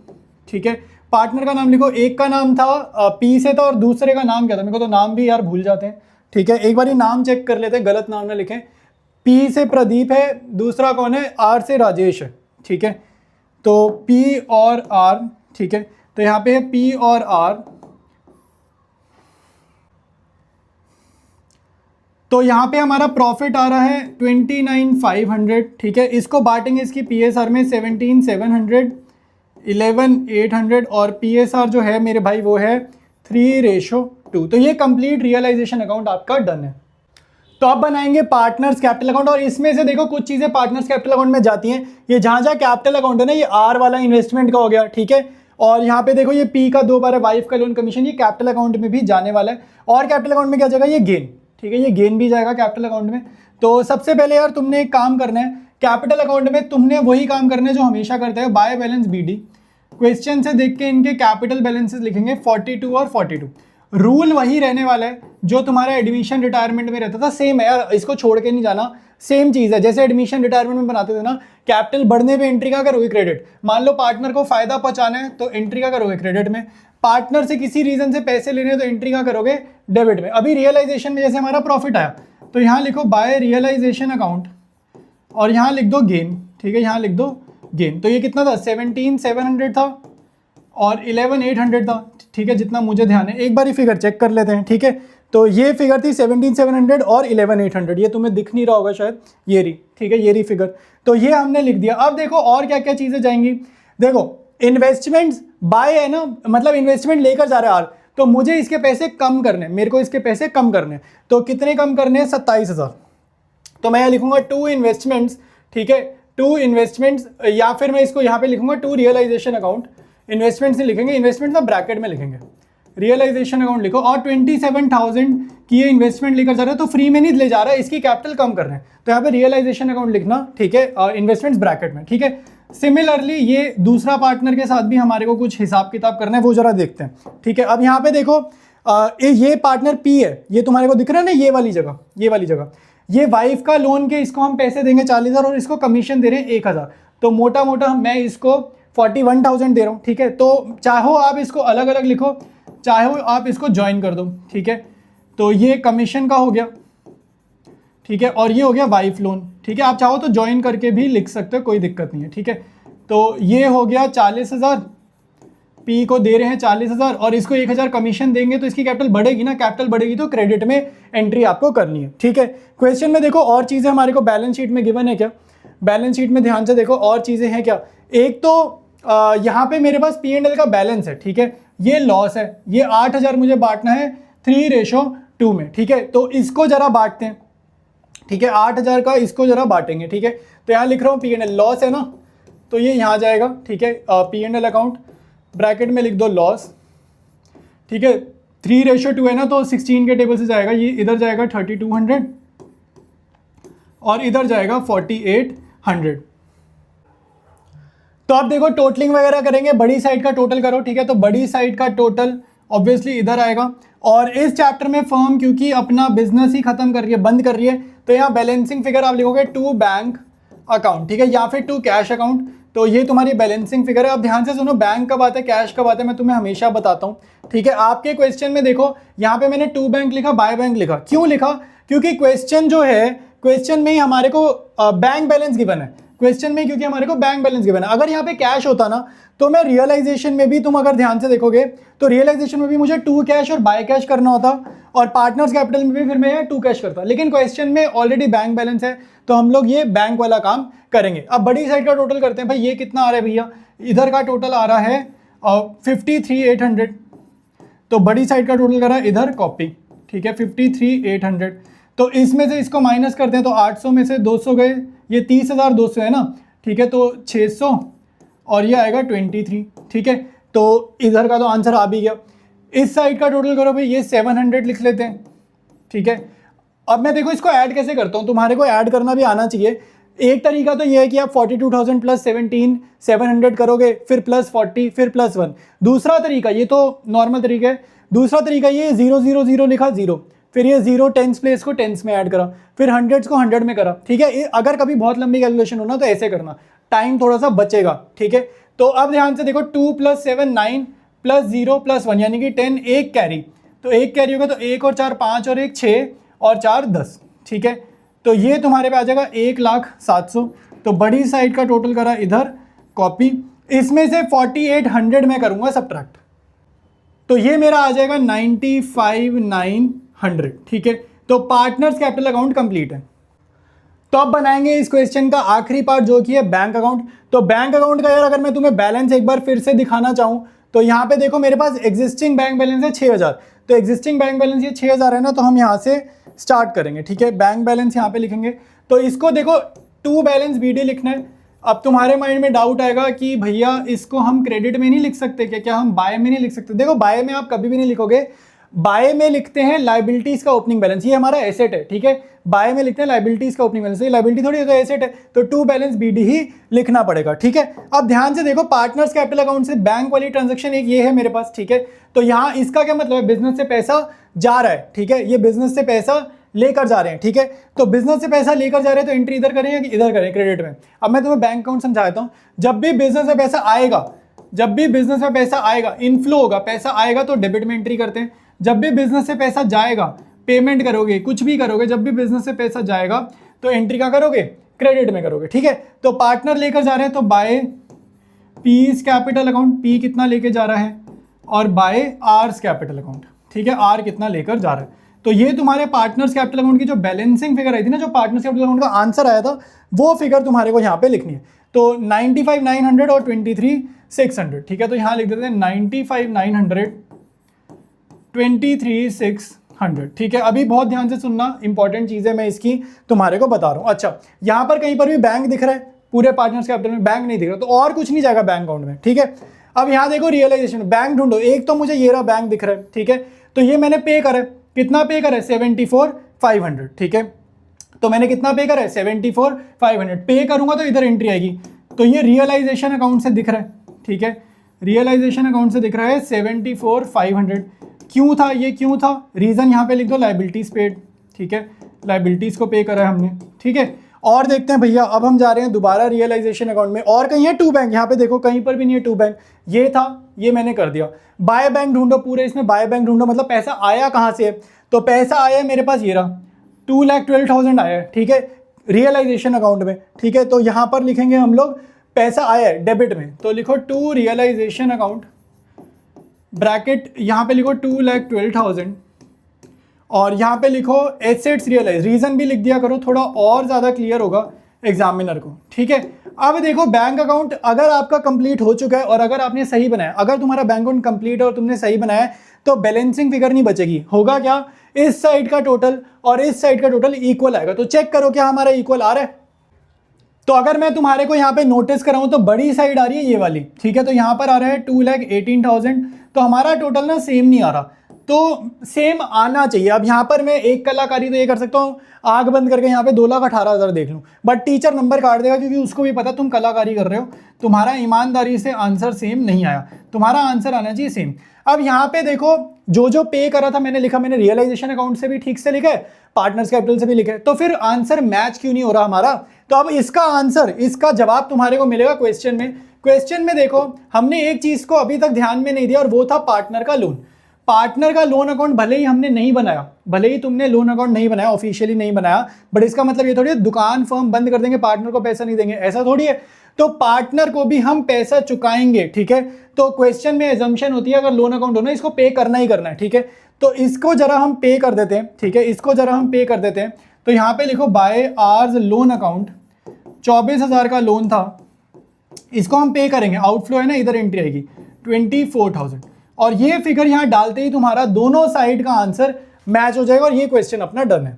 ठीक है। पार्टनर का नाम लिखो, एक का नाम था पी से था और दूसरे का नाम क्या था, मेरे को तो नाम भी यार भूल जाते हैं, ठीक है। एक बार ये नाम चेक कर लेते हैं, गलत नाम ना लिखें। पी से प्रदीप है, दूसरा कौन है, आर से राजेश है, ठीक है। तो पी और आर, ठीक है। तो यहाँ पे है पी और आर, तो यहाँ पे हमारा प्रॉफिट आ रहा है 29,500, ठीक है। इसको बांटेंगे इसकी पीएसआर में 17,700, 11,800 और पीएसआर जो है मेरे भाई वो है 3:2। तो ये कंप्लीट रियलाइजेशन अकाउंट आपका डन है। तो अब बनाएंगे पार्टनर्स कैपिटल अकाउंट, और इसमें से देखो कुछ चीज़ें पार्टनर्स कैपिटल अकाउंट में जाती हैं। ये जहाँ जहाँ कैपिटल अकाउंट है ना, ये आर वाला इन्वेस्टमेंट का हो गया, ठीक है। और यहाँ पे देखो ये पी का 2 बार है, वाइफ का लोन कमीशन, ये कैपिटल अकाउंट में भी जाने वाला है। और कैपिटल अकाउंट में क्या जाएगा, ये गेन, ठीक है, ये गेन भी जाएगा कैपिटल अकाउंट में। तो सबसे पहले यार तुमने एक काम करना है, कैपिटल अकाउंट में तुमने वही काम करना है जो हमेशा करते हैं, बाय बैलेंस बीडी। क्वेश्चन से देख के इनके कैपिटल बैलेंसेस लिखेंगे 42 और 42। रूल वही रहने वाला है जो तुम्हारा एडमिशन रिटायरमेंट में रहता था, सेम है यार, इसको छोड़ के नहीं जाना, सेम चीज़ है। जैसे एडमिशन रिटायरमेंट में बनाते थे ना, कैपिटल बढ़ने पे एंट्री का करोगे क्रेडिट, मान लो पार्टनर को फायदा पहुंचाना है तो एंट्री का करोगे क्रेडिट में, पार्टनर से किसी रीजन से पैसे लेने हैं तो एंट्री का करोगे डेबिट में। अभी रियलाइजेशन में जैसे हमारा प्रॉफिट आया तो यहाँ लिखो बाय रियलाइजेशन अकाउंट और यहाँ लिख दो गेन, ठीक है, यहाँ लिख दो गेन। तो ये कितना था 17,700 था और 11,800 था, ठीक है, जितना मुझे ध्यान है। एक बार ही फिगर चेक कर लेते हैं, ठीक है। तो ये फिगर थी 17,700 और 11,800, ये तुम्हें दिख नहीं रहा होगा शायद, ये रही, ठीक है, ये रही फिगर। तो ये हमने लिख दिया। अब देखो और क्या क्या चीज़ें जाएंगी। देखो इन्वेस्टमेंट्स बाय है ना, मतलब इन्वेस्टमेंट लेकर जा रहा है आर, तो मुझे इसके पैसे कम करने, मेरे को इसके पैसे कम करने, तो कितने कम करने हैं 27,000। तो मैं यहाँ लिखूंगा टू इन्वेस्टमेंट्स, ठीक है, टू इन्वेस्टमेंट्स, या फिर मैं इसको यहाँ पे लिखूंगा टू रियलाइजेशन अकाउंट। इन्वेस्टमेंट्स नहीं लिखेंगे, इन्वेस्टमेंट ना ब्रैकेट में लिखेंगे, रियलाइजेशन अकाउंट लिखो। और 27,000 की ये इन्वेस्टमेंट लेकर जा रहा है, तो फ्री में नहीं ले जा रहा है, इसकी कैपिटल कम कर रहे हैं, तो यहाँ पे रियलाइजेशन अकाउंट लिखना, ठीक है, और इन्वेस्टमेंट्स ब्रैकेट में, ठीक है। सिमिलरली ये दूसरा पार्टनर के साथ भी हमारे को कुछ हिसाब किताब करना है, वो जरा देखते हैं, ठीक है। अब यहाँ पे देखो ये पार्टनर पी है, ये तुम्हारे को दिख रहा है ना, ये वाली जगह, ये वाली जगह, ये वाइफ का लोन के, इसको हम पैसे देंगे 40,000 और इसको कमीशन दे रहे हैं 1,000, तो मोटा मोटा मैं इसको 41,000 दे रहा हूँ, ठीक है। तो चाहो आप इसको अलग अलग लिखो, चाहो आप इसको ज्वाइन कर दो, ठीक है। तो ये कमीशन का हो गया, ठीक है, और ये हो गया वाइफ लोन, ठीक है। आप चाहो तो ज्वाइन करके भी लिख सकते हो, कोई दिक्कत नहीं है, ठीक है। तो ये हो गया 40,000, पी को दे रहे हैं 40,000 और इसको 1,000 कमीशन देंगे, तो इसकी कैपिटल बढ़ेगी ना, कैपिटल बढ़ेगी तो क्रेडिट में एंट्री आपको करनी है, ठीक है। क्वेश्चन में देखो और चीज़ें हमारे को बैलेंस शीट में गिवन है क्या, बैलेंस शीट में ध्यान से देखो और चीज़ें हैं क्या। एक तो यहाँ पे मेरे पास P&L का बैलेंस है, ठीक है, ये लॉस है, ये 8,000 मुझे बांटना है 3:2 2 में, ठीक है। तो इसको जरा बांटते हैं, ठीक है, 8,000 का इसको जरा बांटेंगे, ठीक है। तो यहाँ लिख रहा हूँ P&L, लॉस है ना, तो ये यहाँ जाएगा, ठीक है। P&L अकाउंट ब्रैकेट में लिख दो लॉस, ठीक है। 3:2 है ना, तो 16 के टेबल से जाएगा, ये इधर जाएगा 3200 और इधर जाएगा 4800। तो आप देखो टोटलिंग वगैरह करेंगे, बड़ी साइड का टोटल करो, ठीक है। तो बड़ी साइड का टोटल ऑब्वियसली इधर आएगा। और इस चैप्टर में फर्म क्योंकि अपना बिजनेस ही खत्म कर रही है, बंद कर रही है, तो यहाँ बैलेंसिंग फिगर आप लिखोगे 2 बैंक अकाउंट, ठीक है, या फिर 2 कैश अकाउंट। तो ये तुम्हारी बैलेंसिंग फिगर है। अब ध्यान से सुनो, बैंक कब आता है, कैश कब आता है, मैं तुम्हें हमेशा बताता हूँ, ठीक है। आपके क्वेश्चन में देखो यहाँ पे मैंने 2 बैंक लिखा, बाय बैंक लिखा, क्यों लिखा, क्योंकि क्वेश्चन जो है, क्वेश्चन में ही हमारे को बैंक बैलेंस गिवन है, क्वेश्चन में क्योंकि हमारे को बैंक बैलेंस गिवन है। अगर यहाँ पे कैश होता ना, तो मैं रियलाइजेशन में भी, तुम अगर ध्यान से देखोगे तो रियलाइजेशन में भी मुझे 2 कैश और बाय कैश करना होता, और पार्टनर्स कैपिटल में भी फिर मैं 2 कैश करता, लेकिन क्वेश्चन में ऑलरेडी बैंक बैलेंस है, तो हम लोग ये बैंक वाला काम करेंगे। अब बड़ी साइड का टोटल करते हैं, भाई ये कितना आ रहा है भैया, इधर का टोटल आ रहा है 53,800, तो बड़ी साइड का टोटल करा इधर कॉपी, ठीक है, 53,800। तो इसमें से इसको माइनस करते हैं, तो 800 में से 200 गए, ये 30,200 है ना, ठीक है, तो 600 और ये आएगा 23, ठीक है। तो इधर का तो आंसर आ भी गया। इस साइड का टोटल करो भाई, ये 700 लिख लेते हैं, ठीक है। अब मैं देखो इसको ऐड कैसे करता हूँ, तुम्हारे को ऐड करना भी आना चाहिए। एक तरीका तो ये है कि आप 42,000 प्लस 17 700 करोगे, फिर प्लस 40, फिर प्लस 1। दूसरा तरीका, ये तो नॉर्मल तरीका है, दूसरा तरीका ये 0 0 0 लिखा 0, फिर ये 0 टेंस प्लेस को टेंस में ऐड करा, फिर हंड्रेड्स को 100 में करा, ठीक है। अगर कभी बहुत लंबी कैलकुलेशन हो ना, तो ऐसे करना, टाइम थोड़ा सा बचेगा, ठीक है। तो अब ध्यान से देखो, 2 + 7 9 प्लस 0 प्लस 1 यानी कि 10, एक कैरी, तो एक कैरी होगा, तो 1 और 4 5 और 1 6 और 4 10, ठीक है। तो ये तुम्हारे पे आ जाएगा 1,07,000। तो बड़ी साइड का टोटल करा इधर कॉपी, इसमें से 4800 में करूंगा सब्ट्रैक्ट, तो ये मेरा आ जाएगा 95,900, ठीक है। तो पार्टनर्स कैपिटल अकाउंट कंप्लीट है। तो अब बनाएंगे इस क्वेश्चन का आखिरी पार्ट, जो कि है बैंक अकाउंट। तो बैंक अकाउंट का यार अगर मैं तुम्हें बैलेंस एक बार फिर से दिखाना चाहूँ, तो यहाँ पे देखो मेरे पास एग्जिस्टिंग बैंक बैलेंस है 6,000। तो एग्जिस्टिंग बैंक बैलेंस ये 6,000 है ना, तो हम यहाँ से स्टार्ट करेंगे, ठीक है। बैंक बैलेंस यहाँ पे लिखेंगे, तो इसको देखो 2 बैलेंस BD लिखना है। अब तुम्हारे माइंड में डाउट आएगा कि भैया इसको हम क्रेडिट में नहीं लिख सकते क्या हम बाय में नहीं लिख सकते? देखो बाय में आप कभी भी नहीं लिखोगे, बाय में लिखते हैं लाइबिलिटीज का ओपनिंग बैलेंस, ये हमारा एसेट है, ठीक है। बाय में लिखते हैं लाइबिलिटीज का ओपनिंग बैलेंस, ये लाइबिलिटी थोड़ी है, तो एसेट है, तो 2 बैलेंस BD ही लिखना पड़ेगा, ठीक है। अब ध्यान से देखो, पार्टनर्स कैपिटल अकाउंट से बैंक वाली ट्रांजेक्शन एक ये है मेरे पास, ठीक है। तो यहाँ इसका क्या मतलब है, बिजनेस से पैसा जा रहा है, ठीक है, ये बिजनेस से पैसा लेकर जा रहे हैं, ठीक है। तो बिजनेस से पैसा लेकर जा रहे हैं, तो एंट्री इधर करें या इधर करें, क्रेडिट में। अब मैं तुम्हें बैंक अकाउंट समझाता हूँ। जब भी बिजनेस में पैसा आएगा, जब भी बिजनेस में पैसा आएगा, इनफ्लो होगा, पैसा आएगा तो डेबिट में एंट्री करते हैं। जब भी बिजनेस से पैसा जाएगा, पेमेंट करोगे, कुछ भी करोगे, जब भी बिजनेस से पैसा जाएगा तो एंट्री कहाँ करोगे, क्रेडिट में करोगे, ठीक है। तो पार्टनर लेकर जा रहे हैं, तो by P's capital account, P कितना लेके जा रहा है, और बाय आर्स कैपिटल अकाउंट, ठीक है, आर कितना लेकर जा रहा है। तो ये तुम्हारे पार्टनर्स कैपिटल अकाउंट की जो बैलेंसिंग फिगर आई थी ना, जो पार्टनर्स कैपिटल अकाउंट का आंसर आया था, वो फिगर तुम्हारे को यहाँ पे लिखनी है। तो 95,900 और 23,600, ठीक है। तो यहाँ लिख देते हैं 95,900 23,600, ठीक है। अभी बहुत ध्यान से सुनना, इंपॉर्टेंट चीज़ है, मैं इसकी तुम्हारे को बता रहा हूँ। अच्छा, यहाँ पर कहीं पर भी बैंक दिख रहा है, पूरे पार्टनर्स कैपिटल में बैंक नहीं दिख रहा, तो और कुछ नहीं जाएगा बैंक अकाउंट में, ठीक है। अब यहाँ देखो रियलाइजेशन, बैंक ढूंढो। एक तो मुझे ये रहा बैंक दिख रहा है, ठीक है। तो ये मैंने पे करा है, कितना पे करा है, 74,500, ठीक है। तो मैंने कितना पे करा है, 74,500 पे करूंगा तो इधर एंट्री आएगी। तो ये रियलाइजेशन अकाउंट से दिख रहा है, ठीक है, रियलाइजेशन अकाउंट से दिख रहा है 74,500। क्यों था ये, क्यों था, रीजन यहाँ पे लिख दो, लाइबिलिटीज पेड, ठीक है, लाइबिलिटीज को पे करा है हमने, ठीक है। और देखते हैं भैया, अब हम जा रहे हैं दोबारा रियलाइजेशन अकाउंट में, और कहीं है 2 बैंक, यहाँ पे देखो कहीं पर भी नहीं है 2 बैंक, ये था, ये मैंने कर दिया। बाय बैंक ढूंढो, पूरे इसमें बाय बैंक ढूंढो, मतलब पैसा आया कहाँ से है, तो पैसा आया मेरे पास ये रहा, 2,12,000 आया है, ठीक है, रियलाइजेशन अकाउंट में, ठीक है। तो यहाँ पर लिखेंगे हम लोग पैसा आया है डेबिट में, तो लिखो 2 रियलाइजेशन अकाउंट, ब्रैकेट यहाँ पे लिखो 2,12,000, और यहाँ पे लिखो एसेट्स रियलाइज, रीजन भी लिख दिया करो, थोड़ा और ज़्यादा क्लियर होगा एग्जामिनर को, ठीक है। अब देखो बैंक अकाउंट अगर आपका कंप्लीट हो चुका है और अगर आपने सही बनाया, अगर तुम्हारा बैंक अकाउंट कंप्लीट है और तुमने सही बनाया है, तो बैलेंसिंग फिगर नहीं बचेगी। होगा क्या इस साइड का टोटल और इस साइड का टोटल इक्वल आएगा। तो चेक करो क्या हमारा इक्वल आ रहा है। तो अगर मैं तुम्हारे को यहाँ पे नोटिस कराऊं तो बड़ी साइड आ रही है ये वाली, ठीक है। तो यहाँ पर आ रहा है 2,18,000, तो हमारा टोटल ना सेम नहीं आ रहा, तो सेम आना चाहिए। अब यहाँ पर मैं एक कलाकारी तो ये कर सकता हूँ, आंख बंद करके यहाँ पे 2,18,000 देख लूँ, बट टीचर नंबर काट देगा क्योंकि उसको भी पता तुम कलाकारी कर रहे हो। तुम्हारा ईमानदारी से आंसर सेम नहीं आया, तुम्हारा आंसर आना चाहिए सेम। अब यहाँ पे देखो जो जो पे करा था मैंने लिखा, मैंने रियलाइजेशन अकाउंट से भी ठीक से लिखा है, पार्टनर्स कैपिटल से भी लिखा है, तो फिर आंसर मैच क्यों नहीं हो रहा हमारा। तो अब इसका आंसर, इसका जवाब तुम्हारे को मिलेगा क्वेश्चन में। क्वेश्चन में देखो हमने एक चीज को अभी तक ध्यान में नहीं दिया और वो था पार्टनर का लोन। पार्टनर का लोन अकाउंट भले ही हमने नहीं बनाया, भले ही तुमने लोन अकाउंट नहीं बनाया, ऑफिशियली नहीं बनाया, बट इसका मतलब ये थोड़ी है दुकान फर्म बंद कर देंगे पार्टनर को पैसा नहीं देंगे, ऐसा थोड़ी है। तो पार्टनर को भी हम पैसा चुकाएंगे, ठीक है। तो क्वेश्चन में एजम्पशन होती है अगर लोन अकाउंट हो ना इसको पे करना ही करना है, ठीक है। तो इसको जरा हम पे कर देते हैं, ठीक है, इसको जरा हम पे कर देते हैं। तो यहाँ पे लिखो बाय आर्स लोन अकाउंट, 24,000 का लोन था, इसको हम पे करेंगे, आउटफ्लो है ना, इधर एंट्री आएगी 24,000, और ये फिगर यहां डालते ही तुम्हारा दोनों साइड का आंसर मैच हो जाएगा और ये क्वेश्चन अपना डन है।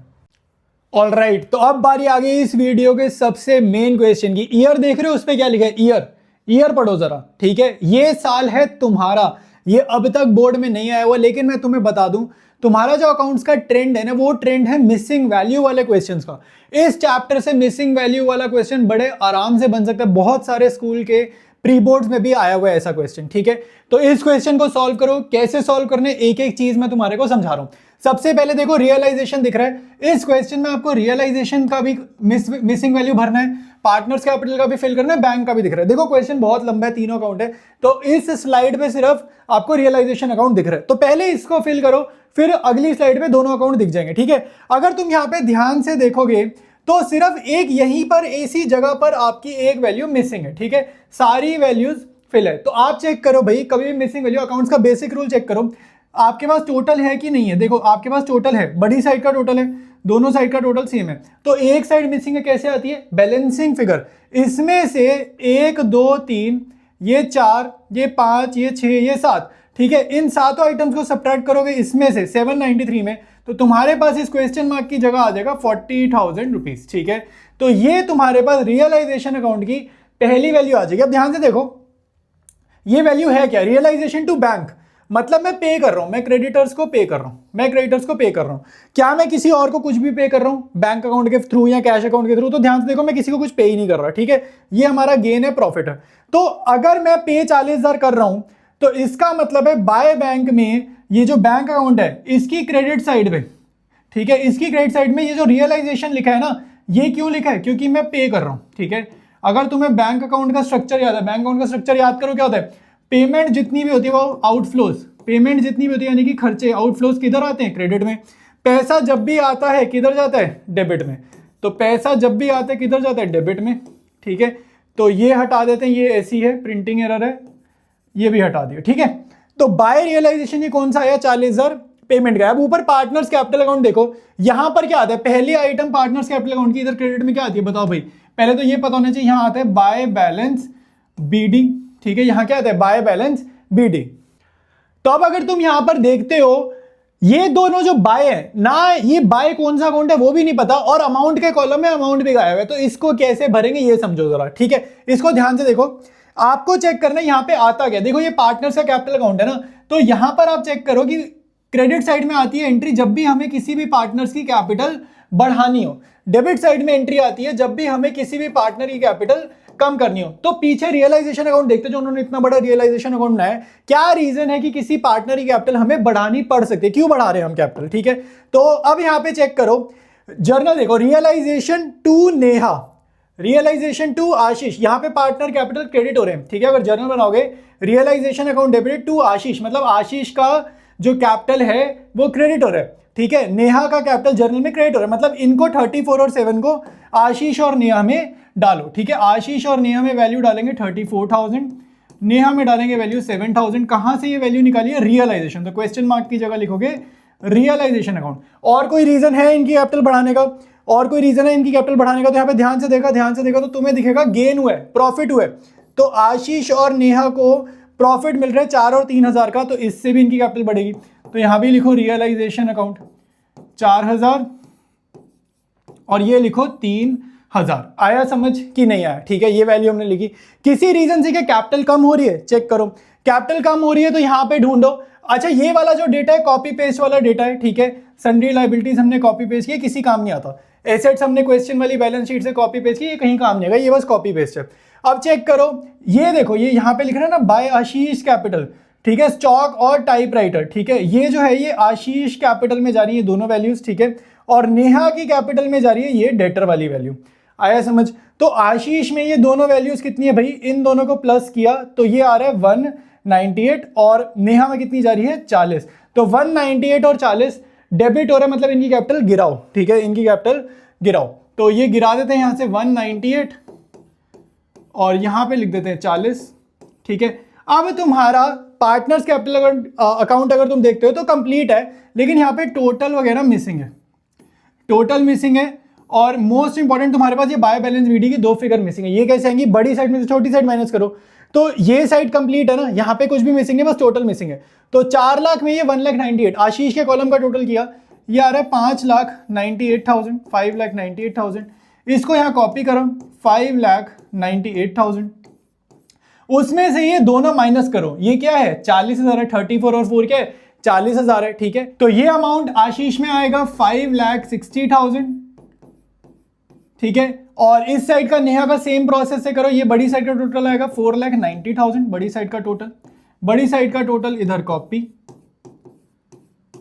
ऑलराइट, तो अब बारी आ गई इस वीडियो के सबसे मेन क्वेश्चन की। ईयर देख रहे हो उस पे क्या लिखा है, ईयर, ईयर पढ़ो जरा, ठीक है। ये साल है तुम्हारा, ये अब तक बोर्ड में नहीं आया हुआ, लेकिन मैं तुम्हें बता दूं तुम्हारा जो अकाउंट्स का ट्रेंड है ना, वो ट्रेंड है मिसिंग वैल्यू वाले क्वेश्चंस का। इस चैप्टर से मिसिंग वैल्यू वाला क्वेश्चन बड़े आराम से बन सकता है, बहुत सारे स्कूल के प्री बोर्ड्स में भी आया हुआ है ऐसा क्वेश्चन, ठीक है। तो इस क्वेश्चन को सॉल्व करो, कैसे सॉल्व करने एक एक चीज मैं तुम्हारे को समझा रहा हूं। सबसे पहले देखो रियलाइजेशन दिख रहा है, इस क्वेश्चन में आपको रियलाइजेशन का भी मिसिंग वैल्यू भरना है, पार्टनर्स कैपिटल का भी फिल करना है, बैंक का भी दिख रहा है। देखो क्वेश्चन बहुत लंबा है, तीनों अकाउंट है, तो इस स्लाइड पे सिर्फ आपको रियलाइजेशन अकाउंट दिख रहा है। तो पहले इसको फिल करो, फिर अगली स्लाइड पे दोनों अकाउंट दिख जाएंगे, ठीक है। अगर तुम यहाँ पे ध्यान से देखोगे तो सिर्फ एक यहीं पर ऐसी जगह पर आपकी एक वैल्यू मिसिंग है, ठीक है, सारी वैल्यूज फिल है। तो आप चेक करो भाई, कभी भी मिसिंग वैल्यू, अकाउंट्स का बेसिक रूल चेक करो, आपके पास टोटल है कि नहीं है। देखो आपके पास टोटल है, बड़ी साइड का टोटल है, दोनों साइड का टोटल सेम है, तो एक साइड मिसिंग है, कैसे आती है, बैलेंसिंग फिगर। इसमें से 1 2 3, ये 4, ये 5, ये 6, ये 7, ठीक है, इन सातों आइटम्स को सब्ट्रैक्ट करोगे इसमें से 793 में, तो तुम्हारे पास इस क्वेश्चन मार्क की जगह आ जाएगा 40,000 रुपीज, ठीक है। तो ये तुम्हारे पास रियलाइजेशन अकाउंट की पहली वैल्यू आ जाएगी। अब ध्यान से देखो ये वैल्यू है क्या, रियलाइजेशन टू बैंक, मतलब मैं पे कर रहा हूं, मैं क्रेडिटर्स को पे कर रहा हूं, मैं क्रेडिटर्स को पे कर रहा हूं। क्या मैं किसी और को कुछ भी पे कर रहा हूं बैंक अकाउंट के थ्रू या कैश अकाउंट के थ्रू, तो ध्यान से देखो मैं किसी को कुछ पे ही नहीं कर रहा, ठीक है। ये हमारा गेन है, प्रॉफिट है। तो अगर मैं पे 40,000 कर रहा हूं तो इसका मतलब है बाय बैंक में ये जो बैंक अकाउंट है इसकी क्रेडिट साइड पे, ठीक है, इसकी क्रेडिट साइड में ये जो रियलाइजेशन लिखा है ना, ये क्यों लिखा है, क्योंकि मैं पे कर रहा हूं, ठीक है। अगर तुम्हें बैंक अकाउंट का स्ट्रक्चर याद है, बैंक अकाउंट का स्ट्रक्चर याद करो क्या होता है, पेमेंट जितनी भी होती है वो आउटफ्लोज, पेमेंट जितनी भी होती है यानी कि खर्चे, आउटफ्लोज किधर आते हैं, क्रेडिट में। पैसा जब भी आता है किधर जाता है, डेबिट में। तो पैसा जब भी आता है किधर जाता है, डेबिट में, ठीक है। तो ये हटा देते हैं, ये ऐसी है, प्रिंटिंग एरर है, ये भी हटा दिया, ठीक है। तो बाय रियलाइजेशन ये कौन सा आया, 40,000 पेमेंट का। अब ऊपर पार्टनर्स कैपिटल अकाउंट देखो, यहां पर क्या आता है, पहली आइटम पार्टनर्स कैपिटल अकाउंट की, इधर क्रेडिट में क्या आती है बताओ भाई, पहले तो ये पता होना चाहिए, यहां आता है बाय बैलेंस बीडी, ठीक है, यहां क्या आता है, बाय बैलेंस बीडी। तो अब अगर तुम यहां पर देखते हो ये दोनों जो बाय है ना, ये बाय कौन सा अकाउंट है वो भी नहीं पता, और अमाउंट के कॉलम में अमाउंट भी गायब है, तो इसको कैसे भरेंगे ये समझो जरा, ठीक है। इसको ध्यान से देखो, आपको चेक करना है यहां पे आता क्या, देखो ये पार्टनर्स का कैपिटल अकाउंट है ना, तो यहां पर आप चेक करो कि क्रेडिट साइड में आती है एंट्री जब भी हमें किसी भी पार्टनर्स की कैपिटल बढ़ानी हो, डेबिट साइड में एंट्री आती है जब भी हमें किसी भी पार्टनर की कैपिटल कम करनी हो। तो पीछे रियलाइजेशन अकाउंट देखते जो उन्होंने इतना बड़ा रियलाइजेशन अकाउंट बनाया है, क्या रीजन है कि किसी पार्टनर की कैपिटल हमें बढ़ानी पड़ सकती है, क्यों बढ़ा रहे हैं हम कैपिटल, ठीक है। तो अब यहां पे चेक करो जर्नल देखो, realisation to Neha, realisation to Ashish, यहां पे पार्टनर कैपिटल क्रेडिट हो रहे हैं, ठीक है। अगर जर्नल बनाओगे रियलाइजेशन अकाउंट डेबिट टू आशीष, मतलब आशीष का जो कैपिटल है वो क्रेडिट हो रहा है, ठीक है। नेहा का कैपिटल जर्नल में क्रेडिट हो रहा है, मतलब इनको 34 और 7 को आशीष और नेहा में डालो, ठीक है। आशीष और नेहा में वैल्यू डालेंगे 34,000, नेहा में डालेंगे वैल्यू 7,000। कहां से ये वैल्यू निकाली है, रियलाइजेशन, तो क्वेश्चन मार्क की जगह लिखोगे रियलाइजेशन अकाउंट। और कोई रीजन है इनकी कैपिटल बढ़ाने का, और कोई रीजन है इनकी कैपिटल बढ़ाने का, तो यहाँ पे ध्यान से देखा तो तुम्हें दिखेगा गेन हुआ है, प्रॉफिट हुआ है। तो आशीष और नेहा को प्रॉफिट मिल रहा है 4 और 3,000 का, तो इससे भी इनकी कैपिटल बढ़ेगी। तो यहां भी लिखो रियलाइजेशन अकाउंट, 4,000 और ये लिखो 3,000। आया समझ कि नहीं आया? ठीक है, ये वैल्यू हमने लिखी। किसी रीजन से क्या कैपिटल कम हो रही है, चेक करो। कैपिटल कम हो रही है तो यहां पे ढूंढो। अच्छा, ये वाला जो डेटा है कॉपी पेस्ट वाला डेटा है, ठीक है। सन्ड्री लायबिलिटीज हमने कॉपी पेस्ट किया, किसी काम नहीं आता। एसेट्स हमने क्वेश्चन वाली बैलेंस शीट से कॉपी पेस्ट किया, ये कहीं काम नहीं आएगा, ये बस कॉपी पेस्ट है। अब चेक करो, ये देखो, ये यहाँ पे लिख रहा है ना बाय आशीष कैपिटल, ठीक है, स्टॉक और टाइपराइटर, ठीक है। ये जो है ये आशीष कैपिटल में जा रही है दोनों वैल्यूज, ठीक है, और नेहा की कैपिटल में जा रही है ये डेटर वाली वैल्यू। आया समझ? तो आशीष में ये दोनों वैल्यूज कितनी है भाई, इन दोनों को प्लस किया तो ये आ रहा है 198 और नेहा में कितनी जा रही है 40। तो 198 और 40 डेबिट हो रहा है, मतलब इनकी कैपिटल गिराओ, ठीक है, इनकी कैपिटल गिराओ। तो ये गिरा देते हैं यहां से 198 और यहां पे लिख देते हैं 40, ठीक है। अब तुम्हारा पार्टनर्स कैपिटल अकाउंट अगर तुम देखते हो तो कंप्लीट है, लेकिन यहाँ पे टोटल वगैरह मिसिंग है, टोटल मिसिंग है। और मोस्ट इंपॉर्टेंट तुम्हारे पास ये बाय बैलेंस बीडी की 2 फिगर मिसिंग है। ये कैसे आएंगी, बड़ी साइड में से छोटी साइड माइनस करो तो ये साइड कंप्लीट है ना, यहाँ पे कुछ भी मिसिंग नहीं, बस टोटल मिसिंग है। तो 4 लाख में ये 1,98,000 आशीष के कॉलम का टोटल किया, ये आ रहा है 5,98,000, 5,98,000। इसको यहाँ कॉपी करो, 5,98,000, उसमें से ये दोनों माइनस करो, ये क्या है 40,000 है, 34 और 4 क्या है 40,000 है, ठीक है। तो ये अमाउंट आशीष में आएगा 5,60,000, ठीक है। और इस साइड का नेहा का सेम प्रोसेस से करो, ये बड़ी साइड का टोटल आएगा 4,90,000, बड़ी साइड का टोटल, बड़ी साइड का टोटल इधर कॉपी,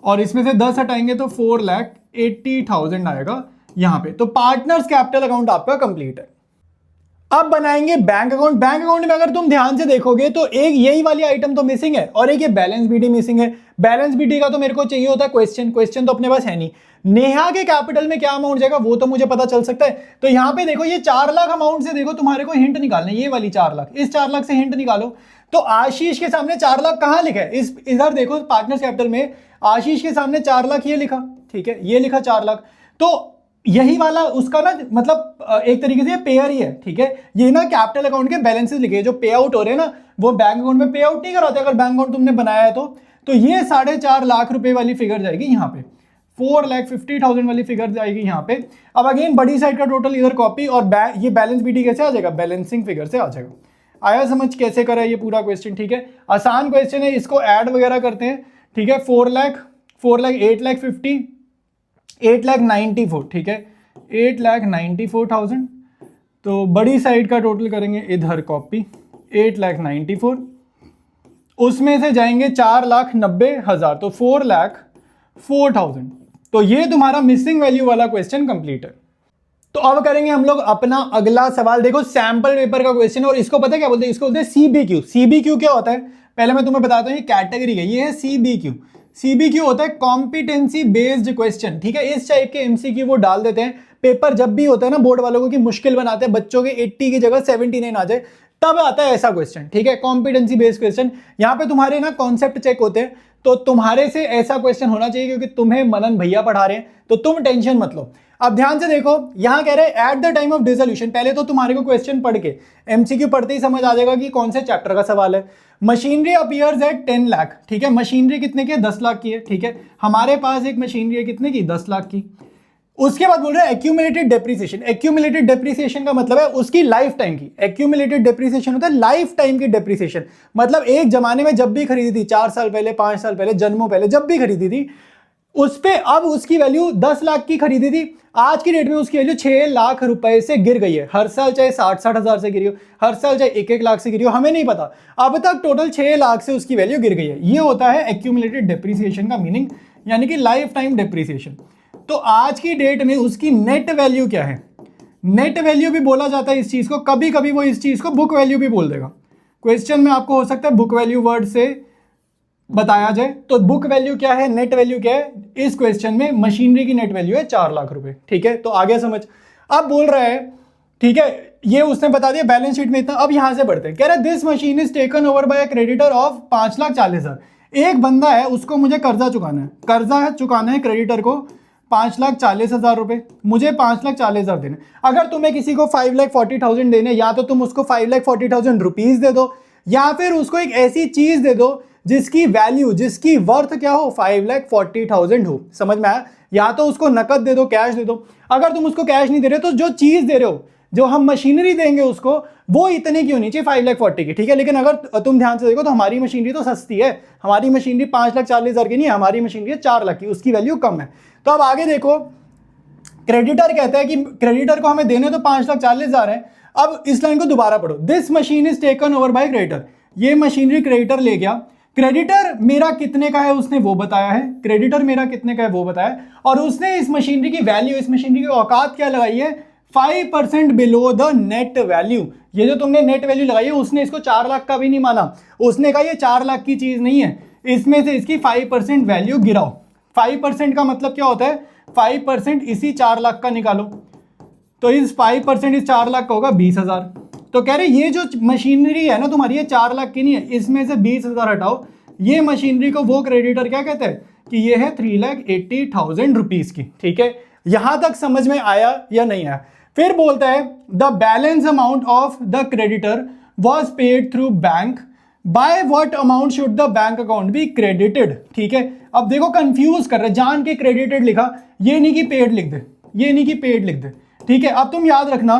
और इसमें से 10 हटाएंगे तो 4,80,000 आएगा यहां पे। तो पार्टनर्स कैपिटल अकाउंट आपका कंप्लीट है। अब बनाएंगे बैंक अकाउंट। बैंक अकाउंट में अगर तुम ध्यान से देखोगे तो एक यही वाली आइटम तो मिसिंग है और एक ये बैलेंस बीडी मिसिंग है। बैलेंस बीडी का तो मेरे को चाहिए होता है क्वेश्चन, क्वेश्चन तो अपने पास है नहीं। नेहा के कैपिटल में क्या अमाउंट जाएगा वो तो मुझे पता चल सकता है। तो यहां पे देखो, ये 4 लाख अमाउंट से देखो तुम्हारे को हिंट निकालना है, ये वाली 4 लाख, इस 4 लाख से हिंट निकालो। तो आशीष के सामने 4 लाख कहां लिखा है, इस इधर देखो पार्टनर्स कैपिटल में आशीष के सामने 4 लाख ये लिखा, ठीक है, ये लिखा 4 लाख। तो यही वाला उसका ना मतलब एक तरीके से ये पेयर ही है, ठीक है। ये ना कैपिटल अकाउंट के बैलेंसेस लिखे, जो पे आउट हो रहे हैं ना वो बैंक अकाउंट में पे आउट नहीं कराते अगर बैंक अकाउंट तुमने बनाया है तो ये 4.5 लाख रुपए वाली फिगर जाएगी यहाँ पे, 4,50,000 वाली फिगर जाएगी यहाँ पे। अब अगेन बड़ी साइड का टोटल इधर कॉपी और ये बैलेंस बीडी कैसे आ जाएगा, बैलेंसिंग फिगर से आ जाएगा। आया समझ कैसे करा ये पूरा क्वेश्चन, ठीक है। आसान क्वेश्चन है, इसको ऐड वगैरह करते हैं, ठीक है। 4 लाख 8,50,000 8,94,000, ठीक है, 8,94,000। तो बड़ी साइड का टोटल करेंगे इधर कॉपी 8,94,000, उसमें से जाएंगे 4,90,000 तो 4,04,000। तो ये तुम्हारा मिसिंग वैल्यू वाला क्वेश्चन कंप्लीट है। तो अब करेंगे हम लोग अपना अगला सवाल। देखो सैंपल पेपर का क्वेश्चन है और इसको पता है क्या बोलते हैं, इसको बोलते हैं सीबीक्यू। सीबीक्यू क्या होता है पहले मैं तुम्हें बताता हूँ, ये कैटेगरी है, ये है सीबीक्यू। सीबीक्यू होता है कॉम्पिटेंसी बेस्ड क्वेश्चन, ठीक है। इस टाइप के एमसीक्यू वो डाल देते हैं पेपर जब भी होता है ना बोर्ड वालों को कि मुश्किल बनाते हैं बच्चों के 80 की जगह 79 आ जाए, तब आता है ऐसा क्वेश्चन, ठीक है। कॉम्पिटेंसी बेस्ड क्वेश्चन, यहाँ पे तुम्हारे ना कॉन्सेप्ट चेक होते हैं, तो तुम्हारे से ऐसा क्वेश्चन होना चाहिए क्योंकि तुम्हें मनन भैया पढ़ा रहे हैं, तो तुम टेंशन मत लो। अब ध्यान से देखो, यहां कह रहे हैं at the time of dissolution. पहले तो तुम्हारे को क्वेश्चन पढ़ के एमसीक्यू पढ़ते ही समझ आ जाएगा कि कौन से चैप्टर का सवाल है। मशीनरी अपीयर्स एट 10 लाख, ठीक है। मशीनरी कितने की है, 10 लाख की है, ठीक है। हमारे पास एक मशीनरी है कितने की, 10 लाख की। उसके बाद बोल रहे हैं एक्यूमुलेटेड डेप्रिसिएशन। एक्यूमुलेटेड डेप्रिसिएशन का मतलब है उसकी लाइफ टाइम की। एक्यूमुलेटेड डेप्रिसिएशन होता है लाइफ टाइम की डेप्रिसिएशन, मतलब एक जमाने में जब भी खरीदी थी, 4 साल पहले, 5 साल पहले, जन्मों पहले जब भी खरीदी थी, उस पे अब उसकी वैल्यू 10 लाख की खरीदी थी, आज की डेट में उसकी वैल्यू 6 लाख रुपए से गिर गई है। हर साल चाहे 60-60 हजार से गिरी हो, हर साल चाहे 1-1 लाख से गिरी हो, हमें नहीं पता, अब तक टोटल 6 लाख से उसकी वैल्यू गिर गई है। ये होता है एक्यूमुलेटेड डेप्रिसिएशन का मीनिंग, यानी कि लाइफ टाइम डेप्रिसिएशन। तो आज की डेट में उसकी नेट वैल्यू क्या है, नेट वैल्यू भी बोला जाता है इस चीज को, कभी कभी वो इस चीज को बुक वैल्यू भी बोल देगा। क्वेश्चन में आपको हो सकता है बुक वैल्यू वर्ड से बताया जाए, तो बुक वैल्यू क्या है, नेट वैल्यू क्या है। इस क्वेश्चन में मशीनरी की नेट वैल्यू है 4 लाख रुपए, ठीक है। तो आगे समझ। अब बोल रहा है, ठीक है, ये उसने बता दिया बैलेंस शीट में इतना। अब यहां से बढ़ते हैं, कह रहा है this machine is taken over bye creditor of 5,40,000। एक बंदा है, उसको मुझे कर्जा चुकाना है, कर्जा चुकाना है क्रेडिटर को 5,40,000 रुपए, मुझे 5,40,000 देने। अगर तुम्हें किसी को 5,40,000 देने, या तो तुम उसको 5,40,000 रुपीज दे दो, या फिर उसको एक ऐसी चीज दे दो जिसकी वैल्यू, जिसकी वर्थ क्या हो, 5,40,000 हो। समझ में आया, या तो उसको नकद दे दो, कैश दे दो। अगर तुम उसको कैश नहीं दे रहे तो जो चीज़ दे रहे हो, जो हम मशीनरी देंगे उसको, वो इतने की होनी चाहिए 5,40,000 की, ठीक है। लेकिन अगर तुम ध्यान से देखो तो हमारी मशीनरी तो सस्ती है, हमारी मशीनरी 5,40,000 की नहीं है, हमारी मशीनरी है 4 लाख की, उसकी वैल्यू कम है। तो अब आगे देखो, क्रेडिटर कहता है कि क्रेडिटर को हमें देने तो 5,40,000 है। अब इस लाइन को दोबारा पढ़ो, this machine is taken over bye creditor, ये मशीनरी क्रेडिटर ले गया। क्रेडिटर मेरा कितने का है उसने वो बताया है, क्रेडिटर मेरा कितने का है वो बताया, और उसने इस मशीनरी की वैल्यू, इस मशीनरी की औकात क्या लगाई है, 5% बिलो द नेट वैल्यू। ये जो तुमने नेट वैल्यू लगाई है, उसने इसको 4 लाख का भी नहीं माना, उसने कहा ये 4 लाख की चीज नहीं है, इसमें से इसकी 5% वैल्यू गिराओ। 5% का मतलब क्या होता है, 5% इसी 4 लाख का निकालो, तो इस 5% इस 4 लाख का होगा 20,000। तो कह रहे ये जो मशीनरी है ना तुम्हारी, ये 4 लाख की नहीं है, इसमें से 20,000 हटाओ। ये मशीनरी को वो क्रेडिटर क्या कहते हैं कि ये है 3,80,000 रुपीज की, ठीक है। यहां तक समझ में आया या नहीं आया? फिर बोलता है the balance amount of the creditor was paid through bank, by what amount should the bank account be credited, ठीक है। अब देखो कंफ्यूज कर रहे, जान के क्रेडिटेड लिखा, ये नहीं कि पेड लिख दे, ये नहीं कि पेड लिख दे, ठीक है। अब तुम याद रखना,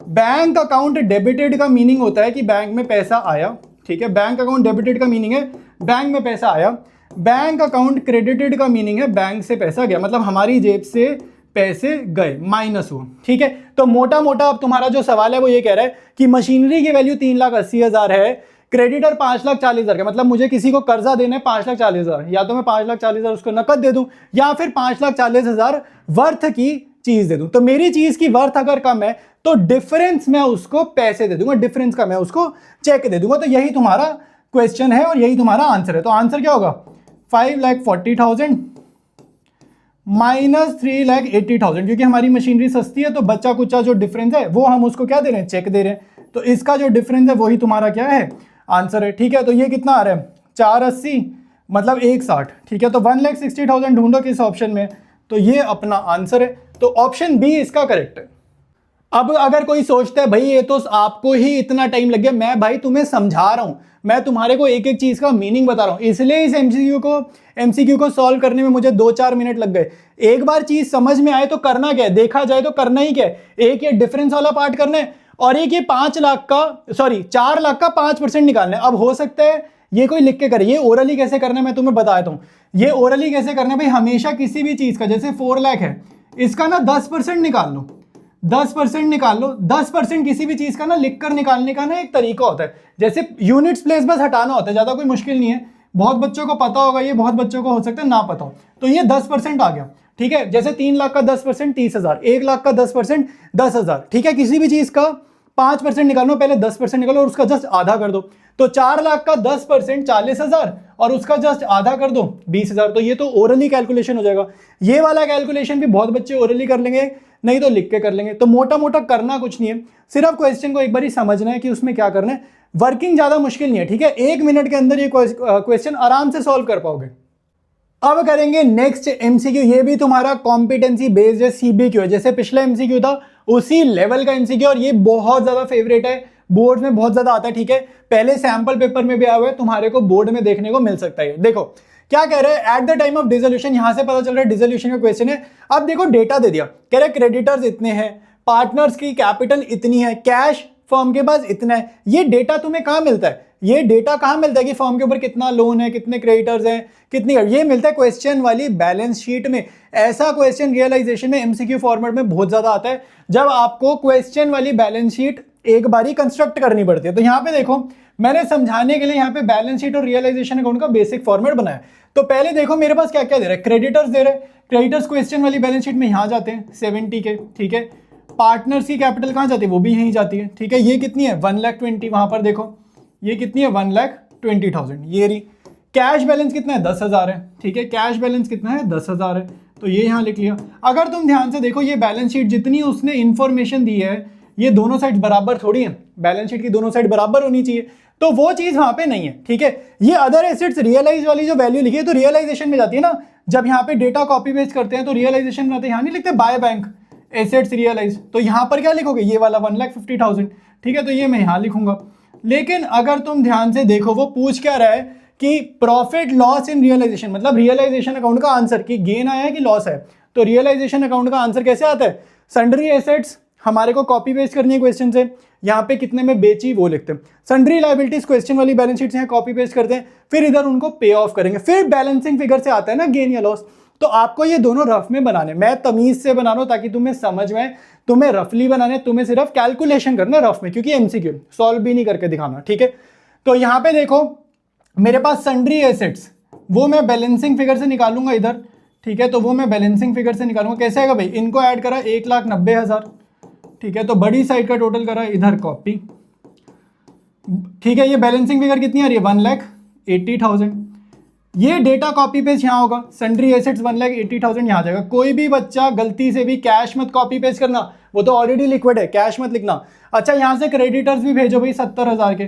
बैंक अकाउंट डेबिटेड का मीनिंग होता है कि बैंक में पैसा आया, ठीक है। बैंक अकाउंट डेबिटेड का मीनिंग है बैंक में पैसा आया, बैंक अकाउंट क्रेडिटेड का मीनिंग है बैंक से पैसा गया, मतलब हमारी जेब से पैसे गए, माइनस हुआ, ठीक है। तो मोटा मोटा अब तुम्हारा जो सवाल है वो ये कह रहा है कि मशीनरी की वैल्यू 3,80,000 है, क्रेडिटर 5,40,000 का, मतलब मुझे किसी को कर्जा देना है 5,40,000, या तो मैं 5,40,000 उसको नकद दे दूं, या फिर 5,40,000 वर्थ की चीज दे दूं। तो मेरी चीज की वर्थ अगर कम है तो डिफरेंस मैं उसको पैसे दे दूंगा, डिफरेंस का मैं उसको चेक दे दूंगा। तो यही तुम्हारा क्वेश्चन है और यही तुम्हारा आंसर है। तो आंसर क्या होगा, 5,40,000 माइनस 3,80,000, क्योंकि हमारी मशीनरी सस्ती है तो बच्चा कुचा जो डिफरेंस है वो हम उसको क्या दे रहे हैं, चेक दे रहे हैं। तो इसका जो डिफरेंस है वही तुम्हारा क्या है, आंसर है, ठीक है। तो ये कितना आ रहा है, 480 मतलब 160, ठीक है। तो 1,60,000 ढूंढो किस ऑप्शन में, तो ये अपना आंसर है। तो ऑप्शन बी इसका करेक्ट है। अब अगर कोई सोचता है भाई ये तो आपको ही इतना टाइम लग गया, मैं भाई तुम्हें समझा रहा हूं, मैं तुम्हारे को एक एक चीज का मीनिंग बता रहा हूं, इसलिए इस एमसीक्यू को सॉल्व करने में मुझे 2-4 मिनट लग गए। एक बार चीज समझ में आए तो करना क्या है, देखा जाए तो करना ही क्या है, एक ये डिफरेंस वाला पार्ट करना है और एक ये 4 लाख का 5% निकालना है। अब हो सकता है ये कोई लिख के करे, ये ओरली कैसे करना है मैं तुम्हें बताता हूं। ये ओरली कैसे करना है भाई, हमेशा किसी भी चीज का, जैसे 4 लाख है, इसका ना 10% निकाल लो, 10% निकाल लो। 10% किसी भी चीज का ना लिखकर निकालने का ना एक तरीका होता है, जैसे यूनिट्स प्लेस बस हटाना होता है, ज्यादा कोई मुश्किल नहीं है। बहुत बच्चों को पता होगा ये, बहुत बच्चों को हो सकता है ना पता हो। तो ये 10% आ गया, ठीक है। जैसे 3 लाख का 10% 30,000, 1 लाख का 10% 10,000, ठीक है। किसी भी चीज का 5% निकालो, पहले 10% निकालो और उसका जस्ट आधा कर दो। तो 4 लाख का 10% 40,000 और उसका जस्ट आधा कर दो 20,000। तो ये तो ओरली कैलकुलेशन हो जाएगा। ये वाला कैलकुलेशन भी बहुत बच्चे ओरली कर लेंगे, नहीं तो लिख के कर लेंगे। तो मोटा मोटा करना कुछ नहीं है, सिर्फ क्वेश्चन को एक बार ही समझना है कि उसमें क्या करना है। वर्किंग ज्यादा मुश्किल नहीं है, ठीक है। 1 मिनट के अंदर ये क्वेश्चन आराम से सॉल्व कर पाओगे। अब करेंगे नेक्स्ट एमसीक्यू, ये भी तुम्हारा कॉम्पिटेंसी बेस्ड है, सीबीक्यू है। जैसे पिछला एमसीक्यू था उसी लेवल का एमसीक्यू, और ये बहुत ज्यादा फेवरेट है, बोर्ड में बहुत ज्यादा आता है, ठीक है। पहले सैंपल पेपर में भी आया हुआ है, तुम्हारे को बोर्ड में देखने को मिल सकता है। देखो क्या कह रहे हैं, at the time of dissolution, यहां से पता चल रहा है डिसोल्यूशन का क्वेश्चन है। अब देखो डेटा दे दिया, कह रहे क्रेडिटर्स इतने हैं, पार्टनर्स की कैपिटल इतनी है, कैश फर्म के पास इतना है। ये डेटा तुम्हें कहां मिलता है, ये डेटा कहां मिलता है कि फर्म के ऊपर कितना लोन है, कितने क्रेडिटर्स हैं, कितनी, ये मिलता है क्वेश्चन वाली बैलेंस शीट में। ऐसा क्वेश्चन रियलाइजेशन में एमसीक्यू फॉर्मेट में बहुत ज्यादा आता है, जब आपको क्वेश्चन वाली बैलेंस शीट एक बारी कंस्ट्रक्ट करनी पड़ती है। तो यहां पे देखो मैंने समझाने के लिए यहां पे बैलेंस शीट और रियलाइजेशन अकाउंट का बेसिक फॉर्मेट बनाया। तो पहले देखो मेरे पास क्या क्या दे रहा है, क्रेडिटर्स दे रहे हैं, क्रेडिटर्स क्वेश्चन वाली बैलेंस शीट में यहां जाते हैं 70 के, ठीक है। पार्टनर्स की कैपिटल कहां जाती है, वो भी यहीं जाती है, ठीक है। ये कितनी है 1,20,000, वहां पर देखो ये कितनी है 1,20,000। ये रही कैश बैलेंस कितना है 10,000 है, ठीक है। कैश बैलेंस कितना है 10,000 है, तो ये यहां लिख लिया। अगर तुम ध्यान से देखो ये बैलेंस शीट जितनी उसने इंफॉर्मेशन दी है, ये दोनों साइड बराबर थोड़ी है, बैलेंस शीट की दोनों साइड बराबर होनी चाहिए, तो वो चीज वहां पे नहीं है, ठीक है। ये अदर एसेट्स रियलाइज वाली जो वैल्यू लिखी है तो रियलाइजेशन में जाती है ना, जब यहाँ पे डेटा कॉपी पेस्ट करते हैं तो रियलाइजेशन में आते हैं, यहाँ नहीं लिखते बाय बैंक एसेट्स रियलाइज, तो यहाँ पर क्या लिखोगे, ये वाला 1,50,000, ठीक है। तो ये मैं यहाँ लिखूंगा। लेकिन अगर तुम ध्यान से देखो वो पूछ क्या रहा है कि प्रॉफिट लॉस इन रियलाइजेशन, मतलब रियलाइजेशन अकाउंट का आंसर कि गेन आया है कि लॉस है। तो रियलाइजेशन अकाउंट का आंसर कैसे आता है, सन्ड्री एसेट्स हमारे को कॉपी पेस्ट करनी है क्वेश्चन से, यहाँ पे कितने में बेची वो लिखते हैं, सन्ड्री लायबिलिटीज क्वेश्चन वाली बैलेंस शीट से कॉपी पेस्ट करते हैं, फिर इधर उनको पे ऑफ करेंगे, फिर बैलेंसिंग फिगर से आता है ना गेन या लॉस। तो आपको ये दोनों रफ में बनाने, मैं तमीज से बना रहा हूं ताकि तुम्हें समझ में, तुम्हें रफली बनाने, तुम्हें सिर्फ कैलकुलेशन करना रफ में, क्योंकि एमसीक्यू सॉल्व भी नहीं करके दिखाना, ठीक है। तो यहाँ पे देखो मेरे पास सन्ड्री एसेट्स, वो मैं बैलेंसिंग फिगर से निकालूंगा इधर, ठीक है। तो वो मैं बैलेंसिंग फिगर से निकालूंगा, कैसे आएगा भाई, इनको ऐड करा 1,90,000, ठीक है। तो बड़ी साइड का टोटल करा इधर कॉपी, ठीक है। ये बैलेंसिंग फिगर कितनी आ रही है, 1,80,000। ये डेटा कॉपी पेस्ट यहाँ होगा, सन्ड्री एसेट्स 1,80,000 यहाँ जाएगा। कोई भी बच्चा गलती से भी कैश मत कॉपी पेस्ट करना, वो तो ऑलरेडी लिक्विड है, कैश मत लिखना। अच्छा यहाँ से क्रेडिटर्स भी भेजो भाई 70,000 के,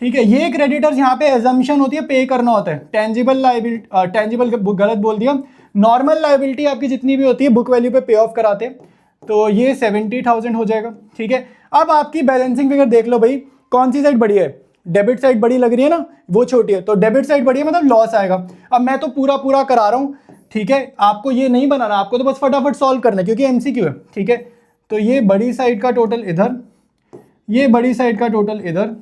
ठीक है। ये क्रेडिटर्स यहाँ पे एजम्पशन होती है, पे करना होता है। टेंजिबल लायबिलिटी, टेंजिबल गलत बोल दिया, नॉर्मल लायबिलिटी आपकी जितनी भी होती है बुक वैल्यू पे ऑफ कराते हैं। तो ये 70,000 हो जाएगा, ठीक है। अब आपकी बैलेंसिंग फिगर देख लो भाई, कौन सी साइड बड़ी है, डेबिट साइड बड़ी लग रही है ना, वो छोटी है, तो डेबिट साइड बड़ी है मतलब लॉस आएगा। अब मैं तो पूरा करा रहा हूँ, ठीक है। आपको ये नहीं बनाना, आपको तो बस फटाफट सॉल्व करना है क्योंकि एमसीक्यू है, ठीक है। तो ये बड़ी साइड का टोटल इधर, ये बड़ी साइड का टोटल इधर,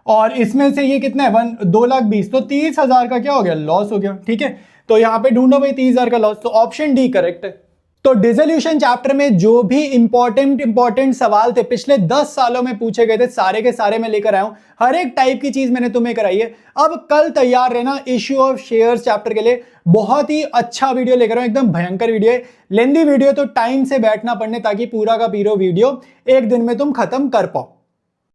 और इसमें से ये कितना है 2,20,000, तो 30,000 का क्या हो गया, लॉस हो गया, ठीक है। तो यहाँ पे ढूंढो भाई 30,000 का लॉस, तो ऑप्शन डी करेक्ट है। तो डिसोल्यूशन चैप्टर में जो भी इंपॉर्टेंट सवाल थे पिछले 10 सालों में पूछे गए थे, सारे के सारे मैं लेकर आया हूं, हर एक टाइप की चीज मैंने तुम्हें कराई है। अब कल तैयार रहना इश्यू ऑफ शेयर्स चैप्टर के लिए, बहुत ही अच्छा वीडियो लेकर आऊं, एकदम भयंकर वीडियो है, लेंदी वीडियो, तो टाइम से बैठना पड़ने ताकि पूरा का पूरा वीडियो एक दिन में तुम खत्म कर पाओ।